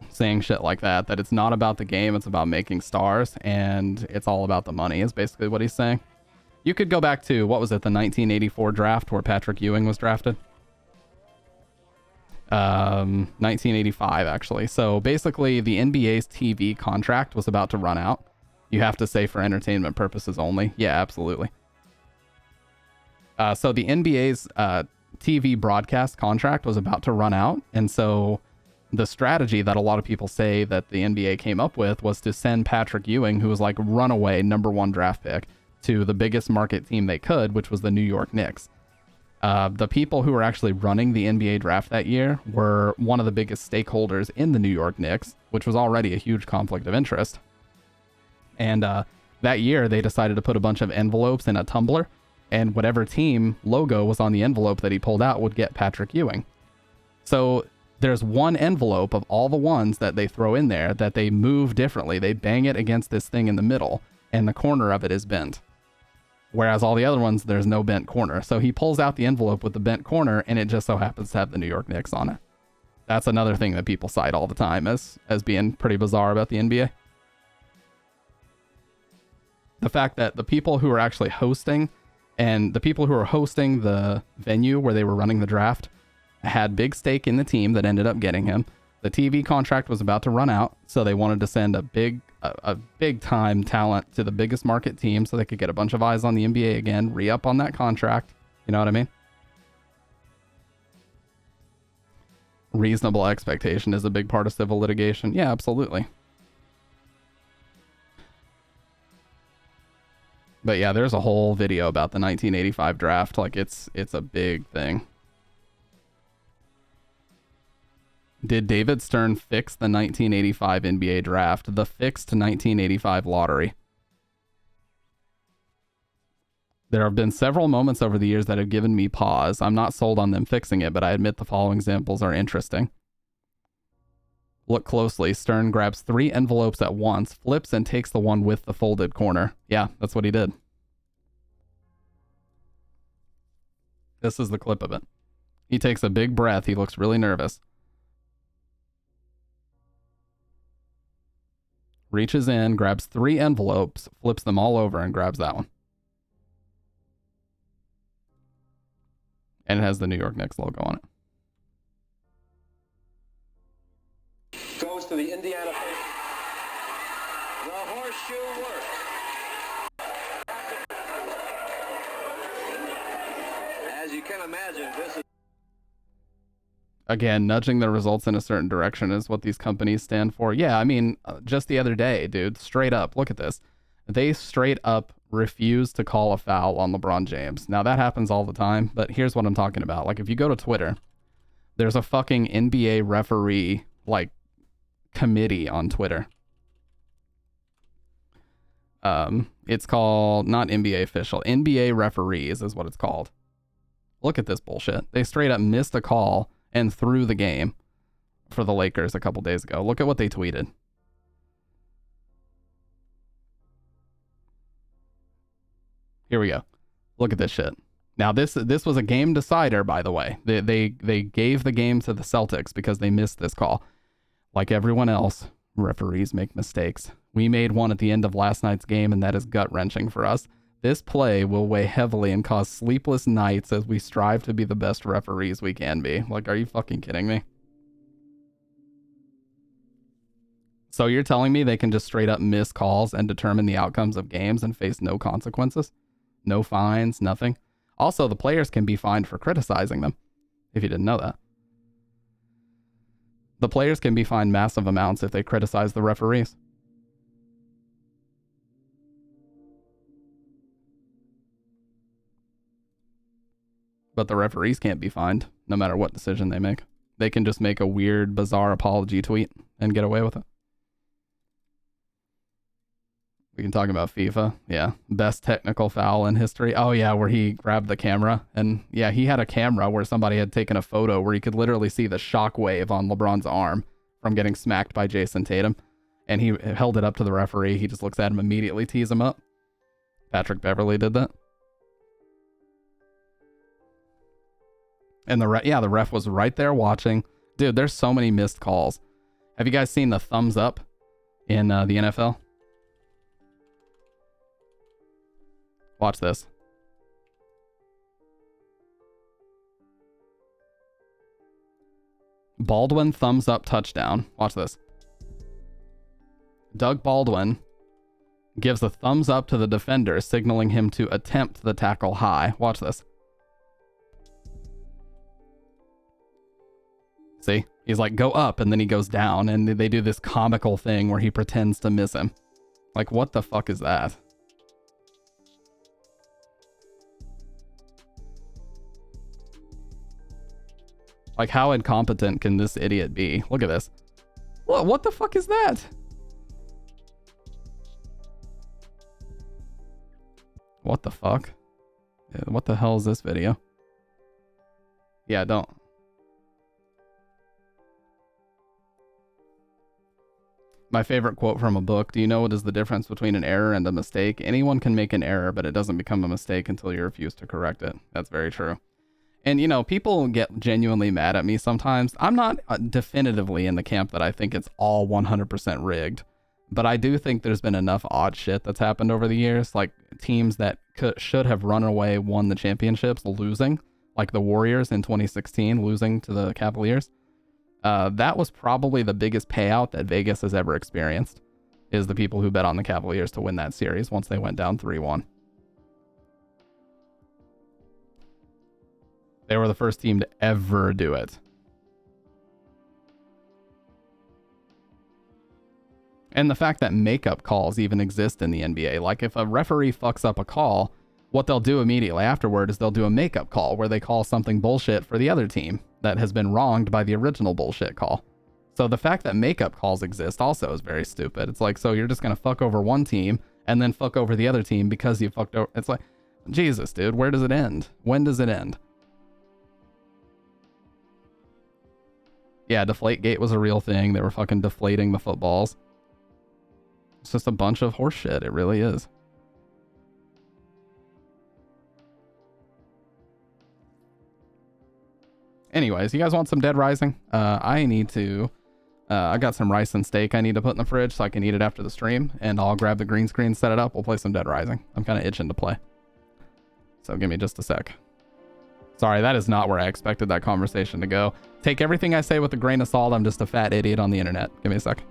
Saying shit like that it's not about the game, it's about making stars, and it's all about the money is basically what he's saying. You could go back to, what was it, the 1984 draft where Patrick Ewing was drafted? 1985, actually. So basically, the NBA's TV contract was about to run out. You have to say for entertainment purposes only. Yeah, absolutely. So the NBA's TV broadcast contract was about to run out, and so the strategy that a lot of people say that the NBA came up with was to send Patrick Ewing, who was like runaway #1 draft pick, to the biggest market team they could, which was the New York Knicks. The people who were actually running the NBA draft that year were one of the biggest stakeholders in the New York Knicks, which was already a huge conflict of interest. And that year, they decided to put a bunch of envelopes in a tumbler, and whatever team logo was on the envelope that he pulled out would get Patrick Ewing. So there's one envelope of all the ones that they throw in there that they move differently. They bang it against this thing in the middle, and the corner of it is bent. Whereas all the other ones, there's no bent corner. So he pulls out the envelope with the bent corner, and it just so happens to have the New York Knicks on it. That's another thing that people cite all the time as being pretty bizarre about the NBA. The fact that the people who are actually hosting and the people who are hosting the venue where they were running the draft had big stake in the team that ended up getting him. The TV contract was about to run out, so they wanted to send a big time talent to the biggest market team so they could get a bunch of eyes on the NBA again, re-up on that contract. You know what I mean? Reasonable expectation is a big part of civil litigation. Yeah, absolutely. But yeah, there's a whole video about the 1985 draft. Like, it's a big thing. Did David Stern fix the 1985 NBA draft? The fixed 1985 lottery. There have been several moments over the years that have given me pause. I'm not sold on them fixing it, but I admit the following examples are interesting. Look closely. Stern grabs 3 envelopes at once, flips, and takes the one with the folded corner. Yeah, that's what he did. This is the clip of it. He takes a big breath. He looks really nervous. Reaches in, grabs 3 envelopes, flips them all over, and grabs that one. And it has the New York Knicks logo on it. Goes to the Indiana. The horseshoe works. As you can imagine, this is... Again, nudging the results in a certain direction is what these companies stand for. Yeah, I mean, just the other day, dude, straight up, look at this. They straight up refused to call a foul on LeBron James. Now, that happens all the time, but here's what I'm talking about. Like, if you go to Twitter, there's a fucking NBA referee, like, committee on Twitter. It's called, not NBA official, NBA referees is what it's called. Look at this bullshit. They straight up missed a call and threw the game for the Lakers a couple days ago. Look at what they tweeted. Here we go. Look at this shit. Now this was a game decider, by the way. They gave the game to the Celtics because they missed this call. Like everyone else, referees make mistakes. We made one at the end of last night's game, and that is gut-wrenching for us. This play will weigh heavily and cause sleepless nights as we strive to be the best referees we can be. Like, are you fucking kidding me? So you're telling me they can just straight up miss calls and determine the outcomes of games and face no consequences? No fines, nothing? Also, the players can be fined for criticizing them, if you didn't know that. The players can be fined massive amounts if they criticize the referees. But the referees can't be fined, no matter what decision they make. They can just make a weird, bizarre apology tweet and get away with it. We can talk about FIFA. Yeah. Best technical foul in history. Oh, yeah, where he grabbed the camera. And, yeah, he had a camera where somebody had taken a photo where you could literally see the shockwave on LeBron's arm from getting smacked by Jason Tatum. And he held it up to the referee. He just looks at him, immediately tees him up. Patrick Beverley did that. And the ref was right there watching. Dude, there's so many missed calls. Have you guys seen the thumbs up in the NFL? Watch this. Baldwin thumbs up touchdown. Watch this. Doug Baldwin gives a thumbs up to the defender, signaling him to attempt the tackle high. Watch this. See? He's like, go up, and then he goes down, and they do this comical thing where he pretends to miss him. Like, what the fuck is that? Like, how incompetent can this idiot be? Look at this. What the fuck is that? What the fuck? Yeah, what the hell is this video? Yeah, don't. My favorite quote from a book, do you know what is the difference between an error and a mistake? Anyone can make an error, but it doesn't become a mistake until you refuse to correct it. That's very true. And, you know, people get genuinely mad at me sometimes. I'm not definitively in the camp that I think it's all 100% rigged. But I do think there's been enough odd shit that's happened over the years. Like teams that should have run away, won the championships, losing. Like the Warriors in 2016, losing to the Cavaliers. That was probably the biggest payout that Vegas has ever experienced. Is the people who bet on the Cavaliers to win that series once they went down 3-1. They were the first team to ever do it. And the fact that makeup calls even exist in the NBA. Like if a referee fucks up a call, what they'll do immediately afterward is they'll do a makeup call where they call something bullshit for the other team that has been wronged by the original bullshit call. So the fact that makeup calls exist also is very stupid. It's like, so you're just going to fuck over one team and then fuck over the other team because you fucked over. It's like, Jesus, dude, where does it end? When does it end? Yeah, Deflategate was a real thing. They were fucking deflating the footballs. It's just a bunch of horse shit. It really is. Anyways, you guys want some Dead Rising? I need to... I got some rice and steak I need to put in the fridge so I can eat it after the stream. And I'll grab the green screen, set it up. We'll play some Dead Rising. I'm kind of itching to play. So give me just a sec. Sorry, that is not where I expected that conversation to go. Take everything I say with a grain of salt. I'm just a fat idiot on the internet. Give me a sec.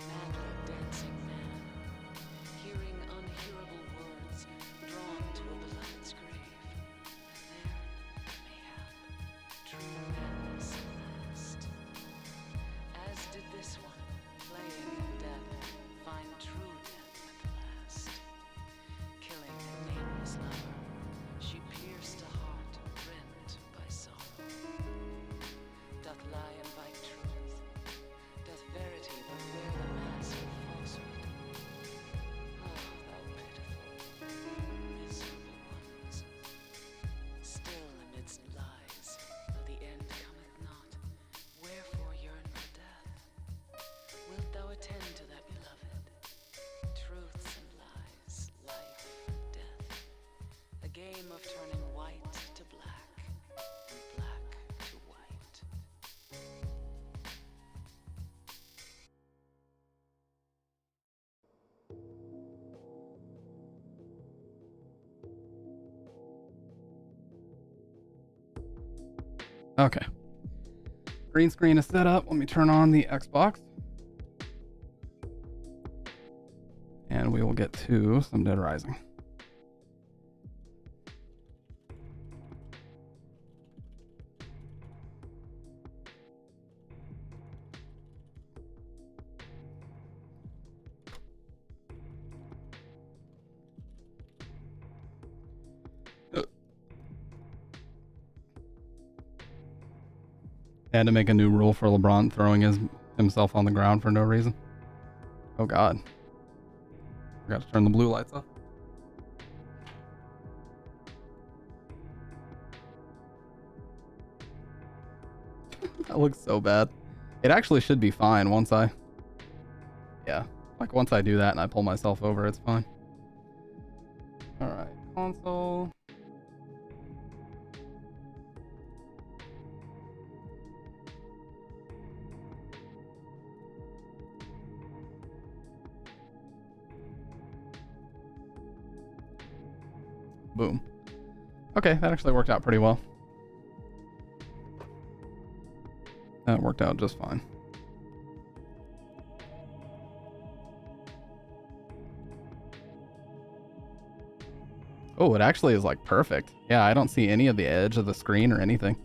madly dancing man, hearing unhearable words game of turning white to black, black to white. Okay. Green screen is set up. Let me turn on the Xbox. And we will get to some Dead Rising. Had to make a new rule for LeBron throwing himself on the ground for no reason. Oh God. Forgot to turn the blue lights off. That looks so bad. It actually should be fine once I... Yeah. Like once I do that and I pull myself over, it's fine. Alright. Console. Boom. Okay, that actually worked out pretty well. That worked out just fine. Oh, it actually is like perfect. Yeah, I don't see any of the edge of the screen or anything.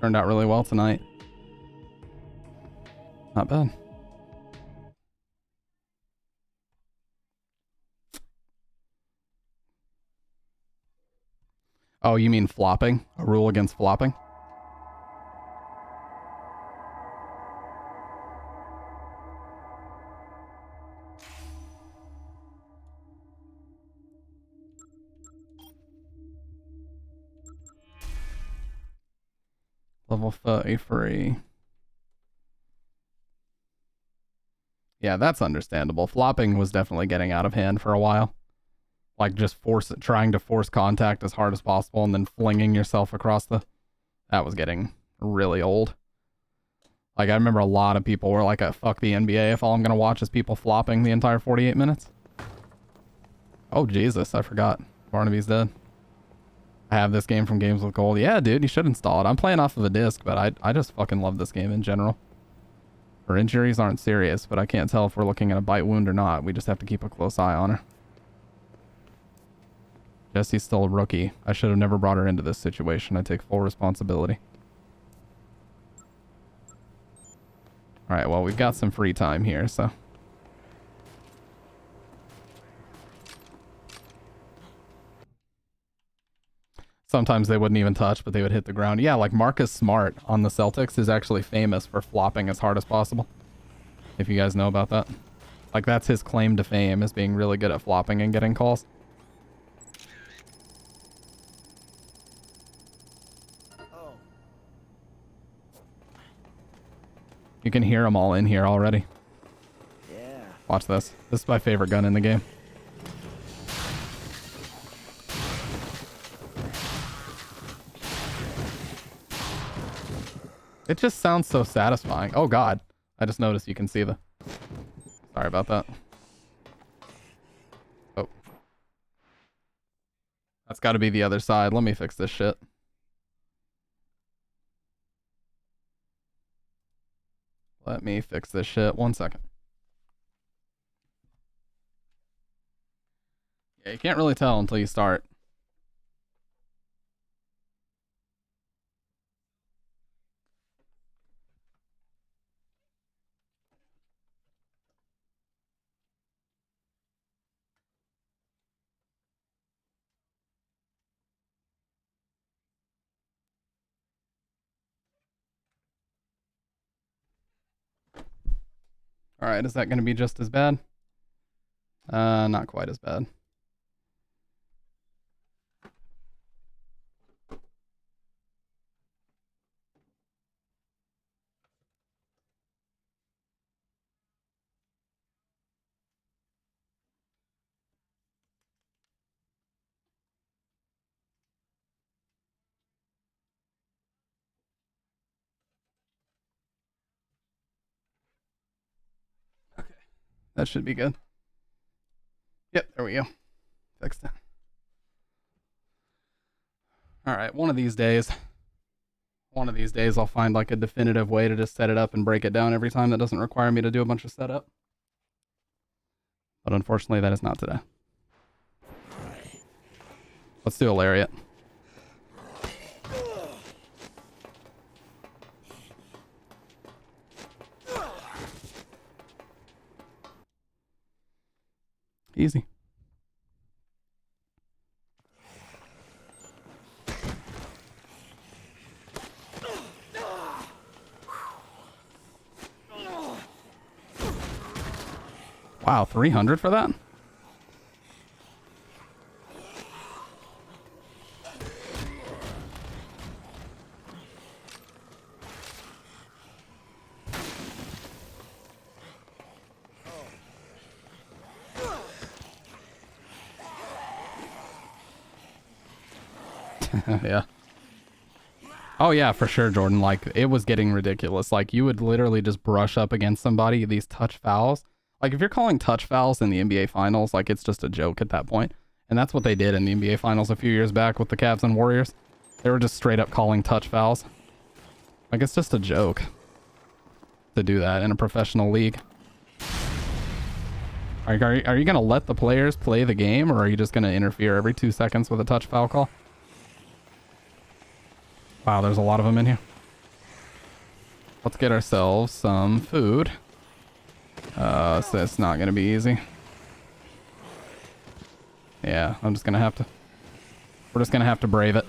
Turned out really well tonight. Not bad. Oh, you mean flopping? A rule against flopping? Level 33. Yeah, that's understandable. Flopping was definitely getting out of hand for a while. Like just trying to force contact as hard as possible and then flinging yourself across the... That was getting really old. Like I remember a lot of people were like, fuck the NBA if all I'm going to watch is people flopping the entire 48 minutes. Oh, Jesus, I forgot. Barnaby's dead. I have this game from Games with Gold. Yeah, dude, you should install it. I'm playing off of a disc, but I just fucking love this game in general. Her injuries aren't serious, but I can't tell if we're looking at a bite wound or not. We just have to keep a close eye on her. Jessie's still a rookie. I should have never brought her into this situation. I take full responsibility. Alright, well, we've got some free time here, so... Sometimes they wouldn't even touch, but they would hit the ground. Yeah, like Marcus Smart on the Celtics is actually famous for flopping as hard as possible. If you guys know about that. Like, that's his claim to fame, is being really good at flopping and getting calls. You can hear them all in here already. Yeah. Watch this. This is my favorite gun in the game. It just sounds so satisfying. Oh God. I just noticed you can see the... Sorry about that. Oh. That's got to be the other side. Let me fix this shit. Let me fix this shit. 1 second. Yeah, you can't really tell until you start. Alright, is that going to be just as bad? Not quite as bad. That should be good. Yep, there we go. Fixed it. All right, one of these days I'll find like a definitive way to just set it up and break it down every time that doesn't require me to do a bunch of setup. But unfortunately, that is not today. Let's do a lariat. Easy. Wow, 300 for that? Yeah. Oh yeah, for sure, Jordan. Like, it was getting ridiculous. Like, you would literally just brush up against somebody, these touch fouls. Like, if you're calling touch fouls in the NBA Finals, like, it's just a joke at that point. And that's what they did in the NBA Finals a few years back with the Cavs and Warriors. They were just straight up calling touch fouls. Like, it's just a joke to do that in a professional league. Are you going to let the players play the game, or are you just going to interfere every 2 seconds with a touch foul call? Wow, there's a lot of them in here. Let's get ourselves some food. So it's not going to be easy. Yeah, we're just going to have to brave it.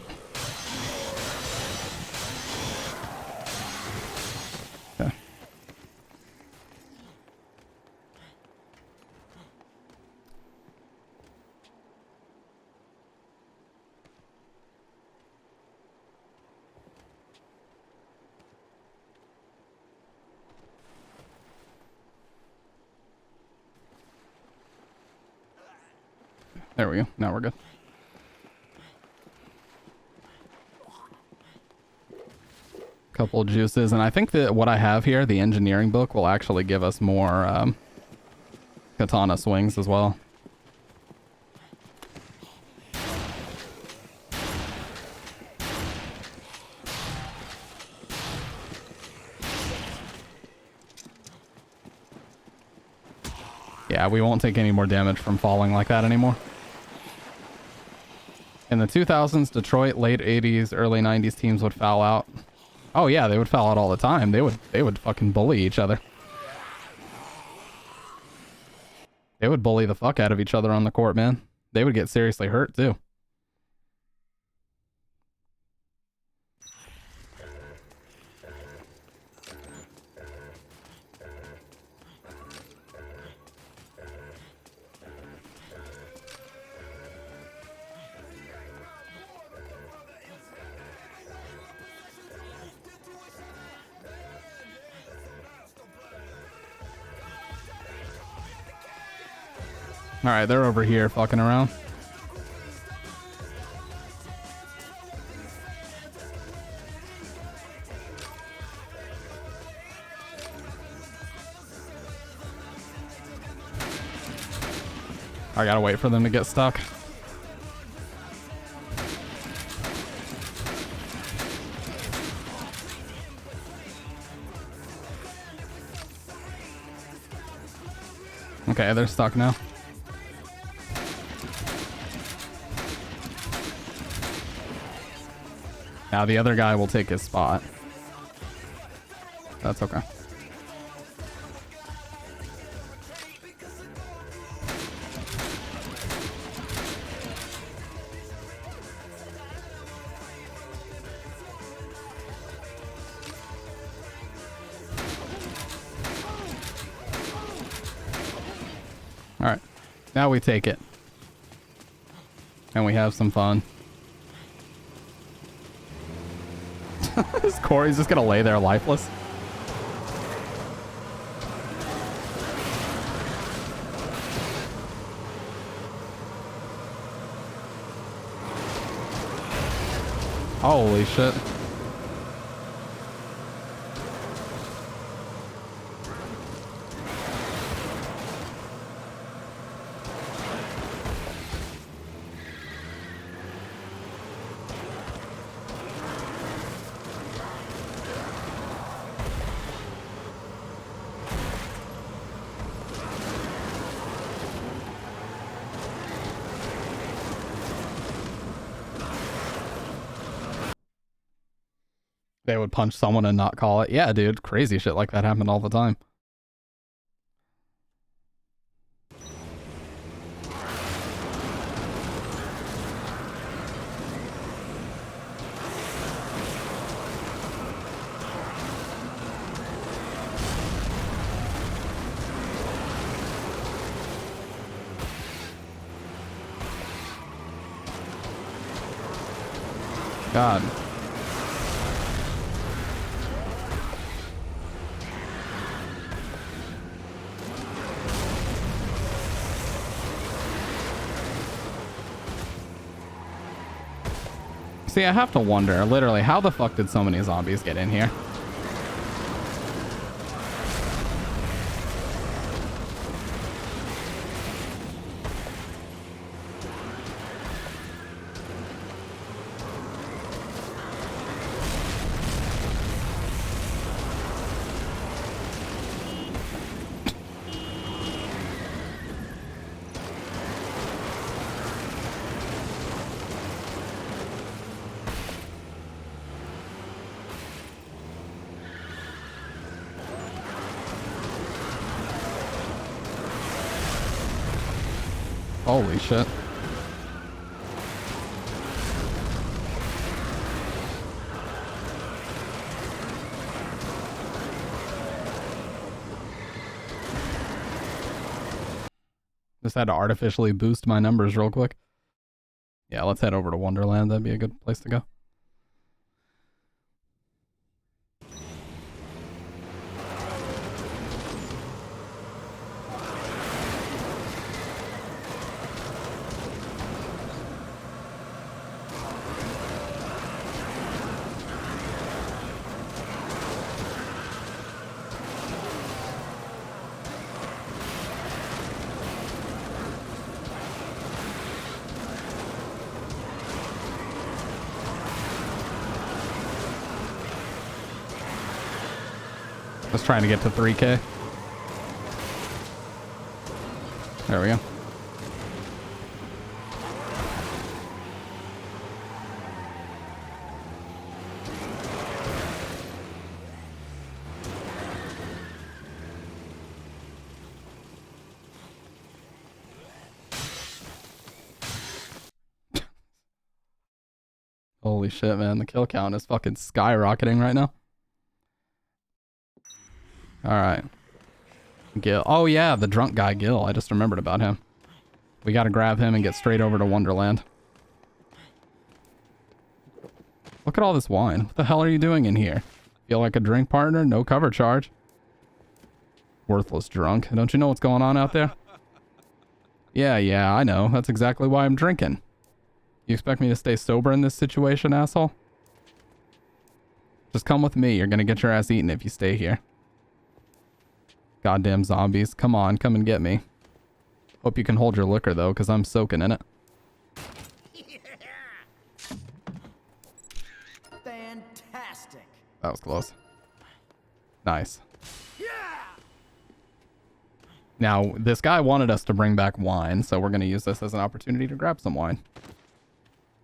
Okay. There we go. Now we're good. Couple juices, and I think that what I have here, the engineering book, will actually give us more katana swings as well. Yeah, we won't take any more damage from falling like that anymore. In the 2000s, Detroit, late 80s, early 90s teams would foul out. Oh yeah, they would foul out all the time. They would fucking bully each other. They would bully the fuck out of each other on the court, man. They would get seriously hurt too. All right, they're over here fucking around. I gotta wait for them to get stuck. Okay, they're stuck now. Now the other guy will take his spot. That's okay. All right, now we take it. And we have some fun. Is Corey's just gonna lay there lifeless? Holy shit. They would punch someone and not call it. Yeah, dude, crazy shit like that happened all the time. God. See, I have to wonder, literally, how the fuck did so many zombies get in here? Holy shit. Just had to artificially boost my numbers real quick. Yeah, let's head over to Wonderland. That'd be a good place to go. Just trying to get to 3K. There we go. Holy shit, man. The kill count is fucking skyrocketing right now. Alright. Gil. Oh yeah, the drunk guy Gil. I just remembered about him. We gotta grab him and get straight over to Wonderland. Look at all this wine. What the hell are you doing in here? Feel like a drink partner? No cover charge. Worthless drunk. Don't you know what's going on out there? Yeah, I know. That's exactly why I'm drinking. You expect me to stay sober in this situation, asshole? Just come with me. You're gonna get your ass eaten if you stay here. Goddamn zombies. Come on, come and get me. Hope you can hold your liquor, though, because I'm soaking in it. Fantastic. That was close. Nice. Now, this guy wanted us to bring back wine, so we're going to use this as an opportunity to grab some wine.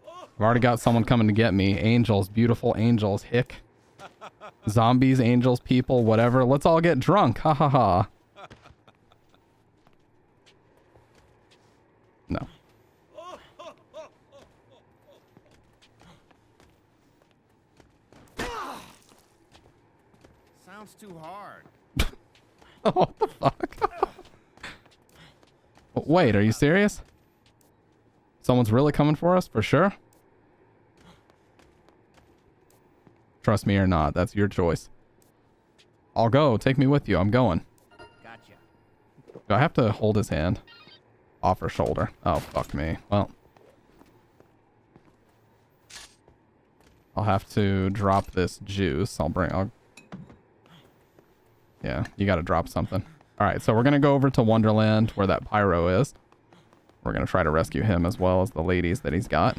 I've already got someone coming to get me. Angels, beautiful angels, hick. Zombies, angels, people, whatever. Let's all get drunk. Ha ha ha. No. Sounds too hard. Oh, what the fuck? Wait, are you serious? Someone's really coming for us? For sure? Trust me or not, that's your choice. I'll go. Take me with you. I'm going. Gotcha. Do I have to hold his hand? Off her shoulder. Oh, fuck me. Well. I'll have to drop this juice. Yeah, you gotta drop something. Alright, so we're gonna go over to Wonderland where that pyro is. We're gonna try to rescue him as well as the ladies that he's got.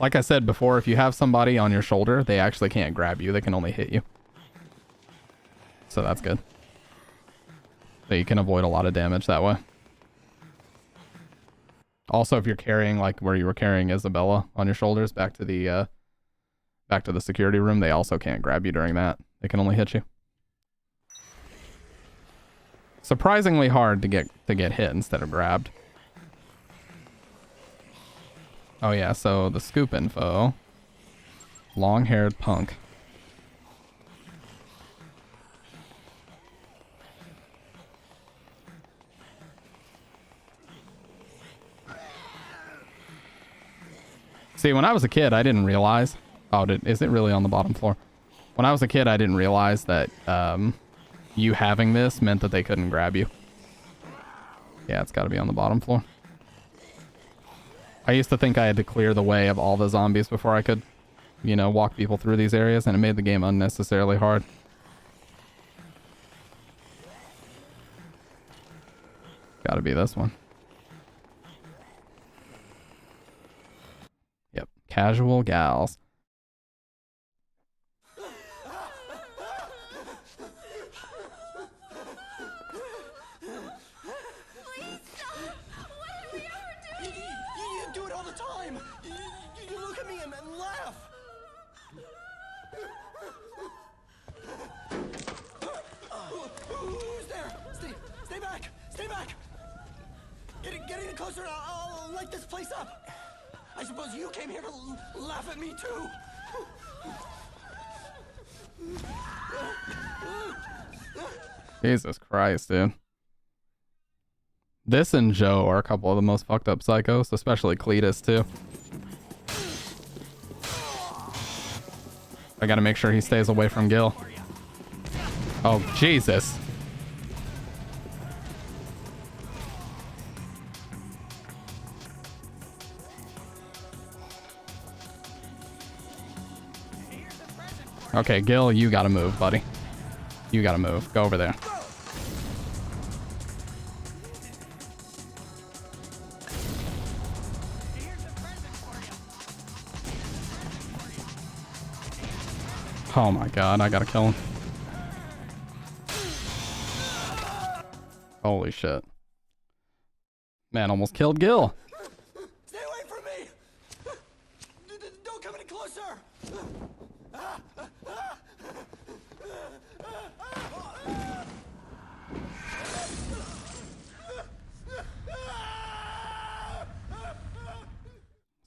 Like I said before, if you have somebody on your shoulder, they actually can't grab you. They can only hit you. So that's good. So you can avoid a lot of damage that way. Also, if you're carrying, like where you were carrying Isabella on your shoulders back to the back to the security room, they also can't grab you during that. They can only hit you. Surprisingly hard to get hit instead of grabbed. Oh yeah, so the scoop info. Long-haired punk. See, when I was a kid, I didn't realize... Oh, is it really on the bottom floor? When I was a kid, I didn't realize that you having this meant that they couldn't grab you. Yeah, it's got to be on the bottom floor. I used to think I had to clear the way of all the zombies before I could, you know, walk people through these areas, and it made the game unnecessarily hard. Got to be this one. Yep, casual gals. Getting closer, I'll light this place up. I suppose you came here to laugh at me too. Jesus Christ, dude. This and Joe are a couple of the most fucked up psychos, especially Cletus too. I gotta make sure he stays away from Gil. Oh, Jesus. Okay, Gil, you gotta move, buddy. You gotta move. Go over there. Oh my god, I gotta kill him. Holy shit. Man, almost killed Gil. Stay away from me! Don't come any closer!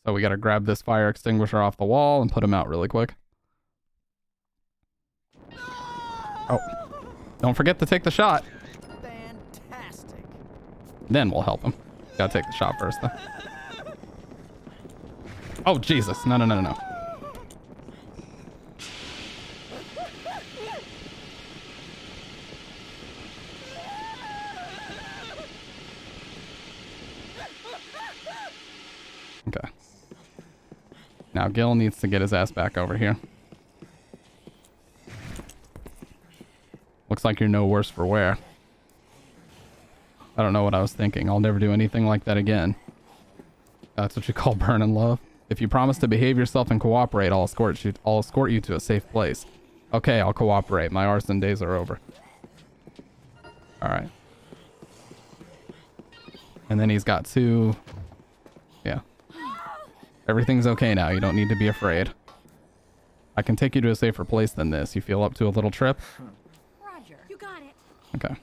So we gotta grab this fire extinguisher off the wall and put him out really quick. Oh, don't forget to take the shot. Fantastic. Then we'll help him. Gotta take the shot first, though. Oh, Jesus. No, no, no, no, no. Okay. Now Gil needs to get his ass back over here. Looks like you're no worse for wear. I don't know what I was thinking. I'll never do anything like that again. That's what you call burn in love. If you promise to behave yourself and cooperate, I'll escort you to a safe place. Okay, I'll cooperate. My arson days are over. Alright. And then he's got two... Yeah. Everything's okay now. You don't need to be afraid. I can take you to a safer place than this. You feel up to a little trip? Roger. You got it. Okay.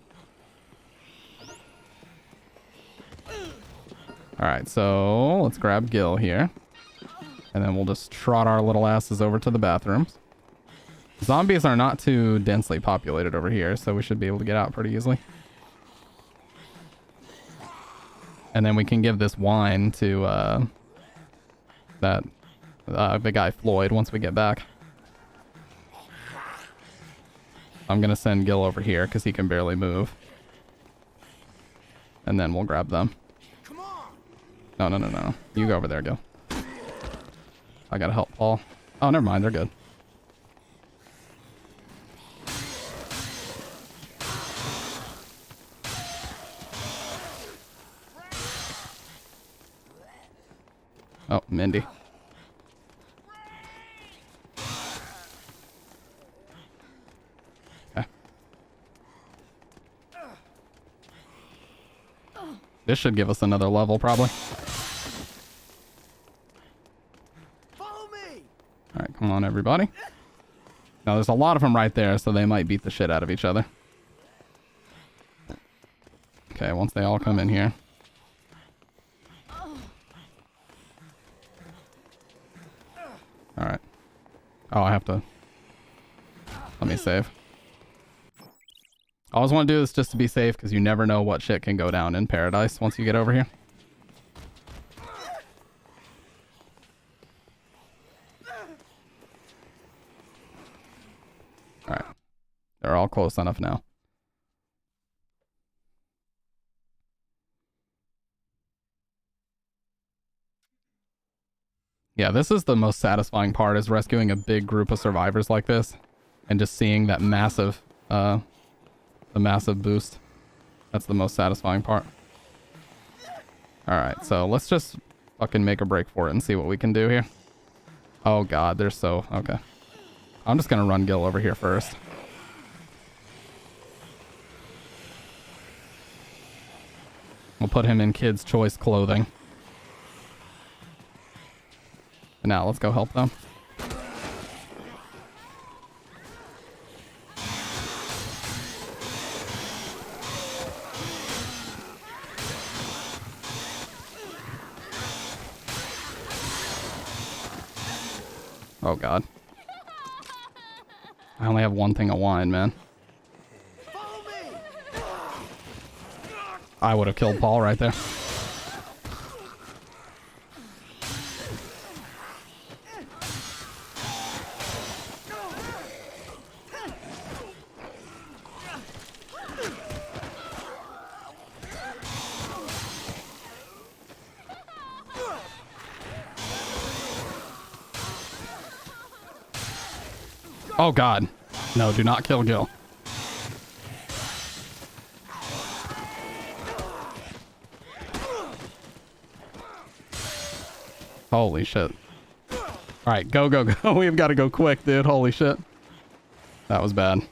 Alright, so let's grab Gil here. And then we'll just trot our little asses over to the bathrooms. Zombies are not too densely populated over here, so we should be able to get out pretty easily. And then we can give this wine to the guy Floyd once we get back. I'm gonna send Gil over here because he can barely move. And then we'll grab them. No, no, no, no. You go over there, Gil. I gotta help Paul. Oh, never mind. They're good. Oh, Mindy. Okay. This should give us another level, probably. Follow me. All right, come Come on, everybody. Now, there's a lot of them right there, so they might beat the shit out of each other. Okay, once they all come in here. Alright. Oh, I have to... Let me save. I always want to do this just to be safe, because you never know what shit can go down in Paradise once you get over here. Alright. They're all close enough now. Yeah, this is the most satisfying part, is rescuing a big group of survivors like this. And just seeing that massive, the massive boost. That's the most satisfying part. Alright, so let's just fucking make a break for it and see what we can do here. Oh god, they're so... Okay. I'm just gonna run Gil over here first. We'll put him in Kids' Choice clothing. And now let's go help them. Oh god. I only have one thing of wine, man. I would have killed Paul right there. Oh god. No, do not kill Gil. Holy shit. Alright, go, go, go. We've got to go quick, dude. Holy shit. That was bad.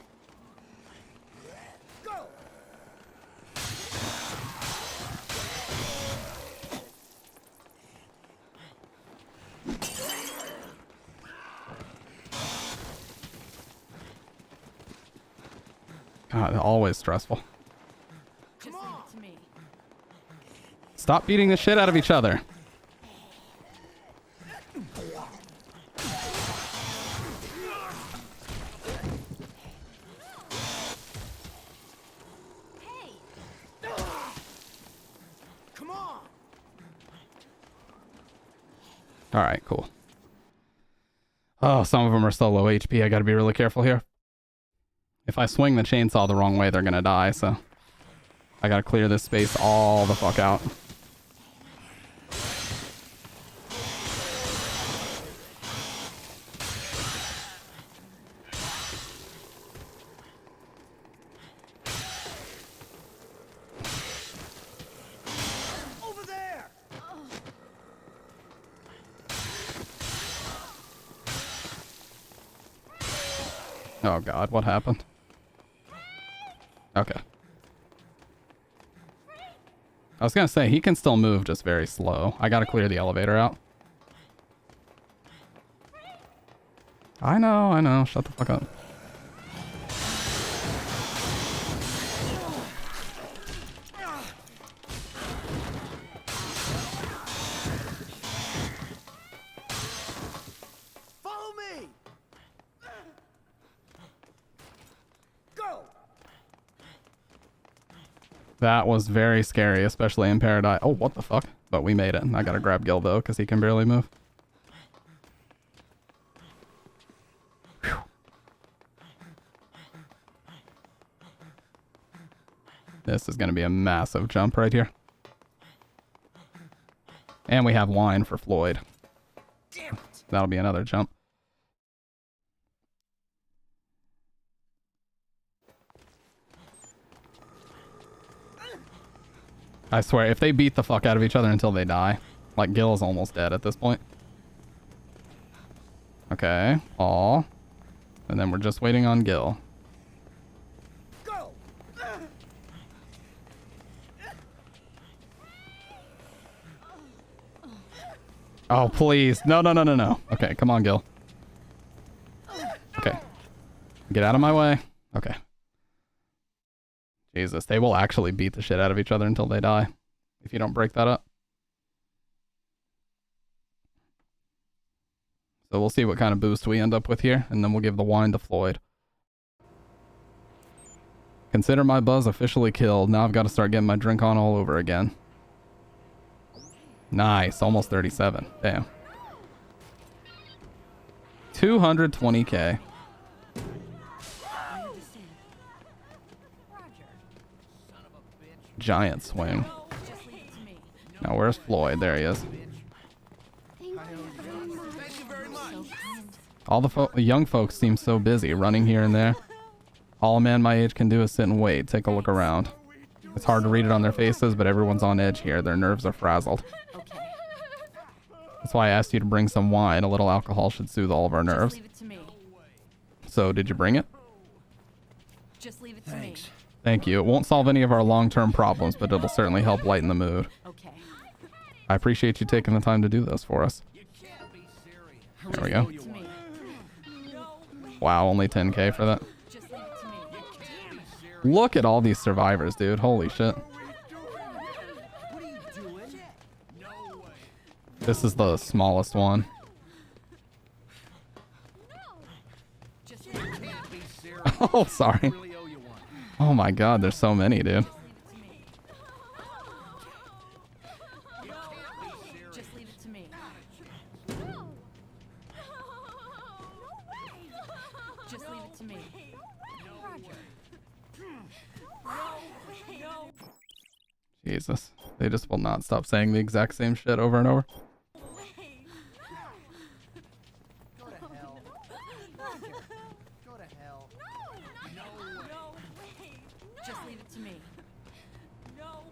God, always stressful. Stop beating the shit out of each other. Alright, cool. Oh, some of them are so low HP. I gotta be really careful here. If I swing the chainsaw the wrong way, they're gonna die, so... I gotta clear this space all the fuck out. Oh god, what happened? Okay. I was gonna say, he can still move, just very slow. I gotta clear the elevator out. I know. Shut the fuck up. That was very scary, especially in Paradise. Oh, what the fuck? But we made it. I gotta grab Gil, though, because he can barely move. Whew. This is gonna be a massive jump right here. And we have wine for Floyd. That'll be another jump. I swear, if they beat the fuck out of each other until they die, like Gil is almost dead at this point. Okay, aw. And then we're just waiting on Gil. Oh, please. No. Okay, come on, Gil. Get out of my way. Okay. Jesus, they will actually beat the shit out of each other until they die if you don't break that up. So we'll see what kind of boost we end up with here, and then we'll give the wine to Floyd. Consider my buzz officially killed. Now I've got to start getting my drink on all over again. Nice. Almost 37. Damn. 220k. Giant swing. Now where's Floyd? There he is. All the young folks seem so busy running here and there. All a man my age can do is sit and wait. Take a look around. It's hard to read it on their faces, but everyone's on edge here. Their nerves are frazzled. That's why I asked you to bring some wine. A little alcohol should soothe all of our nerves. So, did you bring it? Just leave it to me. Thank you. It won't solve any of our long-term problems, but it'll certainly help lighten the mood. Okay. I appreciate you taking the time to do this for us. There we go. Wow, only 10k for that. Look at all these survivors, dude. Holy shit. This is the smallest one. Oh, sorry. Oh my god, there's so many, dude. Just leave it to me. Just leave it to me. Jesus. They just will not stop saying the exact same shit over and over.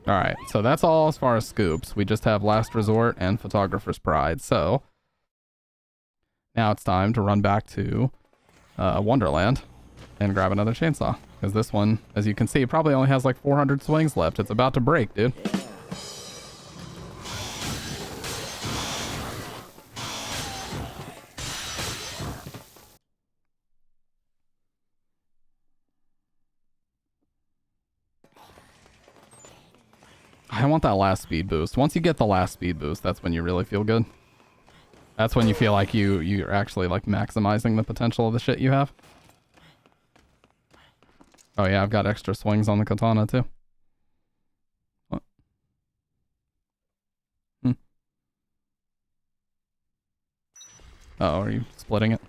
Alright, so that's all as far as scoops. We just have Last Resort and Photographer's Pride. So, now it's time to run back to Wonderland and grab another chainsaw. Because this one, as you can see, probably only has like 400 swings left. It's about to break, dude. I want that last speed boost. Once you get the last speed boost, that's when you really feel good. That's when you feel like you're actually like maximizing the potential of the shit you have. Oh yeah, I've got extra swings on the katana too. What? Oh, are you splitting it?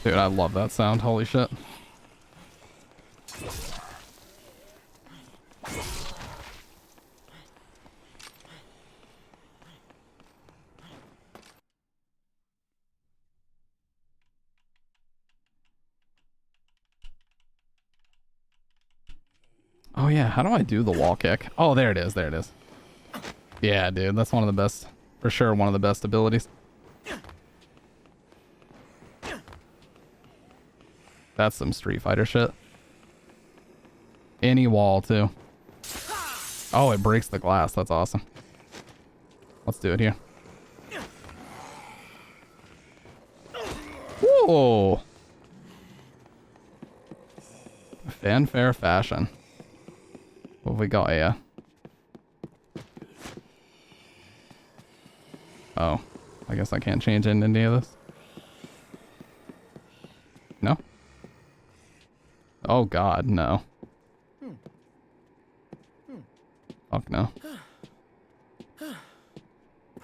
Dude, I love that sound. Holy shit. Oh yeah, how do I do the wall kick? Oh, there it is. There it is. Yeah, dude, that's one of the best. For sure, one of the best abilities. That's some Street Fighter shit. Any wall, too. Oh, it breaks the glass. That's awesome. Let's do it here. Whoa! Fanfare fashion. What have we got here? Oh. I guess I can't change into any of this. No? Oh god, no. Fuck no.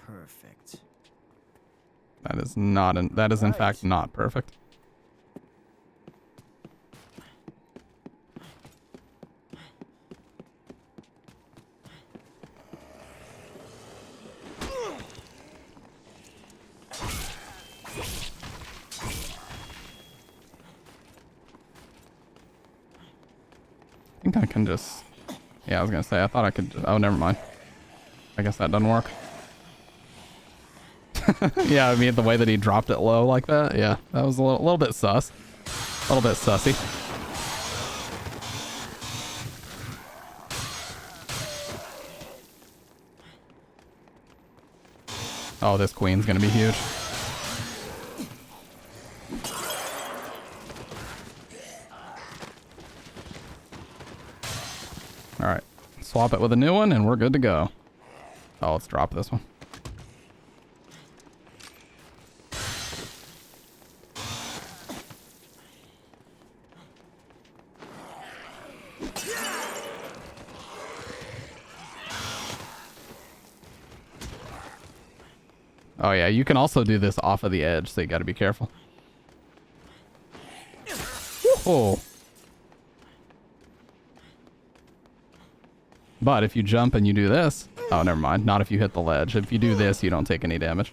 Perfect. That is not that is in fact not perfect. I think I can just... Yeah, I was gonna say, I thought I could... Oh, never mind. I guess that doesn't work. Yeah, I mean, the way that he dropped it low like that. Yeah, that was a little bit sus. A little bit sussy. Oh, this queen's gonna be huge. Alright. Swap it with a new one and we're good to go. Oh, let's drop this one. Oh yeah, you can also do this off of the edge, so you gotta be careful. Oh. But if you jump and you do this... Oh, never mind. Not if you hit the ledge. If you do this, you don't take any damage.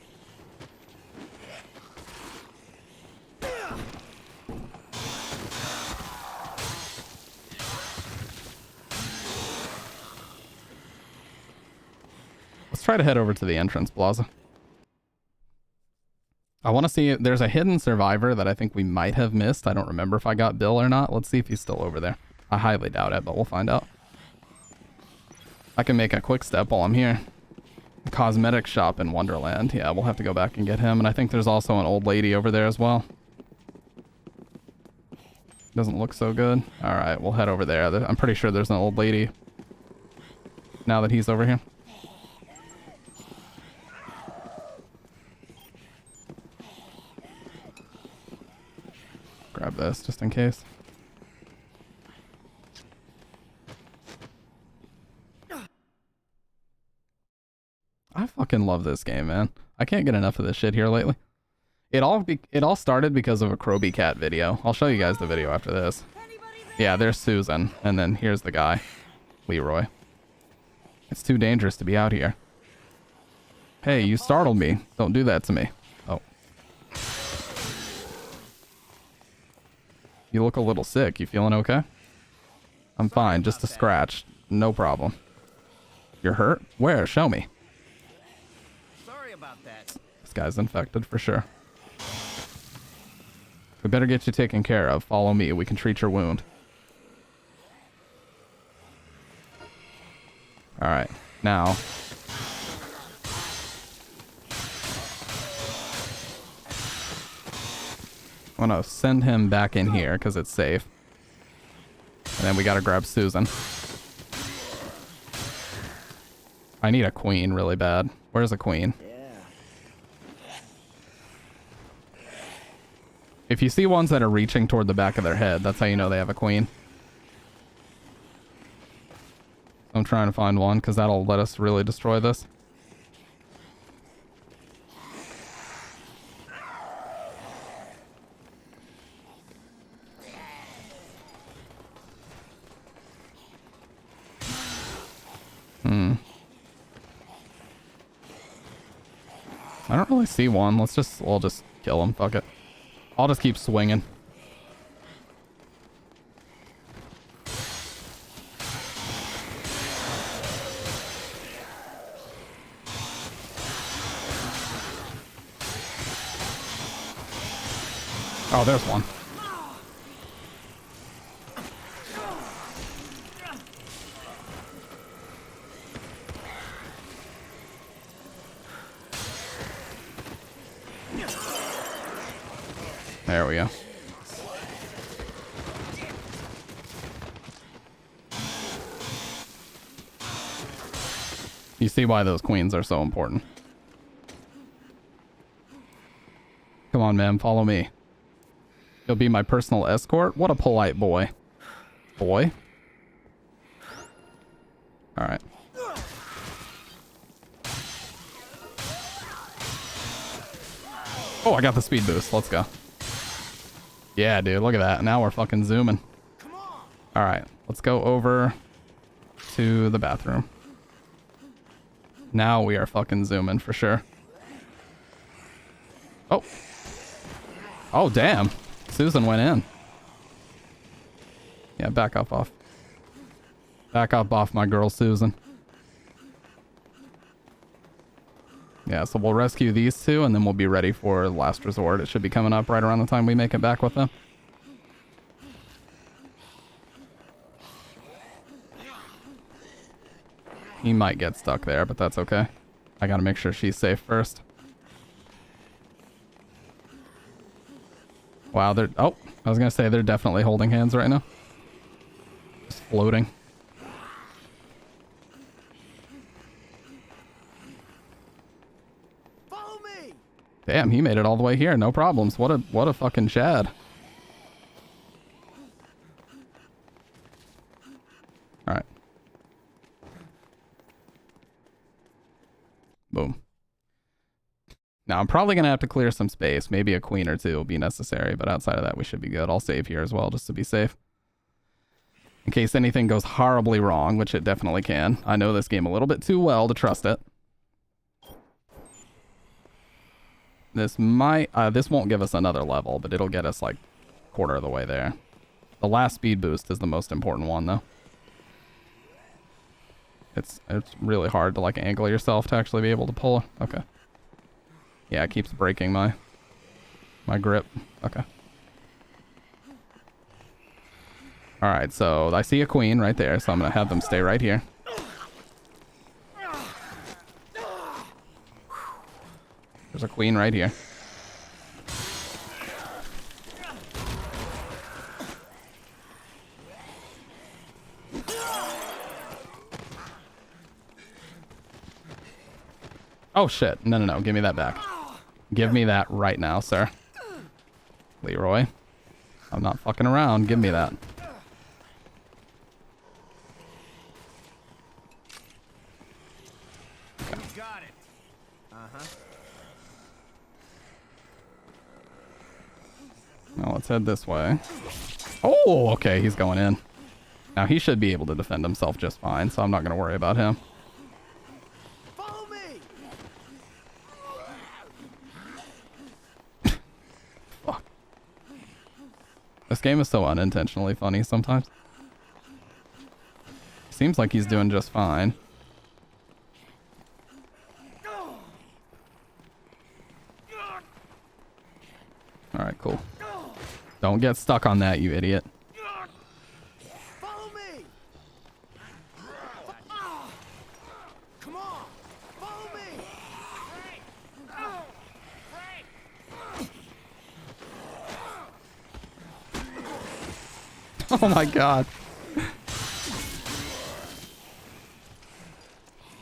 Let's try to head over to the entrance plaza. I want to see... There's a hidden survivor that I think we might have missed. I don't remember if I got Bill or not. Let's see if he's still over there. I highly doubt it, but we'll find out. I can make a quick step while I'm here. Cosmetic shop in Wonderland. Yeah, we'll have to go back and get him. And I think there's also an old lady over there as well. Doesn't look so good. Alright, we'll head over there. I'm pretty sure there's an old lady now that he's over here. Grab this just in case. I fucking love this game, man. I can't get enough of this shit here lately. It all started because of a Kroby Cat video. I'll show you guys the video after this. Yeah, there's Susan, and then here's the guy, Leroy. It's too dangerous to be out here. Hey, you startled me. Don't do that to me. Oh. You look a little sick. You feeling okay? I'm fine. Just a scratch. No problem. You're hurt? Where? Show me. Sorry about that. This guy's infected for sure. We better get you taken care of. Follow me. We can treat your wound. Alright. Now. I'm gonna send him back in here because it's safe. And then we gotta grab Susan. I need a queen really bad. Where's a queen? If you see ones that are reaching toward the back of their head, that's how you know they have a queen. I'm trying to find one because that'll let us really destroy this. I don't really see one. We'll just kill him. Fuck it. I'll just keep swinging. Oh, there's one. There we go. You see why those queens are so important. Come on, man, follow me. You'll be my personal escort? What a polite boy. Boy? Alright. Oh, I got the speed boost. Let's go. Yeah, dude, look at that. Now we're fucking zooming. Alright, let's go over to the bathroom. Now we are fucking zooming for sure. Oh. Oh, damn. Susan went in. Yeah, back up off. Back up off my girl, Susan. Yeah, so we'll rescue these two, and then we'll be ready for Last Resort. It should be coming up right around the time we make it back with them. He might get stuck there, but that's okay. I gotta make sure she's safe first. Wow, they're... Oh, I was gonna say they're definitely holding hands right now. Just floating. Follow me. Damn, he made it all the way here. No problems. What a fucking Chad. Alright. Boom. Now, I'm probably going to have to clear some space. Maybe a queen or two will be necessary, but outside of that, we should be good. I'll save here as well, just to be safe. In case anything goes horribly wrong, which it definitely can. I know this game a little bit too well to trust it. This might... this won't give us another level, but it'll get us, like, quarter of the way there. The last speed boost is the most important one, though. It's really hard to, like, angle yourself to actually be able to pull. Okay. Yeah, it keeps breaking my grip. Okay. Alright, so I see a queen right there, so I'm going to have them stay right here. There's a queen right here. Oh shit. No. Give me that back. Give me that right now, sir. Leroy. I'm not fucking around. Give me that. You got it. Uh-huh. Now let's head this way. Oh, okay. He's going in. Now he should be able to defend himself just fine, so I'm not going to worry about him. Follow me. Fuck. This game is so unintentionally funny sometimes. Seems like he's doing just fine. Alright, cool. Don't get stuck on that, you idiot. Follow me. Come on. Follow me. Oh my god.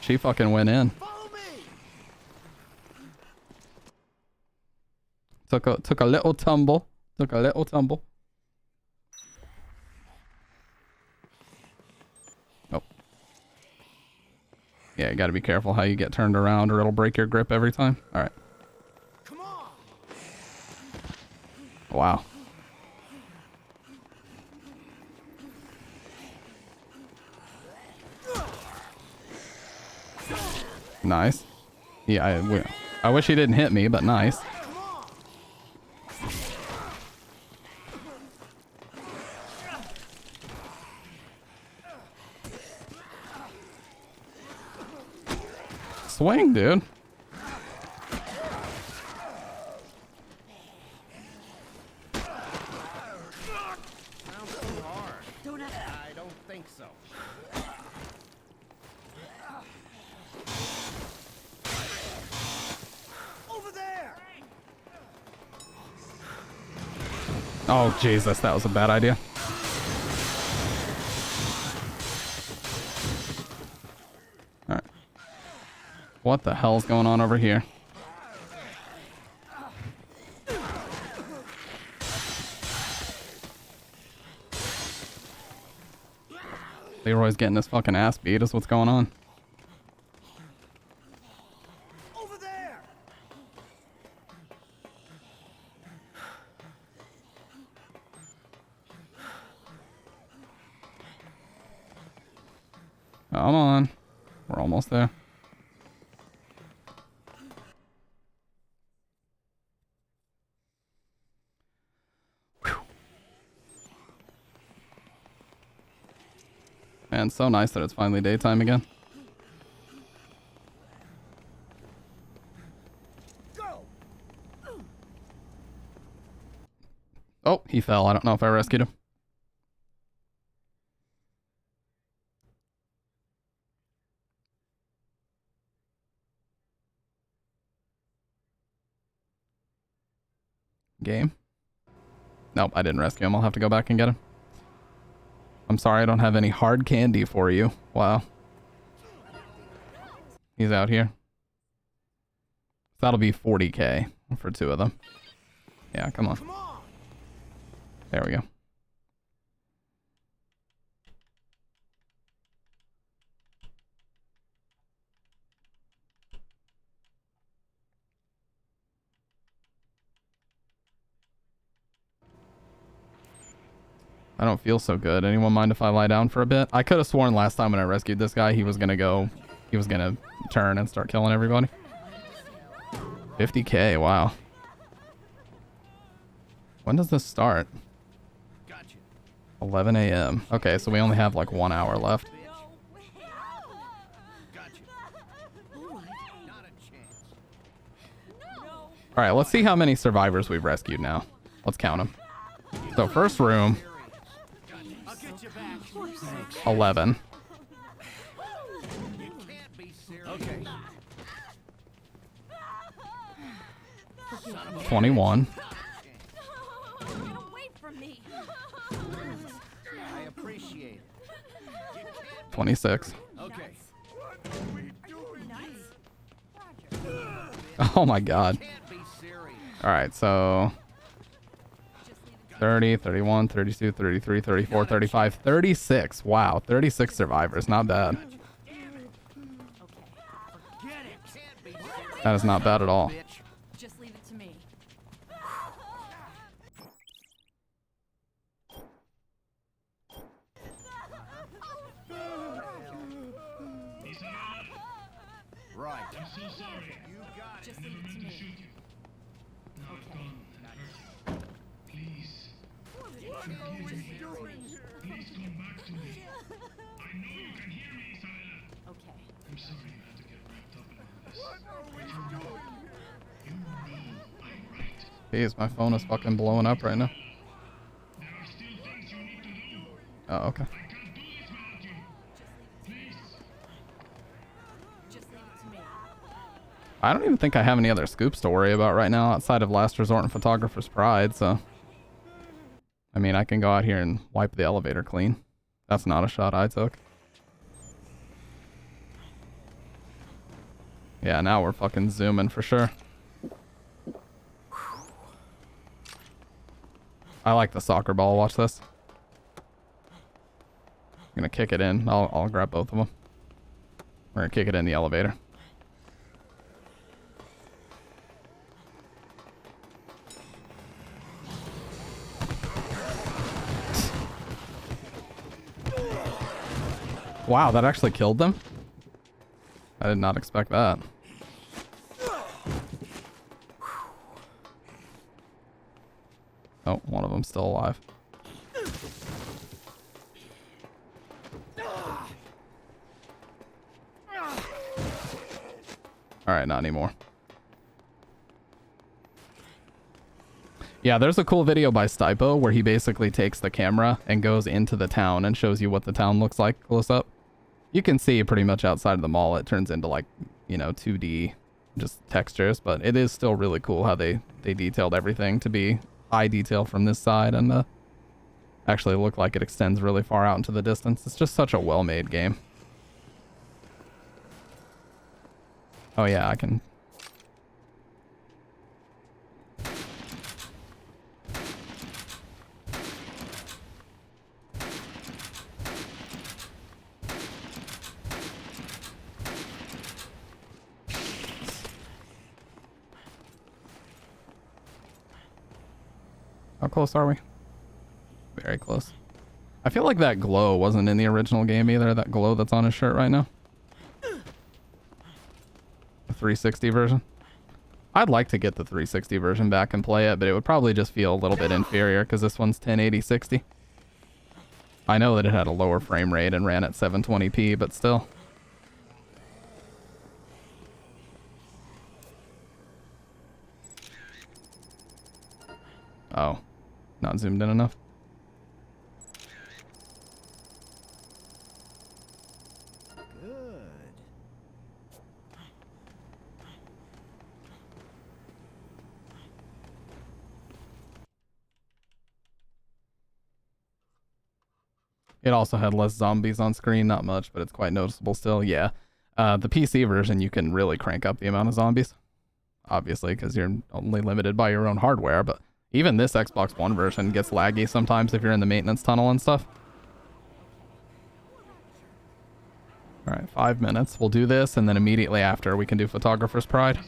She fucking went in. Took a little tumble. Took a little tumble. Oh. Yeah, you gotta be careful how you get turned around or it'll break your grip every time. Alright. Come on. Wow. Nice. Yeah, I wish he didn't hit me, but nice. Swing, dude. I don't think so. Over there. Oh, Jesus, that was a bad idea. Alright. What the hell's going on over here? Leroy's getting his fucking ass beat is what's going on. Over there. Come on. We're almost there. Man, so nice that it's finally daytime again. Oh, he fell. I don't know if I rescued him. Game? Nope, I didn't rescue him. I'll have to go back and get him. I'm sorry I don't have any hard candy for you. Wow. He's out here. That'll be 40k for 2 of them. Yeah, come on. There we go. I don't feel so good. Anyone mind if I lie down for a bit? I could have sworn last time when I rescued this guy, he was gonna turn and start killing everybody. 50k, wow. When does this start? 11 a.m. Okay, so we only have like 1 hour left. Alright, let's see how many survivors we've rescued now. Let's count them. So first room, 11. 21. 26. Oh my god. Alright, so 30, 31, 32, 33, 34, 35, 36. Wow, 36 survivors. Not bad. That is not bad at all. Just leave it to me. Right. I'm so sorry. You got it. Just leave it to me. Okay. Please. What are we doing here? Please come back to me. I know you can hear me, Isabella. Okay. I'm sorry you had to get wrapped up in all this. What are we doing here? You know I'm right. Jeez, my phone is fucking blowing up right now. There are still things you need to do. Oh, okay. I can't do this without you. Please. Just leave it to me. I don't even think I have any other scoops to worry about right now outside of Last Resort and Photographer's Pride, so... I mean, I can go out here and wipe the elevator clean. That's not a shot I took. Yeah, now we're fucking zooming for sure. I like the soccer ball. Watch this. I'm gonna kick it in. I'll grab both of them. We're gonna kick it in the elevator. Wow, that actually killed them? I did not expect that. Oh, one of them's still alive. Alright, not anymore. Yeah, there's a cool video by Stipo where he basically takes the camera and goes into the town and shows you what the town looks like close up. You can see pretty much outside of the mall. It turns into like, you know, 2D just textures, but it is still really cool how they detailed everything to be high detail from this side and actually look like it extends really far out into the distance. It's just such a well-made game. Oh yeah, I can... How close are we? Very close. I feel like that glow wasn't in the original game either, that glow that's on his shirt right now. The 360 version. I'd like to get the 360 version back and play it, but it would probably just feel a little bit inferior because this one's 1080-60. I know that it had a lower frame rate and ran at 720p, but still. Oh. Not zoomed in enough. Good. It also had less zombies on screen, not much, but it's quite noticeable still. Yeah. The PC version, you can really crank up the amount of zombies. Obviously, because you're only limited by your own hardware, but even this Xbox One version gets laggy sometimes if you're in the maintenance tunnel and stuff. Alright, 5 minutes. We'll do this, and then immediately after we can do Photographer's Pride.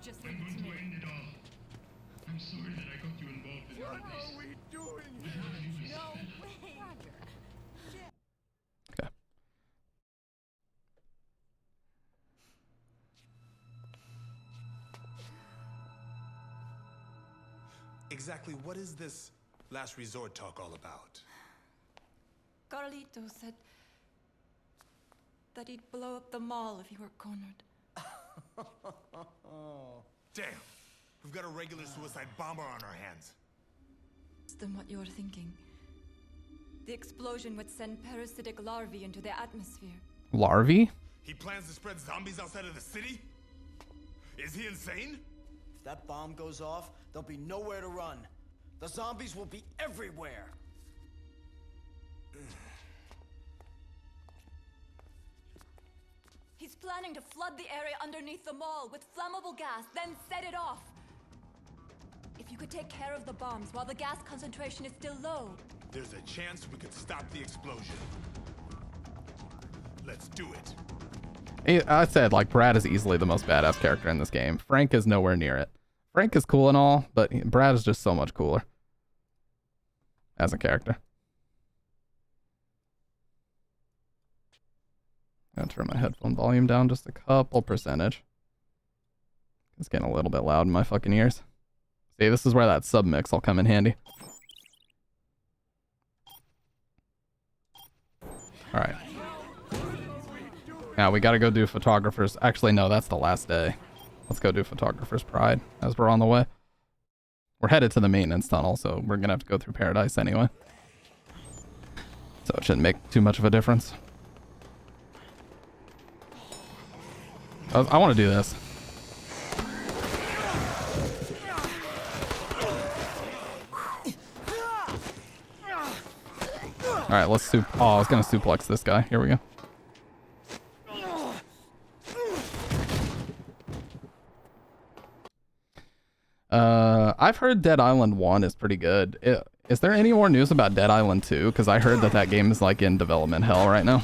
Just leave it to me. I'm sorry that I got you involved in all of this. What are we doing here? No way. Okay. Exactly what is this last resort talk all about? Carlito said that he'd blow up the mall if you were cornered. Damn! We've got a regular suicide bomber on our hands. Worse than what you're thinking. The explosion would send parasitic larvae into the atmosphere. Larvae? He plans to spread zombies outside of the city? Is he insane? If that bomb goes off, there'll be nowhere to run. The zombies will be everywhere. He's planning to flood the area underneath the mall with flammable gas, then set it off. If you could take care of the bombs while the gas concentration is still low. There's a chance we could stop the explosion. Let's do it. I said, like, Brad is easily the most badass character in this game. Frank is nowhere near it. Frank is cool and all, but Brad is just so much cooler as a character. I'm gonna turn my headphone volume down just a couple percentage. It's getting a little bit loud in my fucking ears. See, this is where that submix will come in handy. Alright. Now we gotta go do Photographers. Actually, no, that's the last day. Let's go do Photographer's Pride as we're on the way. We're headed to the maintenance tunnel, so we're gonna have to go through Paradise anyway. So it shouldn't make too much of a difference. I want to do this. Alright, let's oh, I was gonna suplex this guy. Here we go. I've heard Dead Island 1 is pretty good. Is there any more news about Dead Island 2? Because I heard that that game is like in development hell right now.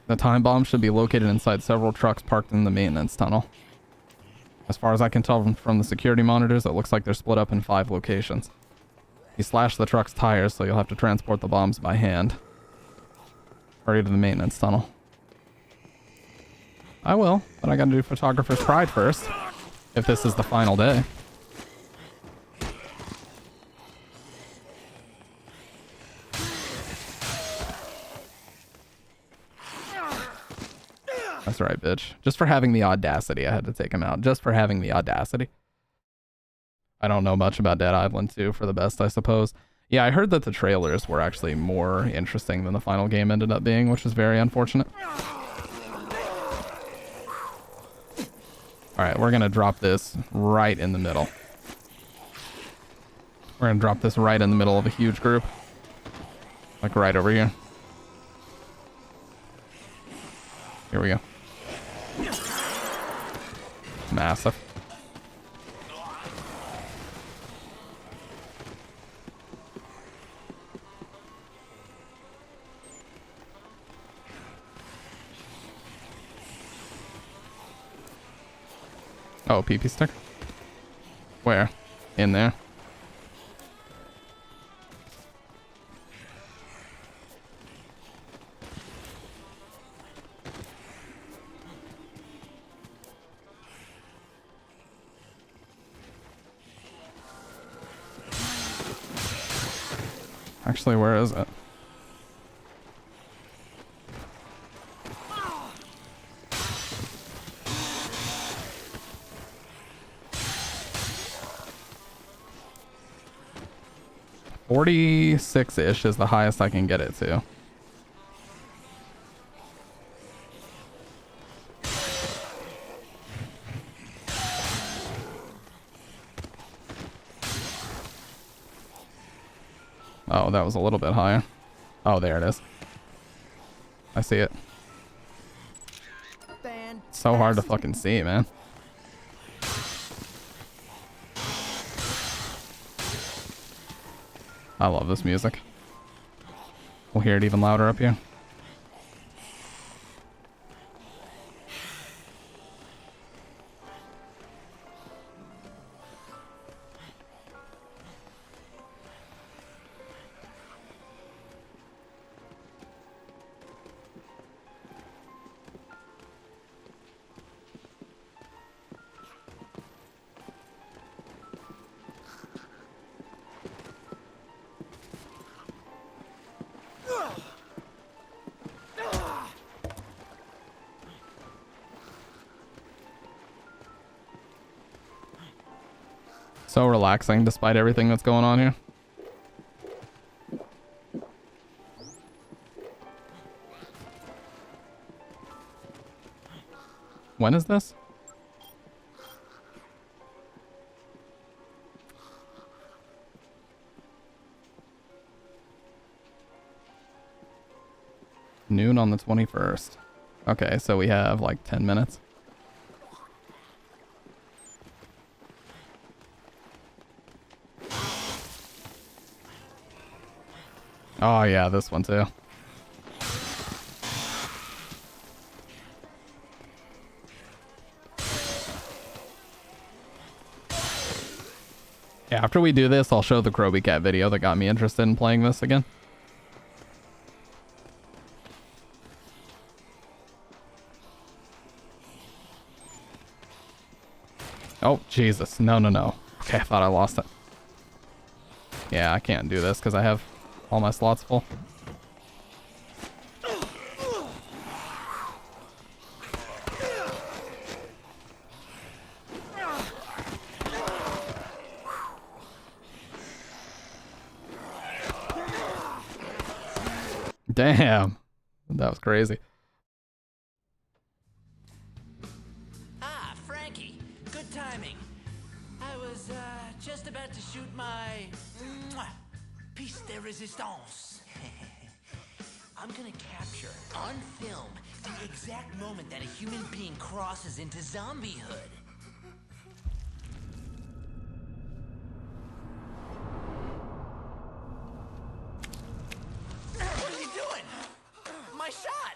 The time bomb should be located inside several trucks parked in the maintenance tunnel. As far as I can tell from the security monitors, it looks like they're split up in 5 locations. You slash the truck's tires, so you'll have to transport the bombs by hand. Hurry to the maintenance tunnel. I will, but I gotta do Photographer's Pride first, if this is the final day. That's right, bitch. Just for having the audacity, I had to take him out. Just for having the audacity. I don't know much about Dead Island 2 for the best, I suppose. Yeah, I heard that the trailers were actually more interesting than the final game ended up being, which is very unfortunate. Alright, we're gonna drop this right in the middle. We're gonna drop this right in the middle of a huge group. Like right over here. Here we go. Massive. Oh, PP stick? Where? In there? Actually, where is it? 46-ish is the highest I can get it to. Oh, that was a little bit higher. Oh, there it is. I see it. It's so hard to fucking see, man. I love this music. We'll hear it even louder up here. So relaxing despite everything that's going on here. When is this? Noon on the 21st. Okay, so we have like 10 minutes. Oh yeah, this one too. Yeah, after we do this, I'll show the Kroby Cat video that got me interested in playing this again. Oh, Jesus. No, no, no. Okay, I thought I lost it. Yeah, I can't do this because I have all my slots full. Damn. That was crazy. Ah, Frankie. Good timing. I was just about to shoot my piece de resistance. I'm gonna capture on film the exact moment that a human being crosses into zombiehood. What are you doing? My shot!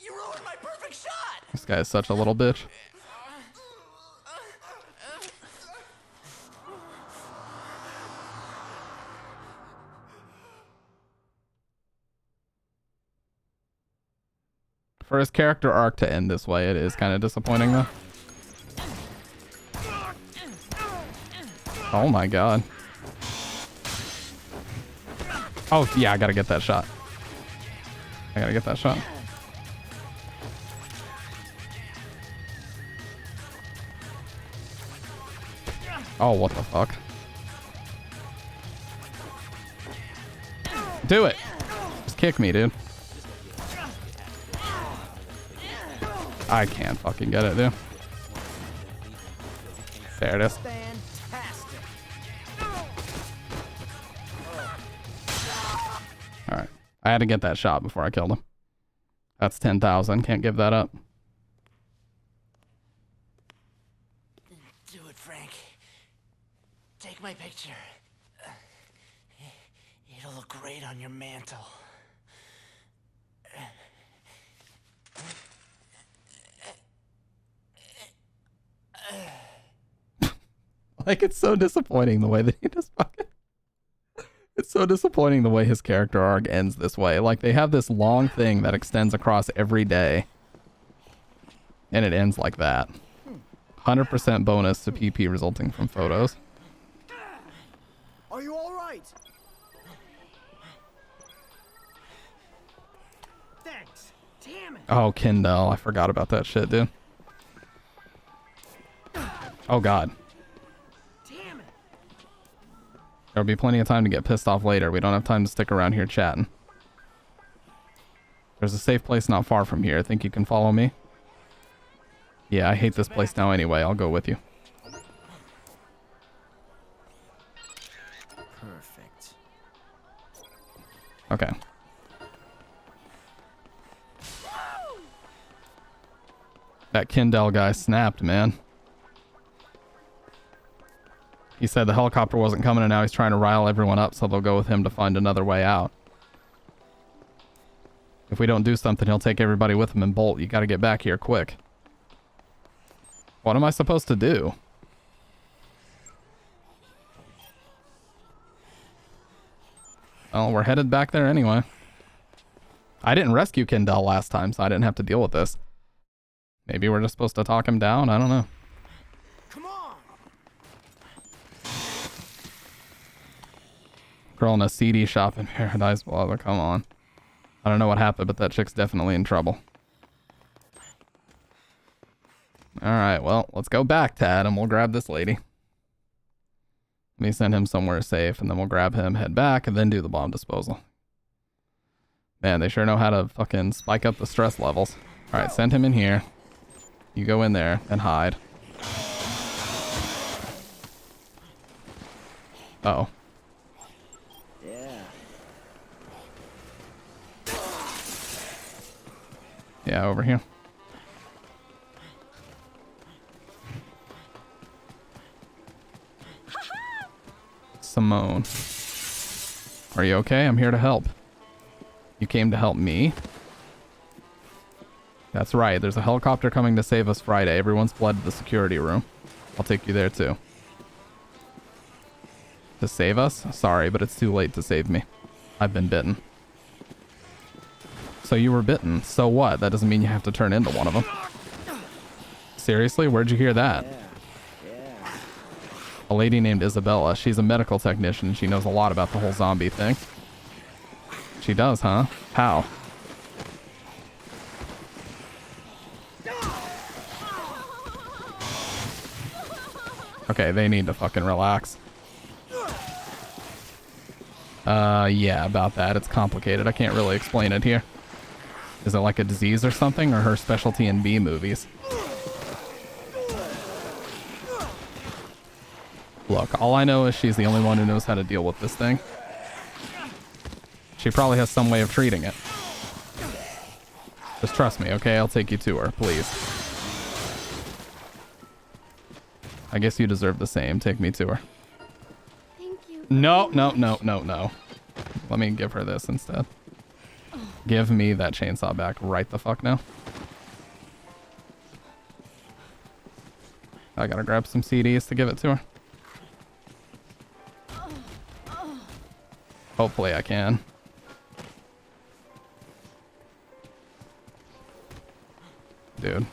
You ruined my perfect shot! This guy is such a little bitch. For his character arc to end this way, it is kind of disappointing though. Oh my god. Oh yeah, I gotta get that shot. I gotta get that shot. Oh, what the fuck? Do it! Just kick me, dude. I can't fucking get it, dude. There it is. Alright. I had to get that shot before I killed him. That's 10,000. Can't give that up. Do it, Frank. Take my picture. It'll look great on your mantle. Like, it's so disappointing the way that he just fucking... It's so disappointing the way his character arc ends this way. Like, they have this long thing that extends across every day. And it ends like that. 100% bonus to PP resulting from photos. Are you all right? Thanks. Damn it. Oh, Kindle. I forgot about that shit, dude. Oh, God. Damn it. There'll be plenty of time to get pissed off later. We don't have time to stick around here chatting. There's a safe place not far from here. Think you can follow me? Yeah, I hate this place now anyway. I'll go with you. Perfect. Okay. That Kindle guy snapped, man. He said the helicopter wasn't coming and now he's trying to rile everyone up so they'll go with him to find another way out. If we don't do something, he'll take everybody with him and bolt. You gotta get back here quick. What am I supposed to do? Well, we're headed back there anyway. I didn't rescue Kindle last time, so I didn't have to deal with this. Maybe we're just supposed to talk him down? I don't know. Come on. Girl in a CD shop in Paradise Plaza, come on. I don't know what happened, but that chick's definitely in trouble. Alright, well, let's go back, Tad, and we'll grab this lady. Let me send him somewhere safe, and then we'll grab him, head back, and then do the bomb disposal. Man, they sure know how to fucking spike up the stress levels. Alright, send him in here. You go in there and hide. Uh-oh. Yeah. Yeah, over here. Simone. Are you okay? I'm here to help. You came to help me? That's right. There's a helicopter coming to save us Friday. Everyone's fled to the security room. I'll take you there too. To save us? Sorry, but it's too late to save me. I've been bitten. So you were bitten. So what? That doesn't mean you have to turn into one of them. Seriously? Where'd you hear that? A lady named Isabella. She's a medical technician and she knows a lot about the whole zombie thing. She does, huh? How? Okay, they need to fucking relax. Yeah, about that. It's complicated. I can't really explain it here. Is it like a disease or something, or her specialty in B movies? Look, all I know is she's the only one who knows how to deal with this thing. She probably has some way of treating it. Just trust me, okay? I'll take you to her, please. I guess you deserve the same. Take me to her. Thank you. No, no, no, no, no. Let me give her this instead. Give me that chainsaw back right the fuck now. I gotta grab some CDs to give it to her. Hopefully I can. Dude.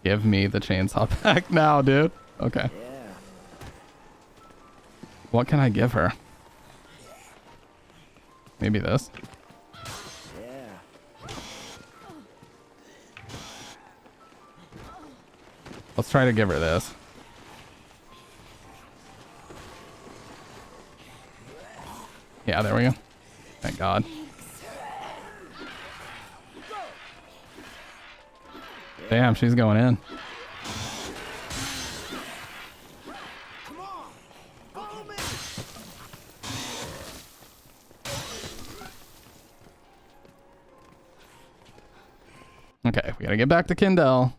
Give me the chainsaw back now, dude. Okay. What can I give her? Maybe this? Let's try to give her this. Yeah, there we go. Thank God. Damn, she's going in. Okay, we gotta get back to Kindle.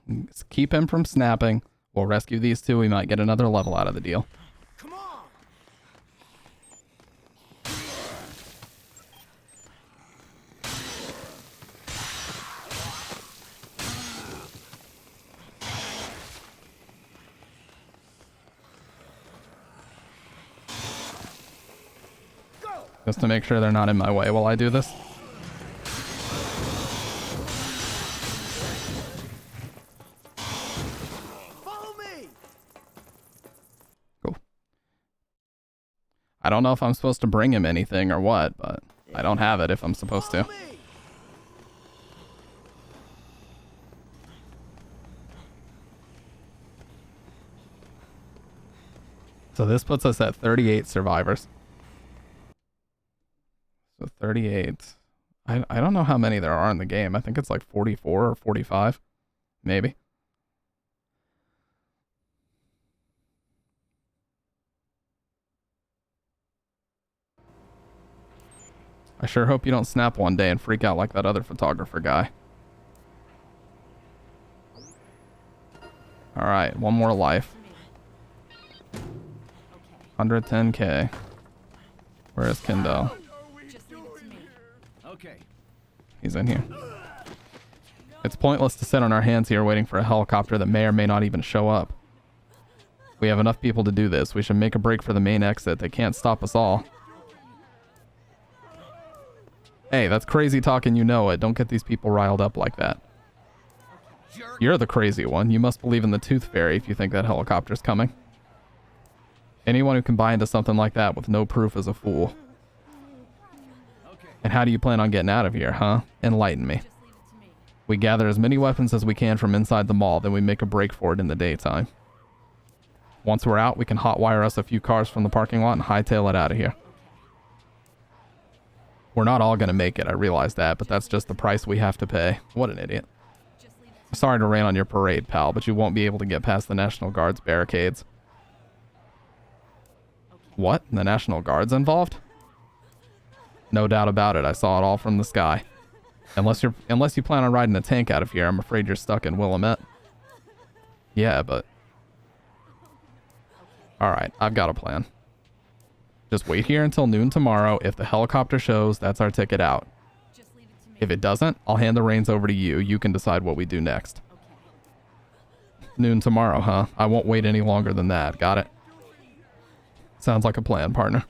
Keep him from snapping. We'll rescue these two. We might get another level out of the deal. Just to make sure they're not in my way while I do this. Cool. I don't know if I'm supposed to bring him anything or what, but I don't have it if I'm supposed to. So this puts us at 38 survivors. So 38. I don't know how many there are in the game. I think it's like 44 or 45, maybe. I sure hope you don't snap one day and freak out like that other photographer guy. Alright, one more life. 110k. Where is Kendall? Okay. He's in here. It's pointless to sit on our hands here waiting for a helicopter that may or may not even show up. We have enough people to do this. We should make a break for the main exit. They can't stop us all. Hey, that's crazy talking, you know it. Don't get these people riled up like that. You're the crazy one. You must believe in the Tooth Fairy if you think that helicopter's coming. Anyone who can buy into something like that with no proof is a fool. And how do you plan on getting out of here, huh? Enlighten me. We gather as many weapons as we can from inside the mall, then we make a break for it in the daytime. Once we're out, we can hotwire us a few cars from the parking lot and hightail it out of here. We're not all going to make it, I realize that, but that's just the price we have to pay. What an idiot. Sorry to rain on your parade, pal, but you won't be able to get past the National Guard's barricades. What? The National Guard's involved? No doubt about it. I saw it all from the sky. Unless you plan on riding a tank out of here, I'm afraid you're stuck in Willamette. Yeah, but... Alright, I've got a plan. Just wait here until noon tomorrow. If the helicopter shows, that's our ticket out. If it doesn't, I'll hand the reins over to you. You can decide what we do next. Noon tomorrow, huh? I won't wait any longer than that. Got it? Sounds like a plan, partner.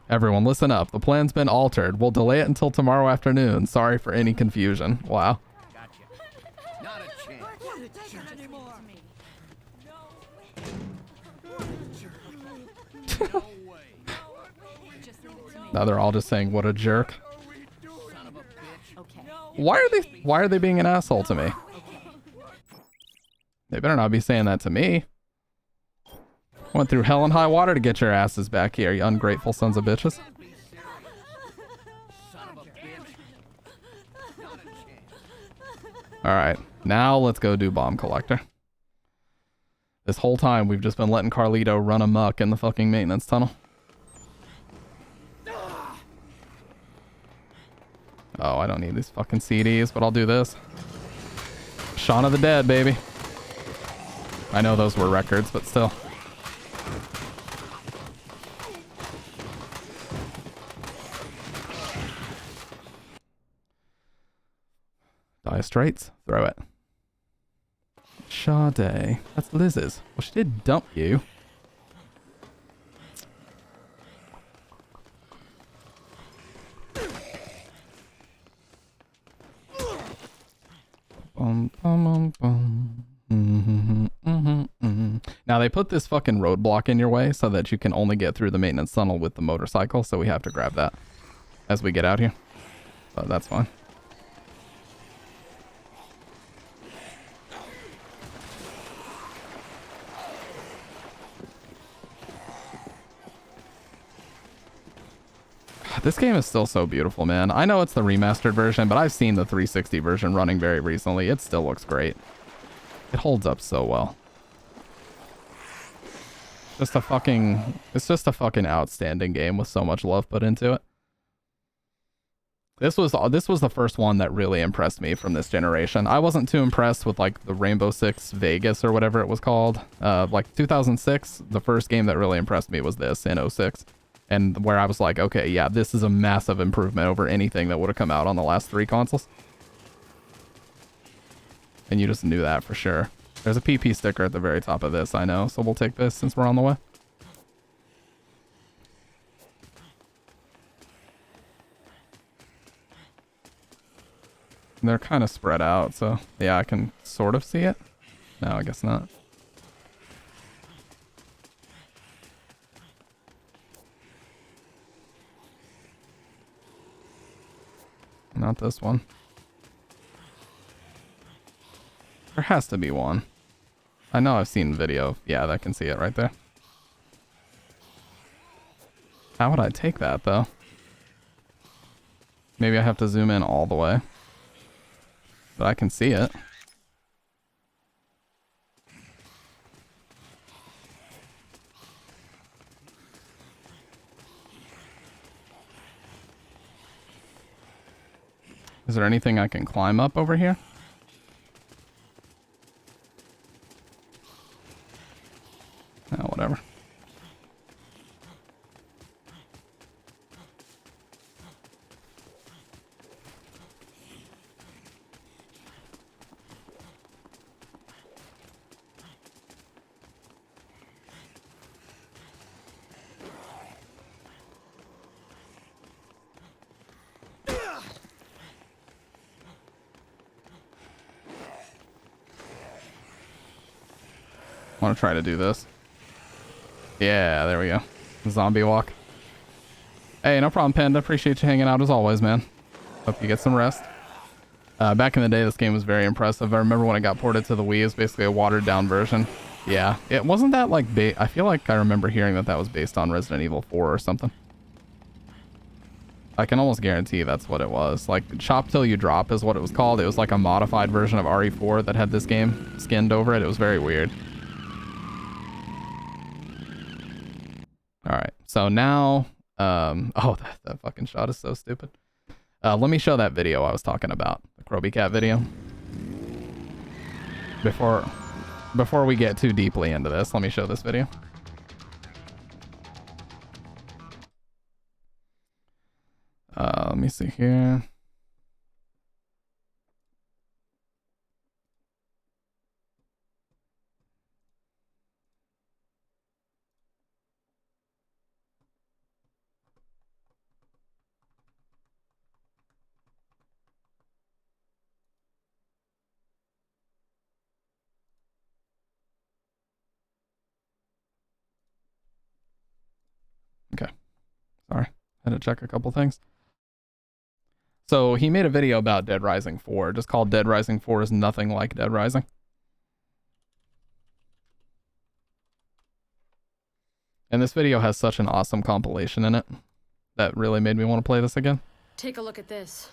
Everyone, listen up. The plan's been altered. We'll delay it until tomorrow afternoon. Sorry for any confusion. Wow. Gotcha. Not a chance. No way. Now they're all just saying, what a jerk. Why are they being an asshole to me? They better not be saying that to me. Went through hell and high water to get your asses back here, you ungrateful sons of bitches. Alright, now let's go do bomb collector. This whole time we've just been letting Carlito run amok in the fucking maintenance tunnel. Oh, I don't need these fucking CDs, but I'll do this. Shaun of the Dead, baby. I know those were records, but still. Dire Straits, throw it. Sade. That's Liz's. Well, she did dump you. Now they put this fucking roadblock in your way so that you can only get through the maintenance tunnel with the motorcycle, so we have to grab that as we get out here. But that's fine. This game is still so beautiful, man. I know it's the remastered version, but I've seen the 360 version running very recently. It still looks great. It holds up so well. It's just a fucking outstanding game with so much love put into it. This was the first one that really impressed me from this generation. I wasn't too impressed with like the Rainbow Six Vegas or whatever it was called. Like 2006, the first game that really impressed me was this in 06. And where I was like, okay, yeah, this is a massive improvement over anything that would have come out on the last 3 consoles. And you just knew that for sure. There's a PP sticker at the very top of this, I know, so we'll take this since we're on the way. They're kind of spread out, so yeah, I can sort of see it. No, I guess not. Not this one. There has to be one. I know I've seen video. Yeah, I can see it right there. How would I take that, though? Maybe I have to zoom in all the way. But I can see it. Is there anything I can climb up over here? Oh, whatever. I want to try to do this. Yeah, there we go. Zombie walk. Hey, no problem, Panda. Appreciate you hanging out as always, man. Hope you get some rest. Back in the day, this game was very impressive. I remember when it got ported to the Wii, it was basically a watered-down version. Yeah, it wasn't that like I feel like I remember hearing that that was based on Resident Evil 4 or something. I can almost guarantee that's what it was. Like, Chop Till You Drop is what it was called. It was like a modified version of RE4 that had this game skinned over it. It was very weird. Alright, so now, oh, that fucking shot is so stupid. Let me show that video I was talking about, the Kroby Cat video. Before we get too deeply into this, let me show this video. Let me see here. Okay. Sorry. Had to check a couple things. So he made a video about Dead Rising 4, just called Dead Rising 4 is nothing like Dead Rising. And this video has such an awesome compilation in it that really made me want to play this again. Take a look at this.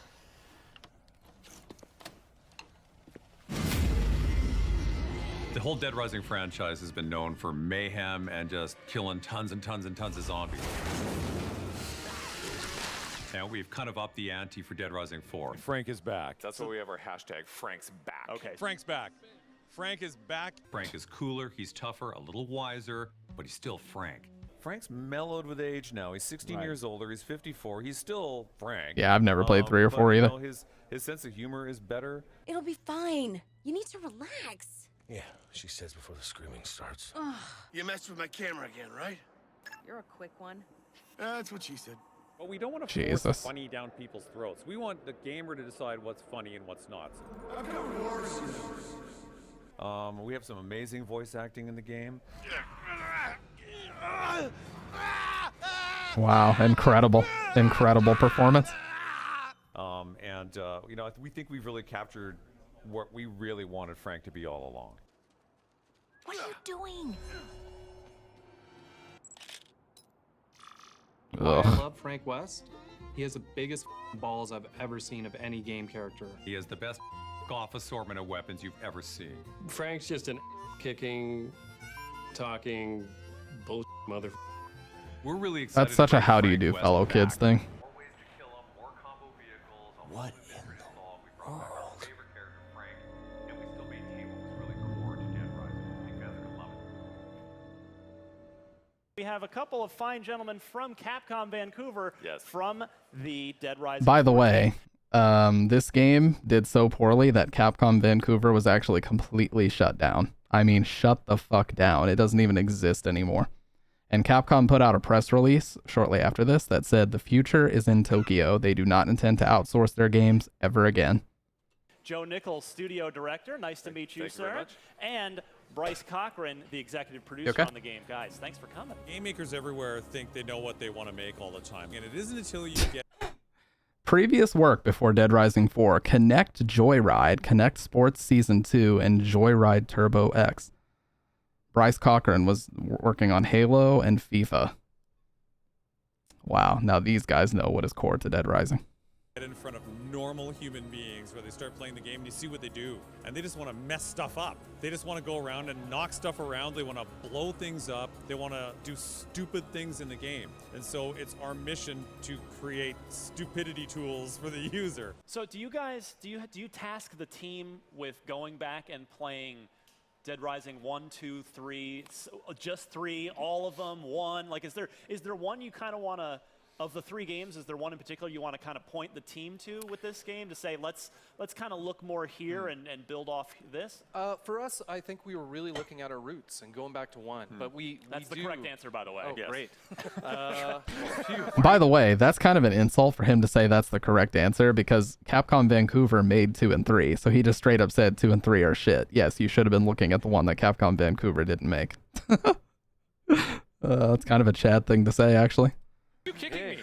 The whole Dead Rising franchise has been known for mayhem and just killing tons and tons and tons of zombies. And we've kind of upped the ante for Dead Rising 4. Frank is back. That's why we have our hashtag Frank's back. Okay. Frank's back. Frank is back. Frank is cooler, he's tougher, a little wiser, but he's still Frank. Frank's mellowed with age now. He's 16 years older. He's 54. He's still Frank. Yeah, I've never played 3 or 4 but, either. You know, his sense of humor is better. It'll be fine. You need to relax. Yeah, she says before the screaming starts. Ugh, You messed with my camera again, right? You're a quick one. That's what she said. But we don't want to force Jesus. funny down people's throats. We want the gamer to decide what's funny and what's not. We have some amazing voice acting in the game. Wow, incredible. Incredible performance. You know, we think we've really captured what we really wanted Frank to be all along. what are you doing? I Ugh. love Frank West. He has the biggest balls I've ever seen of any game character. He has the best off assortment of weapons you've ever seen. Frank's just an kicking, talking, bullshit mother. We're really excited. That's such a how do you do West fellow kids thing. What in the world? We have a couple of fine gentlemen from Capcom Vancouver from the Dead Rising. By the 4 way, this game did so poorly that Capcom Vancouver was actually completely shut down. I mean, shut the fuck down. It doesn't even exist anymore. And Capcom put out a press release shortly after this that said the future is in Tokyo. They do not intend to outsource their games ever again. Joe Nichols, studio director. Nice to meet you, Thank you very sir. much. And Bryce Cochran, the executive producer okay? on the game. Guys, thanks for coming. Game makers everywhere think they know what they want to make all the time, and it isn't until you get Previous work before Dead Rising 4, Connect Joyride, Connect Sports Season 2, and Joyride Turbo X. Bryce Cochran was working on Halo and FIFA. Wow, now these guys know what is core to Dead Rising. Get in front of normal human beings where they start playing the game and you see what they do. And they just want to mess stuff up. They just want to go around and knock stuff around. They want to blow things up. They want to do stupid things in the game. And so it's our mission to create stupidity tools for the user. So do you guys, do you task the team with going back and playing Dead Rising 1, 2, 3, just 3, all of them, 1? Like, is there one you kind of want to, of the 3 games, is there one in particular you want to kind of point the team to with this game to say, let's kind of look more here and build off this? For us, I think we were really looking at our roots and going back to 1. But That's the correct answer, by the way. Oh, yes. great. By the way, that's kind of an insult for him to say that's the correct answer because Capcom Vancouver made 2 and 3, so he just straight up said 2 and 3 are shit. Yes, you should have been looking at the one that Capcom Vancouver didn't make. That's kind of a Chad thing to say, actually. You kicking me?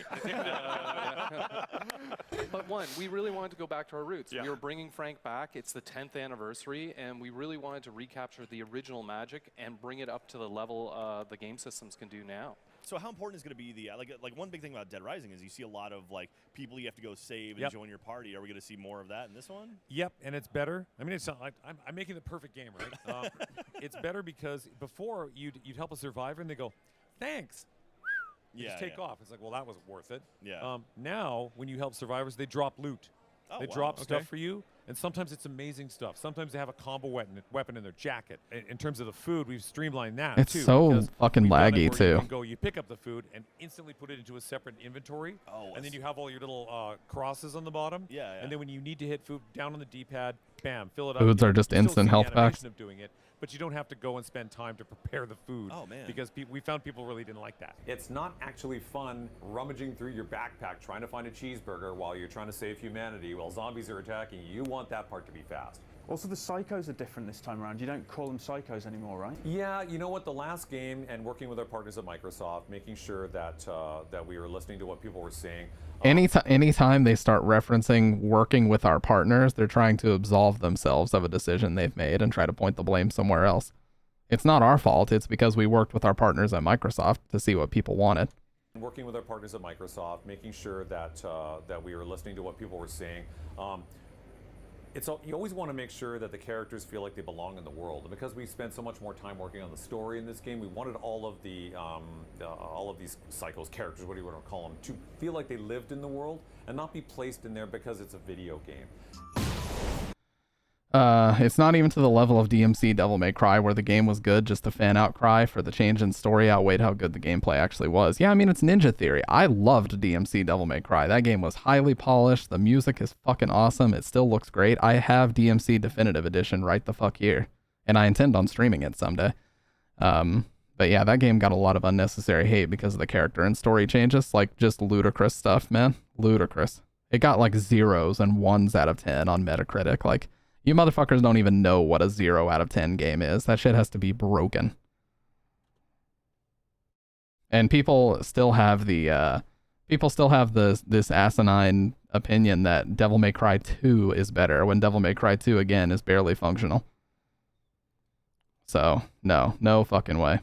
But 1, we really wanted to go back to our roots. We were bringing Frank back. It's the 10th anniversary, and we really wanted to recapture the original magic and bring it up to the level the game systems can do now. So how important is going to be the like one big thing about Dead Rising is you see a lot of like people you have to go save and join your party. Are we going to see more of that in this one? Yep, and it's better. I mean, it's not like I'm making the perfect game, right? It's better because before you'd help a survivor and they go, thanks. You just take off. It's like, well, that was worth it. Yeah. Now, when you help survivors, they drop loot. Oh, they wow. drop Okay. stuff for you, and sometimes it's amazing stuff. Sometimes they have a combo weapon in their jacket. In terms of the food, we've streamlined that, It's too. so because fucking we've done it laggy, where too. You can go, you pick up the food and instantly put it into a separate inventory, and then you have all your little crosses on the bottom. Yeah. And then when you need to hit food, down on the D-pad, bam, fill it up. Foods You are just still see instant the health animation packs. of doing it, but you don't have to go and spend time to prepare the food. Oh, man. Because we found people really didn't like that. It's not actually fun rummaging through your backpack trying to find a cheeseburger while you're trying to save humanity while zombies are attacking you. You want that part to be fast. Also, the psychos are different this time around. You don't call them psychos anymore, right? Yeah, you know what? The last game and working with our partners at Microsoft, making sure that that we were listening to what people were saying. Anytime they start referencing working with our partners, they're trying to absolve themselves of a decision they've made and try to point the blame somewhere else. It's not our fault. It's because we worked with our partners at Microsoft to see what people wanted. Working with our partners at Microsoft, making sure that that we were listening to what people were saying. You always want to make sure that the characters feel like they belong in the world, and because we spent so much more time working on the story in this game, we wanted all of these psychos, characters, what do you want to call them, to feel like they lived in the world and not be placed in there because it's a video game. It's not even to the level of DMC Devil May Cry where the game was good, just the fan outcry for the change in story outweighed how good the gameplay actually was. Yeah, I mean, it's Ninja Theory. I loved DMC Devil May Cry. That game was highly polished. The music is fucking awesome. It still looks great. I have DMC Definitive Edition right the fuck here, and I intend on streaming it someday. But yeah, that game got a lot of unnecessary hate because of the character and story changes, like just ludicrous stuff, man. Ludicrous. It got like 0s and 1s out of 10 on Metacritic. Like, you motherfuckers don't even know what a 0 out of 10 game is. That shit has to be broken. And people still have this asinine opinion that Devil May Cry 2 is better when Devil May Cry 2 again is barely functional. So, no fucking way.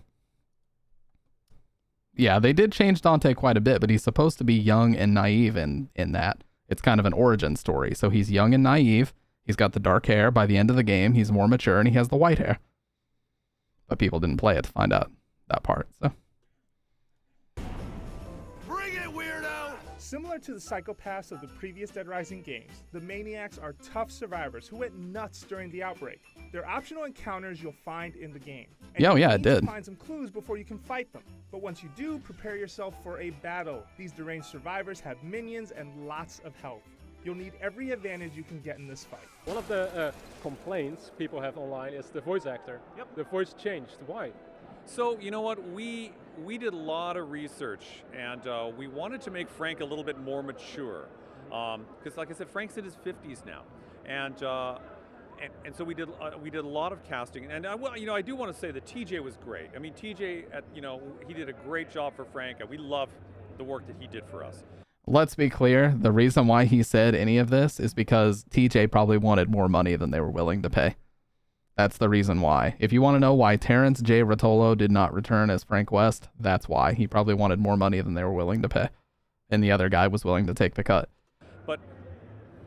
Yeah, they did change Dante quite a bit, but he's supposed to be young and naive in that. It's kind of an origin story. So he's young and naive. He's got the dark hair. By the end of the game, he's more mature and he has the white hair. But people didn't play it to find out that part. So. Bring it, weirdo! Similar to the psychopaths of the previous Dead Rising games, the Maniacs are tough survivors who went nuts during the outbreak. They're optional encounters you'll find in the game. And Yeah, you yeah, it need to did. find some clues before you can fight them. But once you do, prepare yourself for a battle. These deranged survivors have minions and lots of health. You'll need every advantage you can get in this fight. One of the complaints people have online is the voice actor. Yep. The voice changed. Why? So, you know what, we did a lot of research, and we wanted to make Frank a little bit more mature. Because like I said, Frank's in his 50s now. And so we did a lot of casting. And I do want to say that TJ was great. I mean, TJ, he did a great job for Frank, and we love the work that he did for us. Let's be clear. The reason why he said any of this is because TJ probably wanted more money than they were willing to pay. That's the reason why. If you want to know why Terrence J. Rotolo did not return as Frank West, that's why. He probably wanted more money than they were willing to pay. and the other guy was willing to take the cut. But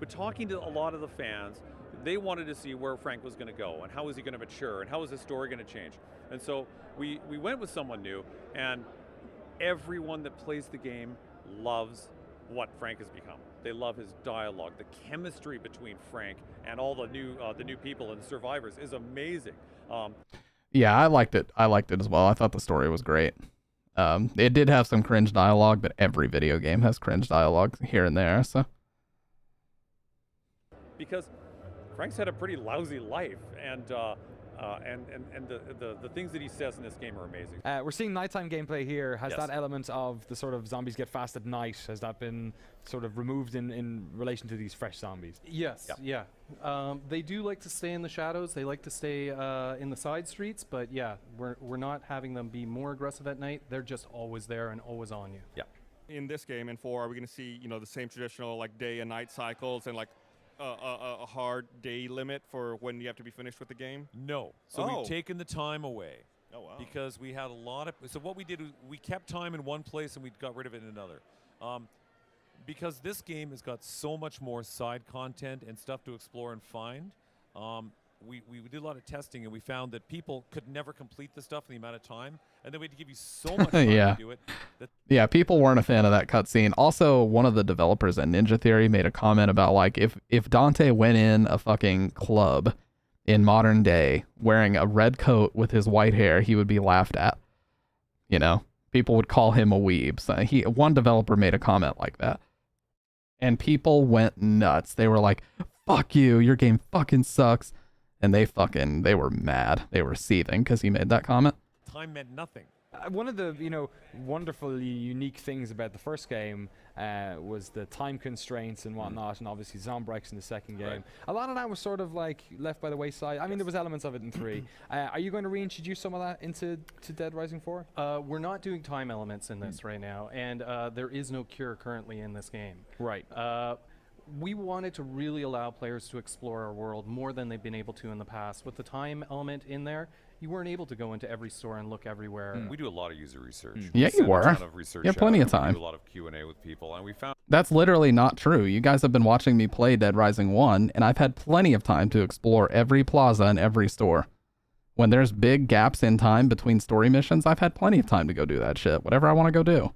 talking to a lot of the fans, they wanted to see where Frank was going to go and how is he going to mature and how is his story going to change. And so we went with someone new, and everyone that plays the game loves what Frank has become. They love his dialogue. The chemistry between Frank and all the new people and the survivors is amazing. Yeah, I liked it. I liked it as well. I thought the story was great. It did have some cringe dialogue, but every video game has cringe dialogue here and there. So because Frank's had a pretty lousy life, and the things that he says in this game are amazing. We're seeing nighttime gameplay here. Has Yes. that element of the sort of zombies get fast at night, has that been sort of removed in relation to these fresh zombies? Yes, yeah. They do like to stay in the shadows. They like to stay in the side streets, but yeah, we're not having them be more aggressive at night. They're just always there and always on you. Yeah. In this game, in 4, are we going to see, the same traditional like day and night cycles and like a hard day limit for when you have to be finished with the game? No. So we've taken the time away. Oh, wow. Because we had a lot of... So what we did, we kept time in one place and we got rid of it in another. Because this game has got so much more side content and stuff to explore and find, we did a lot of testing, and we found that people could never complete the stuff in the amount of time, and then we had to give you so much time yeah. to do it. Yeah, people weren't a fan of that cutscene. Also, one of the developers at Ninja Theory made a comment about, like, if Dante went in a fucking club in modern day wearing a red coat with his white hair, he would be laughed at. You know, people would call him a weeb. So one developer made a comment like that. And people went nuts. They were like, fuck you, your game fucking sucks. And they were mad. They were seething because he made that comment. Time meant nothing. One of the wonderfully unique things about the first game was the time constraints and whatnot, and obviously Zombrex in the second game. Right. A lot of that was sort of like left by the wayside. I mean, there was elements of it in 3. Are you going to reintroduce some of that into Dead Rising 4? We're not doing time elements in this right now, and there is no cure currently in this game. Right. We wanted to really allow players to explore our world more than they've been able to in the past. With the time element in there, you weren't able to go into every store and look everywhere. We do a lot of user research. Yeah, We you send were. A ton of research You had plenty out. of time. We do a lot of Q&A with people, and we found... That's literally not true. You guys have been watching me play Dead Rising 1, and I've had plenty of time to explore every plaza and every store. When there's big gaps in time between story missions, I've had plenty of time to go do that shit. Whatever I want to go do.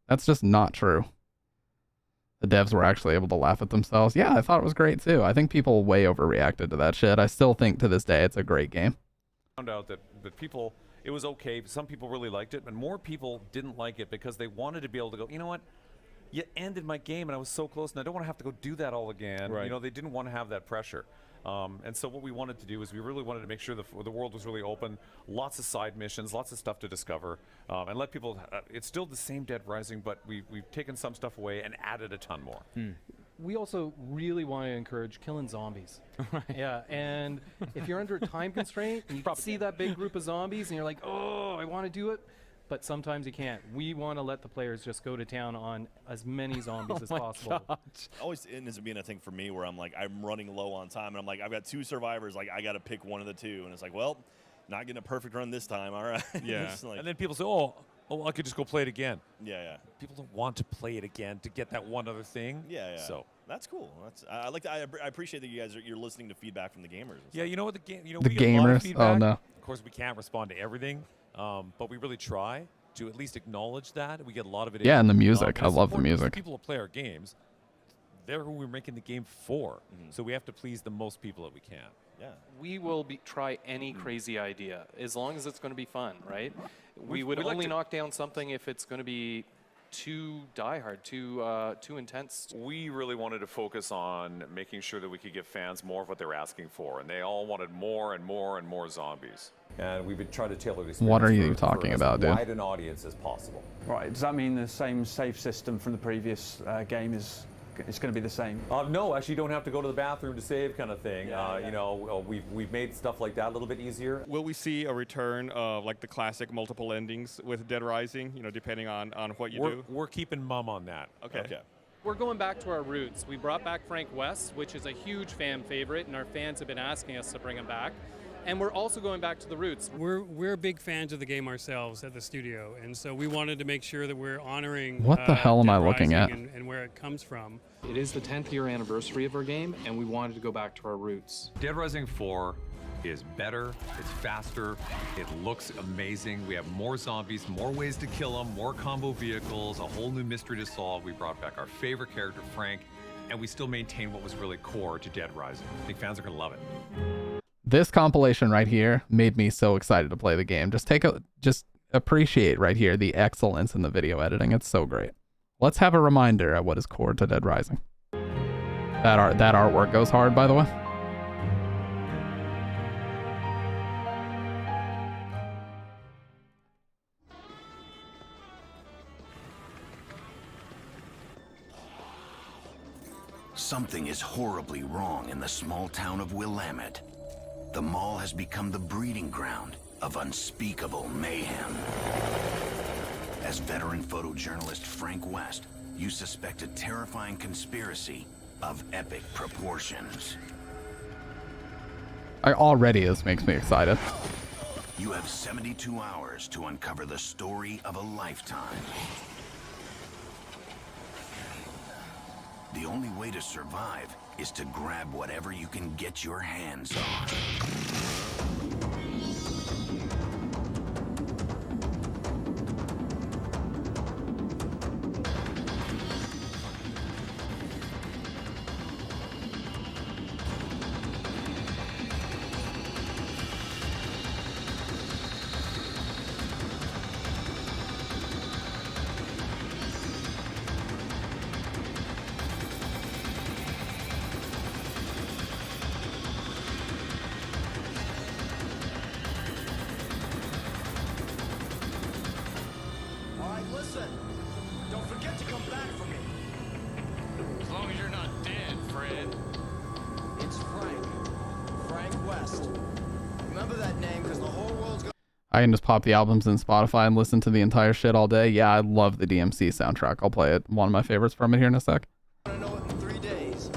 That's just not true. The devs were actually able to laugh at themselves. Yeah, I thought it was great too. I think people way overreacted to that shit. I still think to this day it's a great game. Found out that people, it was okay. Some people really liked it, but more people didn't like it because they wanted to be able to go, you know what? You ended my game and I was so close and I don't want to have to go do that all again. Right. You know, they didn't want to have that pressure. And so what we wanted to do is we really wanted to make sure the world was really open, lots of side missions, lots of stuff to discover, and let people, it's still the same Dead Rising, but we've taken some stuff away and added a ton more. We also really want to encourage killing zombies. Yeah, and if you're under a time constraint and you see that big group of zombies and you're like, oh, I want to do it, but sometimes you can't. We want to let the players just go to town on as many zombies as possible. Always ends up being a thing for me where I'm like, I'm running low on time, and I'm like, I've got 2 survivors, like I got to pick one of the 2, and it's like, well, not getting a perfect run this time, all right. Yeah. It's like, And then people say, oh, I could just go play it again. yeah. People don't want to play it again to get that one other thing. Yeah. So that's cool. I like that. I appreciate that you guys you're listening to feedback from the gamers. and yeah, stuff. you know what the game. You know, The we get a lot of gamers? feedback. Oh, no. Of course, we can't respond to everything, but we really try to at least acknowledge that. We get a lot of it. Yeah, and the music. And I it's love the important because music. People who play our games, they're who we're making the game for. So we have to please the most people that we can. Yeah. We will try any crazy idea as long as it's going to be fun, right? We would we like only to- knock down something if it's going to be too diehard, too intense. We really wanted to focus on making sure that we could give fans more of what they were asking for, and they all wanted more and more and more zombies. And we would try to tailor the What are you experience talking about, as dude? wide an audience as possible. Right, does that mean the same save system from the previous game is going to be the same? No, actually, you don't have to go to the bathroom to save, kind of thing. You know, we've made stuff like that a little bit easier. Will we see a return of like the classic multiple endings with Dead Rising, depending on what you do? We're keeping mum on that. Okay. We're going back to our roots. We brought back Frank West, which is a huge fan favorite, and our fans have been asking us to bring him back. And we're also going back to the roots. We're big fans of the game ourselves at the studio, and so we wanted to make sure that we're honoring What the hell am I Dead looking Rising at? and where it comes from. It is the 10th year anniversary of our game, and we wanted to go back to our roots. Dead Rising 4 is better, it's faster, it looks amazing. We have more zombies, more ways to kill them, more combo vehicles, a whole new mystery to solve. We brought back our favorite character, Frank, and we still maintain what was really core to Dead Rising. I think fans are gonna love it. This compilation right here made me so excited to play the game. Just appreciate right here the excellence in the video editing. It's so great. Let's have a reminder at what is core to Dead Rising. That artwork goes hard, by the way. Something is horribly wrong in the small town of Willamette. The mall has become the breeding ground of unspeakable mayhem. As veteran photojournalist Frank West, you suspect a terrifying conspiracy of epic proportions. This makes me excited. You have 72 hours to uncover the story of a lifetime. The only way to survive is to grab whatever you can get your hands on. All right, listen. Don't forget to come back for me. As long as you're not dead, Fred. It's Frank. Frank West. Remember that name, because the whole world's going I can just pop the albums in Spotify and listen to the entire shit all day. Yeah, I love the DMC soundtrack. I'll play it. One of my favorites from it here in a sec. to know it in 3 days.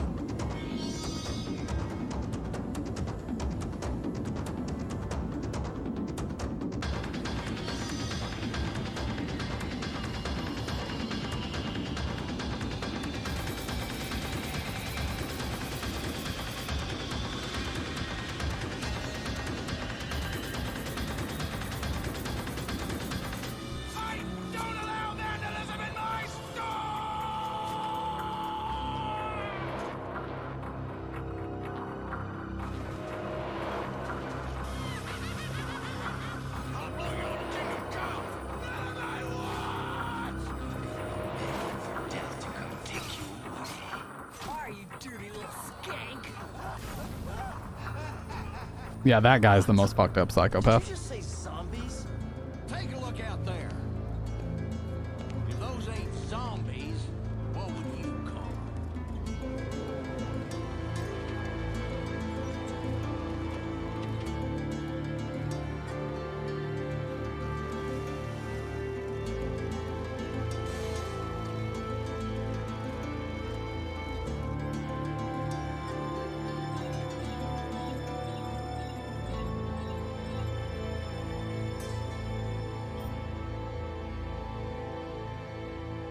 Yeah, that guy's the most fucked up psychopath. Did you just say zombies? Take a look out there. If those ain't zombies, what would you call them?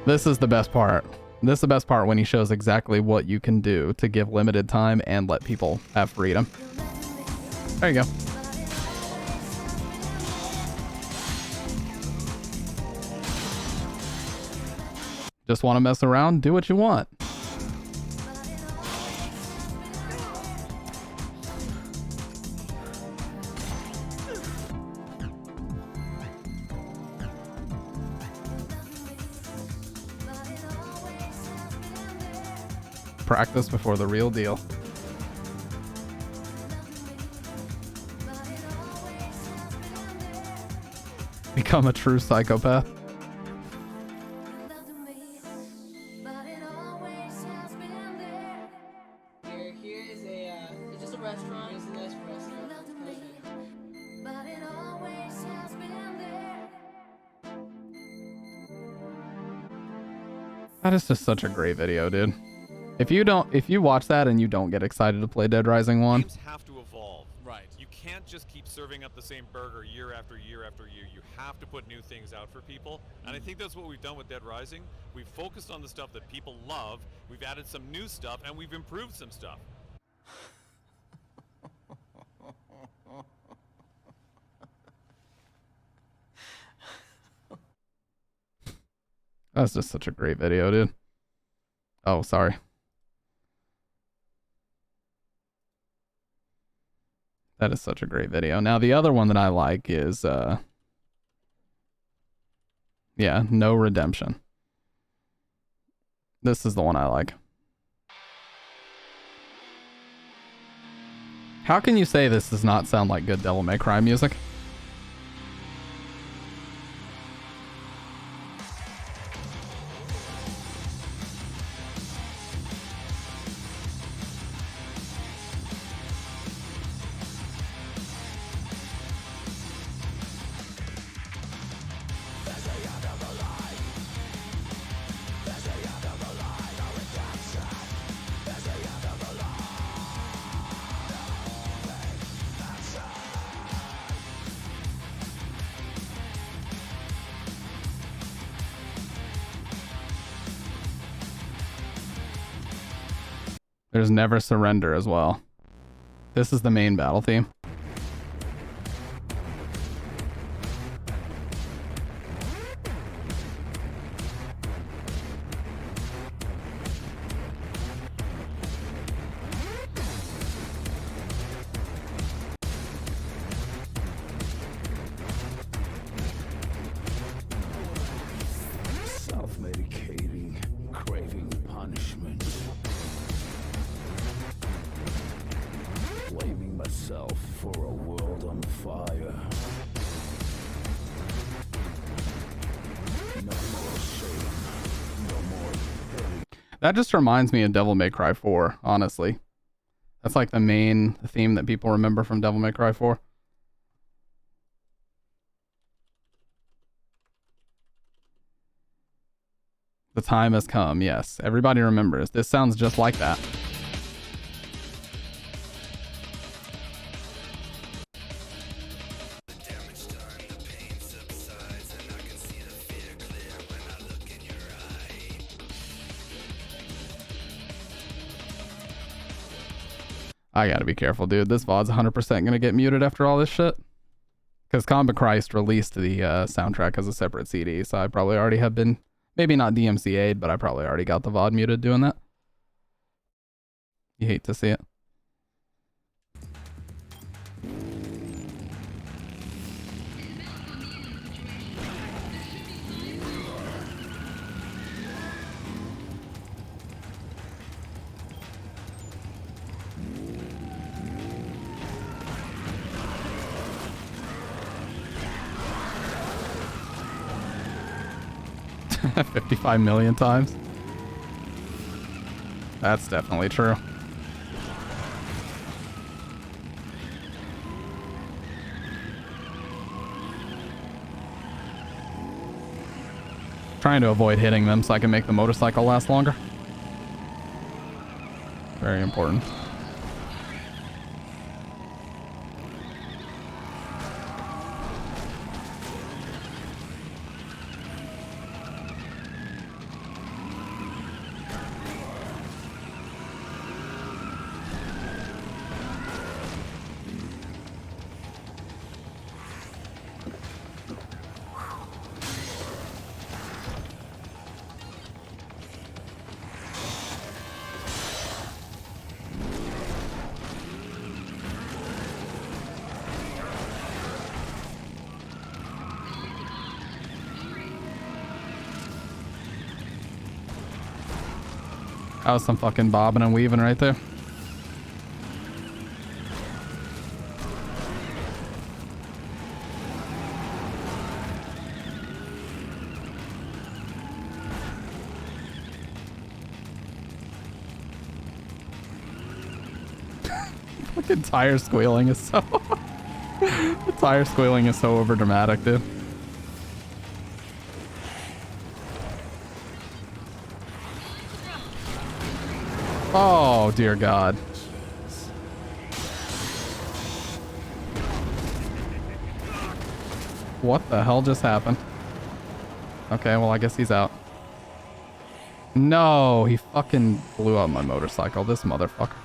This is the best part. This is the best part when he shows exactly what you can do to give limited time and let people have freedom. There you go. Just want to mess around? Do what you want. Practice before the real deal. Become a true psychopath. Here is it's just a restaurant. It's a nice restaurant. That is just such a great video, dude. If you watch that and you don't get excited to play Dead Rising 1, Games have to evolve. Right. You can't just keep serving up the same burger year after year after year. You have to put new things out for people. And I think that's what we've done with Dead Rising. We've focused on the stuff that people love. We've added some new stuff and we've improved some stuff. That's just such a great video, dude. Oh, sorry. That is such a great video. Now, the other one that I like is, yeah, No Redemption. This is the one I like. How can you say this does not sound like good Devil May Cry music? There's Never Surrender as well. This is the main battle theme. Self-medicating, craving punishment. Blaming myself for a world on fire. No more shame, no more pain. That just reminds me of Devil May Cry 4, honestly. That's like the main theme that people remember from Devil May Cry 4. The time has come, yes. Everybody remembers. This sounds just like that. I gotta be careful, dude. This VOD's 100% gonna get muted after all this shit. Because Combat Christ released the soundtrack as a separate CD, so I probably already have been, maybe not DMCA'd, but I probably already got the VOD muted doing that. You hate to see it. $55 million times. That's definitely true. Trying to avoid hitting them so I can make the motorcycle last longer. Very important. That was some fucking bobbing and weaving right there. Fucking tire squealing is so... The tire squealing is so overdramatic, dude. Oh, dear God. What the hell just happened? Okay, well, I guess he's out. No, he fucking blew up my motorcycle, this motherfucker.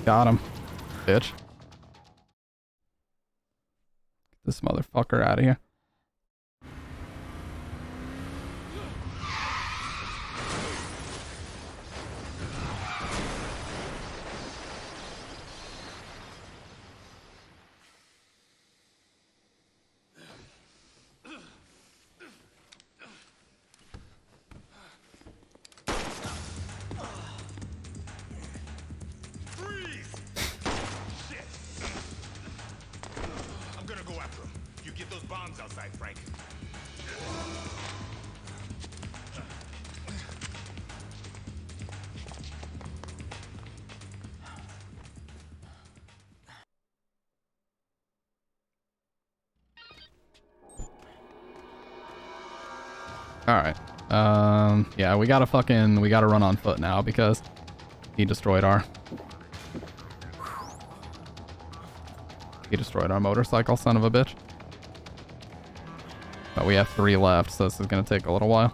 Got him, bitch. Get this motherfucker out of here. Freeze! Shit! I'm gonna go after him. You get those bombs outside, Frank. Alright. Yeah, we gotta run on foot now because he destroyed our motorcycle, son of a bitch. But we have 3 left, so this is gonna take a little while.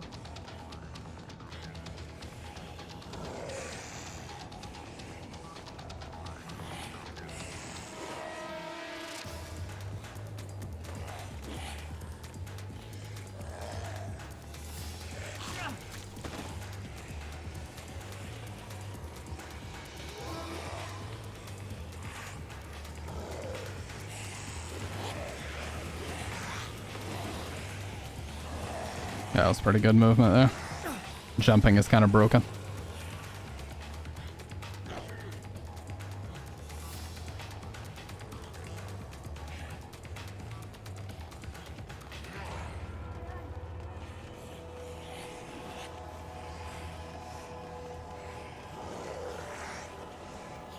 Yeah, that was pretty good movement there. Jumping is kind of broken.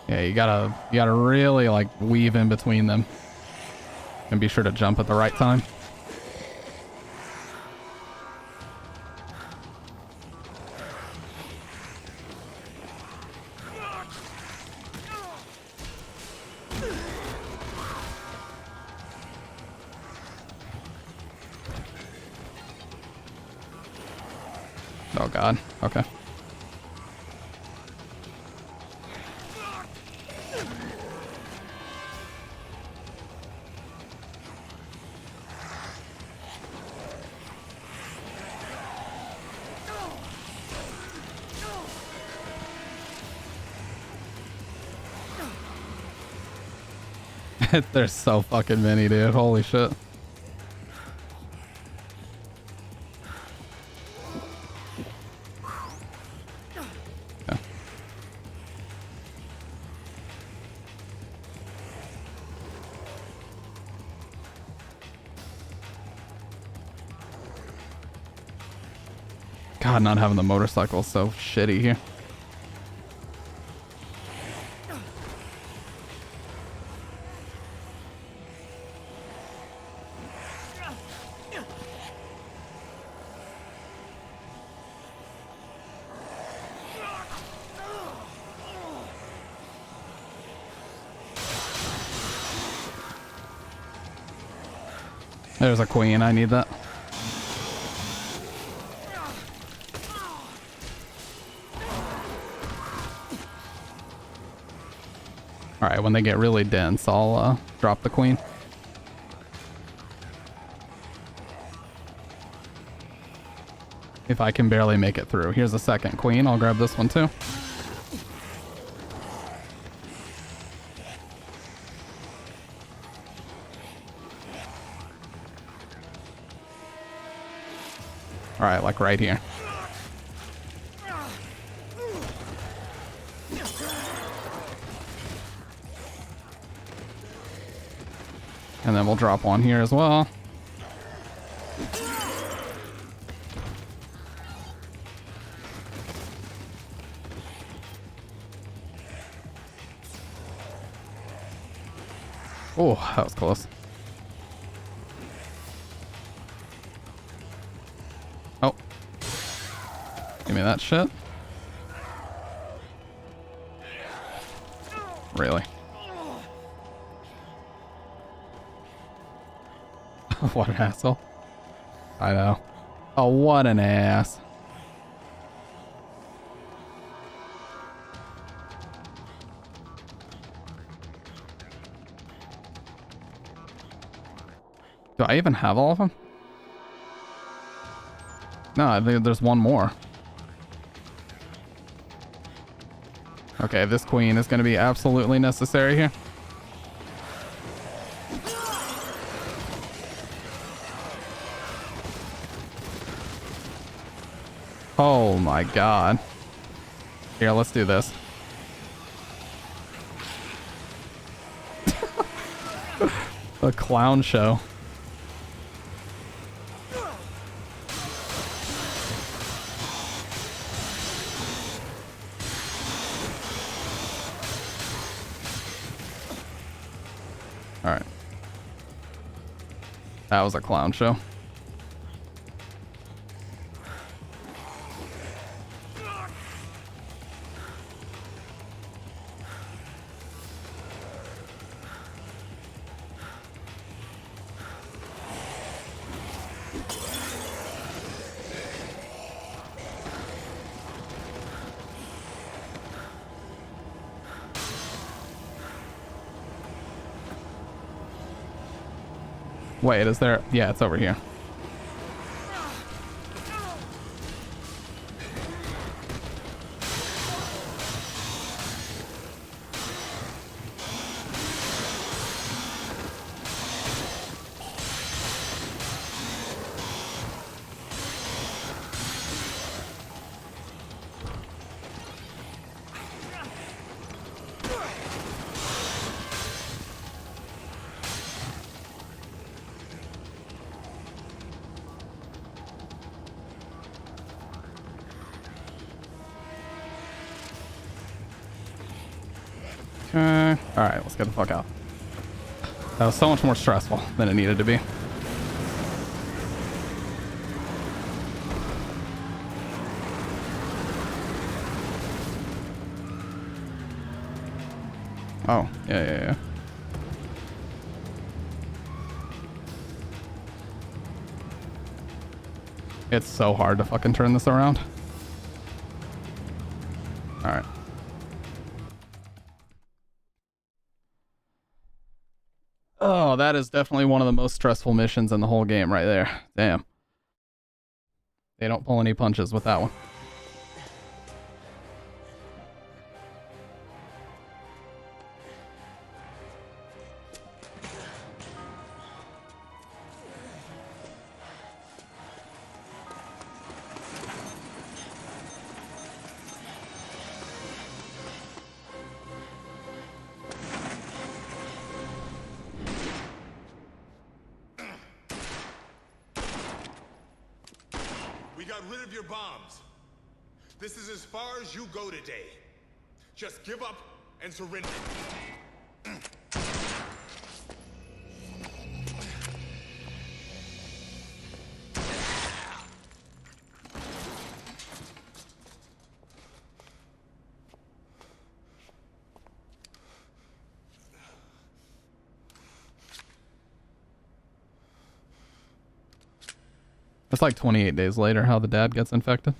Yeah, you gotta really like weave in between them and be sure to jump at the right time. Oh god, okay. There's so fucking many, dude. Holy shit. Okay. God, not having the motorcycle is so shitty here. There's a queen, I need that. Alright, when they get really dense, I'll drop the queen. If I can barely make it through. Here's a second queen, I'll grab this one too. Alright, like right here. And then we'll drop one here as well. Oh, that was close. Oh. Give me that shit. Really? What an asshole. I know. Oh, what an ass. Do I even have all of them? No, I think there's one more. Okay, this queen is going to be absolutely necessary here. Oh my god. Here, let's do this. A clown show. Alright. That was a clown show. Wait, is there? Yeah, it's over here. Okay. Alright, let's get the fuck out. That was so much more stressful than it needed to be. Oh, yeah. It's so hard to fucking turn this around. Alright. Oh, that is definitely one of the most stressful missions in the whole game right there. Damn. They don't pull any punches with that one. We got rid of your bombs. This is as far as you go today. Just give up and surrender. It's like 28 days later how the dad gets infected.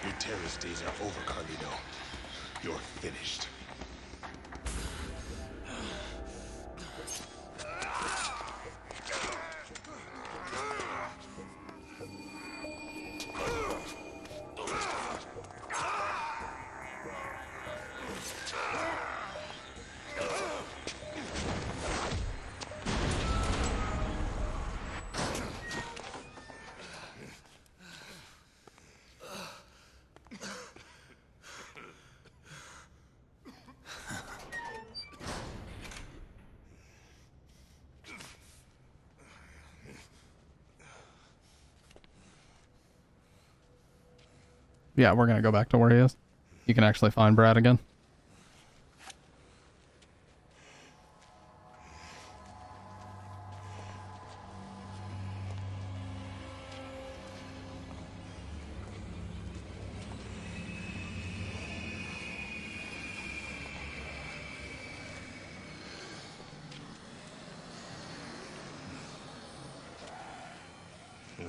Your terrorist days are over, Carlito. You're finished. Yeah, we're gonna go back to where he is. You can actually find Brad again.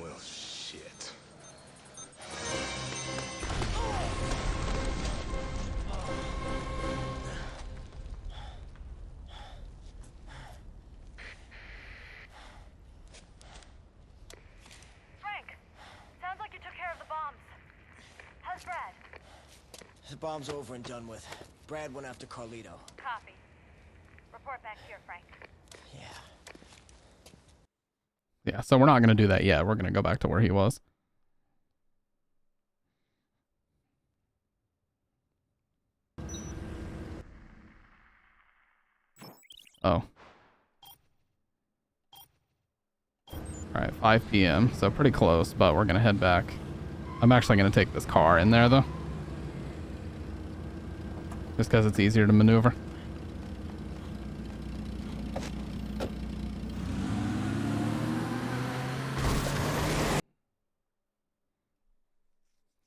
Well, shit. Frank, sounds like you took care of the bombs. How's Brad? The bomb's over and done with. Brad went after Carlito. Copy. Report back here, Frank. Yeah, so we're not gonna do that yet. We're gonna go back to where he was. Oh. Alright, 5 p.m. So pretty close, but we're gonna head back. I'm actually gonna take this car in there though. Just because it's easier to maneuver.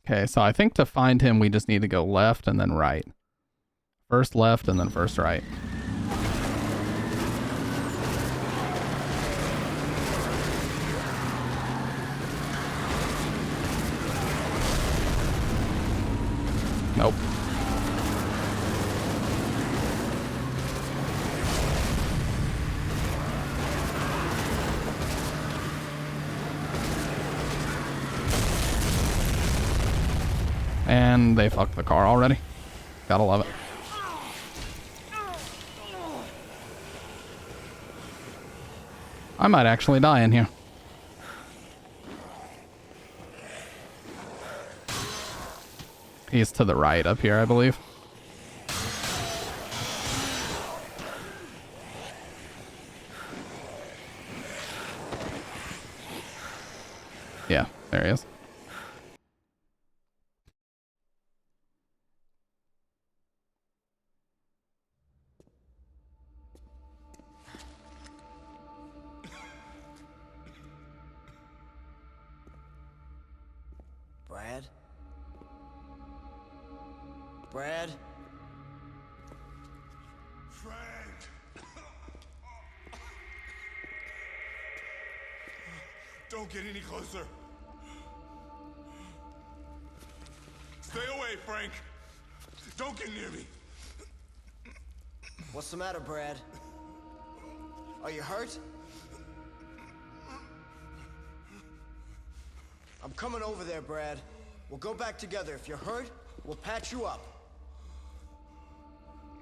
Okay, so I think to find him, we just need to go left and then right. First left and then first right. Nope. And they fucked the car already. Gotta love it. I might actually die in here. He's to the right up here, I believe. Yeah, there he is. Brad? Brad? Frank! Don't get any closer. Stay away, Frank. Don't get near me. What's the matter, Brad? Are you hurt? I'm coming over there, Brad. We'll go back together. If you're hurt, we'll patch you up.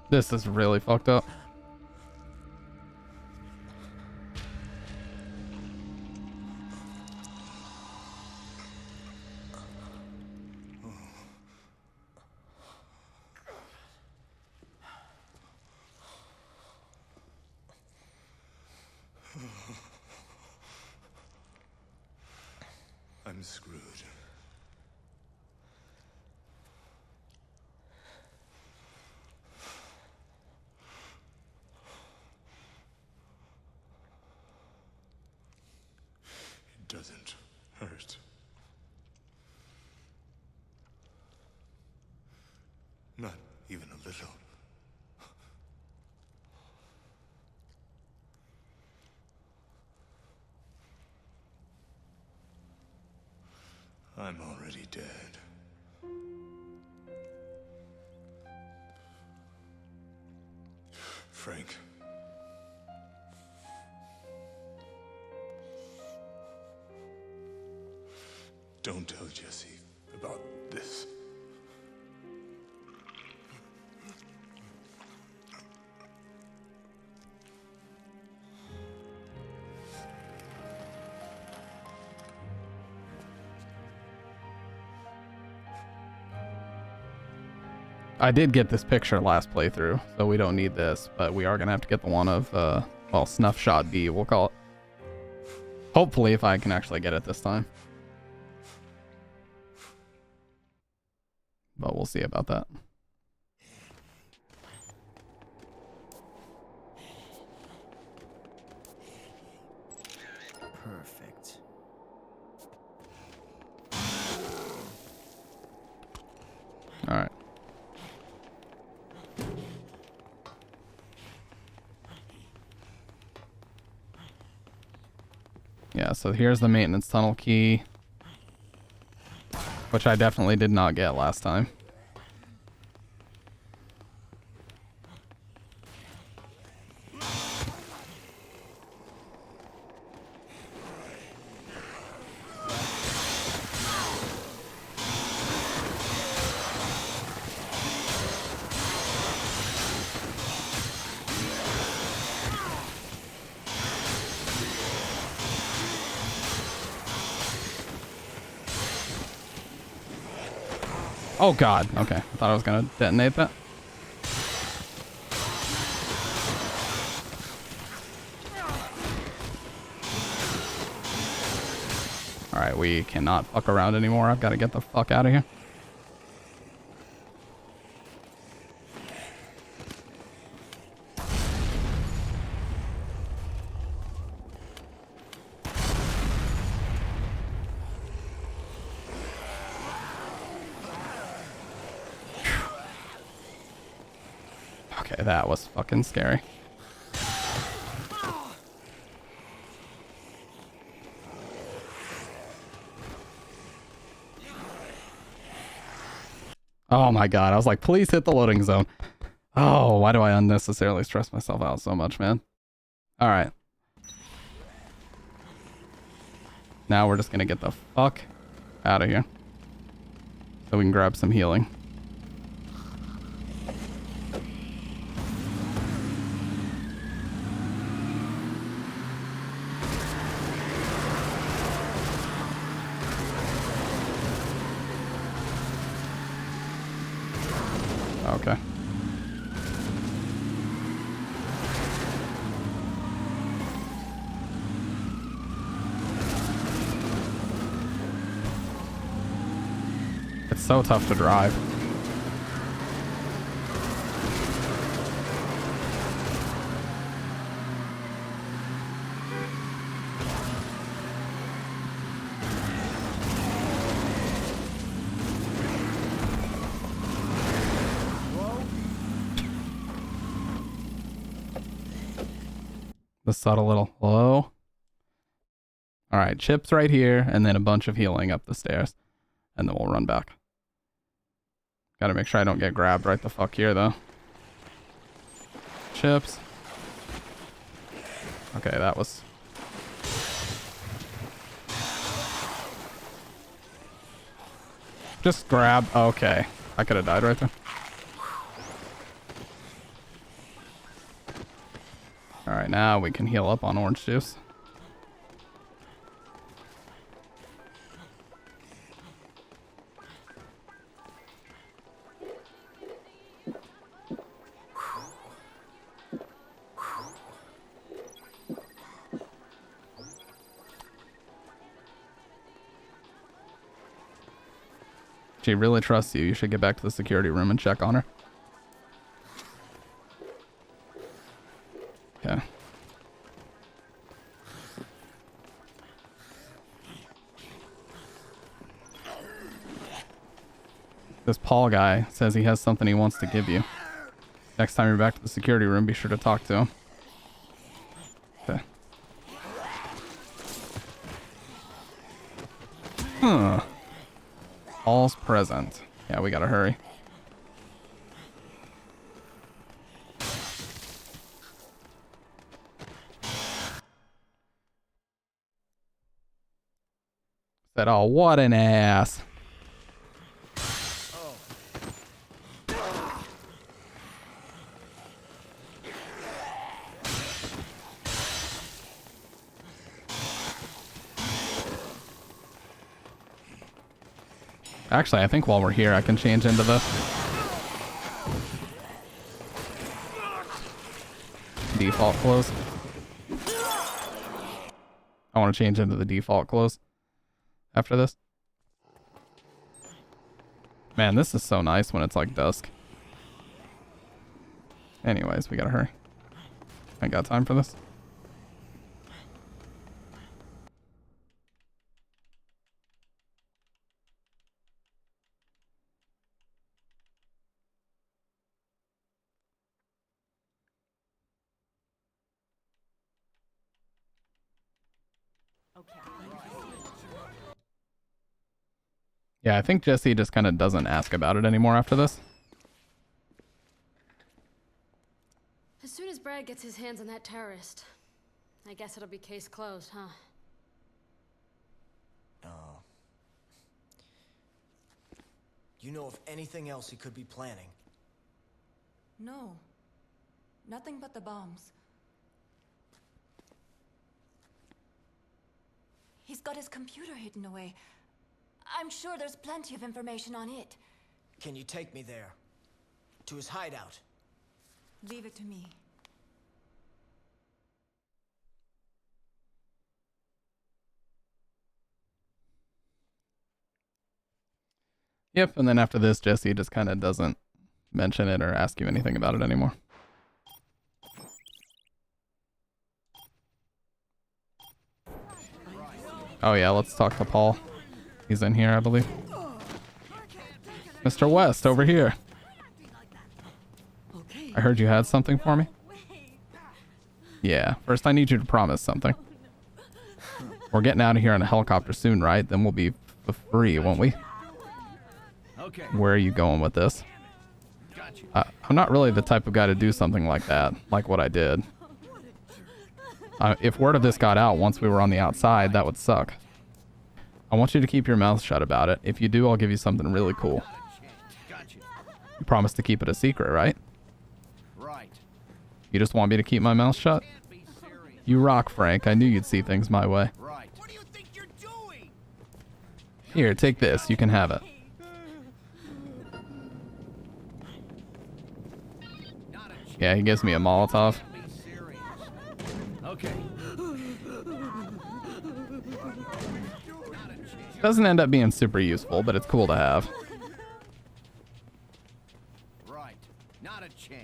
This is really fucked up. I'm screwed. It doesn't hurt. Not even a little. I'm already dead. Frank. Don't tell Jesse about this. I did get this picture last playthrough, so we don't need this, but we are going to have to get the one of, well, Snuff Shot B, we'll call it. Hopefully, if I can actually get it this time. but we'll see about that. Perfect. All right. Yeah, so here's the maintenance tunnel key, which I definitely did not get last time. Oh god, okay. I thought I was gonna detonate that. Alright, we cannot fuck around anymore. I've got to get the fuck out of here. Okay, that was fucking scary. Oh my god, I was like, please hit the loading zone. Oh, why do I unnecessarily stress myself out so much, man? Alright. Now we're just gonna get the fuck out of here. So we can grab some healing. Okay. It's so tough to drive. The subtle little hello. All right, chips right here, and then a bunch of healing up the stairs, and then we'll run back. Gotta make sure I don't get grabbed right the fuck here, though. Chips. Okay, that was... Just grab... Okay. I could have died right there. Alright, now we can heal up on orange juice. She really trusts you. You should get back to the security room and check on her. Okay. This Paul guy says he has something he wants to give you. Next time you're back to the security room, be sure to talk to him. Okay. Huh. Paul's present. Yeah, we gotta hurry. Said, oh, what an ass. Actually, I think while we're here, I can change into the default clothes. I want to change into the default clothes after this. Man, this is so nice when it's like dusk. Anyways, we gotta hurry. I got time for this. Yeah, I think Jesse just kind of doesn't ask about it anymore after this. As soon as Brad gets his hands on that terrorist, I guess it'll be case closed, huh? Oh. You know of anything else he could be planning? No. Nothing but the bombs. He's got his computer hidden away. I'm sure there's plenty of information on it. Can you take me there? To his hideout? Leave it to me. Yep, and then after this, Jesse just kind of doesn't mention it or ask you anything about it anymore. Oh yeah, let's talk to Paul. He's in here, I believe. Mr. West, over here. I heard you had something for me. Yeah, first I need you to promise something. We're getting out of here on a helicopter soon, right? Then we'll be free, won't we? Where are you going with this? I'm not really the type of guy to do something like that, like what I did. If word of this got out once we were on the outside, that would suck. I want you to keep your mouth shut about it. If you do, I'll give you something really cool. You promise to keep it a secret, right? Right. You just want me to keep my mouth shut? You rock, Frank. I knew you'd see things my way. Right. What do you think you're doing? Here, take this. You can have it. Yeah, he gives me a Molotov. Okay. Doesn't end up being super useful, but it's cool to have. Right. Not a chance.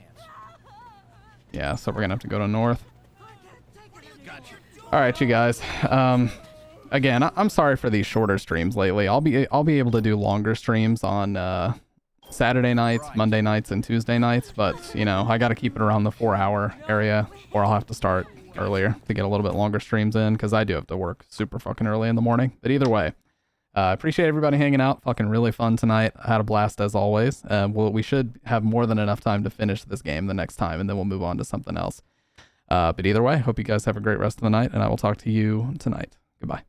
Yeah, so we're gonna have to go to north. Gotcha. All right, you guys. Again, I'm sorry for these shorter streams lately. I'll be able to do longer streams on Saturday nights, Monday nights, and Tuesday nights, but you know, I got to keep it around the 4-hour area, or I'll have to start earlier to get a little bit longer streams in, because I do have to work super fucking early in the morning. But either way, appreciate everybody hanging out. Fucking really fun tonight. I had a blast as always. We should have more than enough time to finish this game the next time, and then we'll move on to something else. But either way, hope you guys have a great rest of the night, and I will talk to you tonight. Goodbye.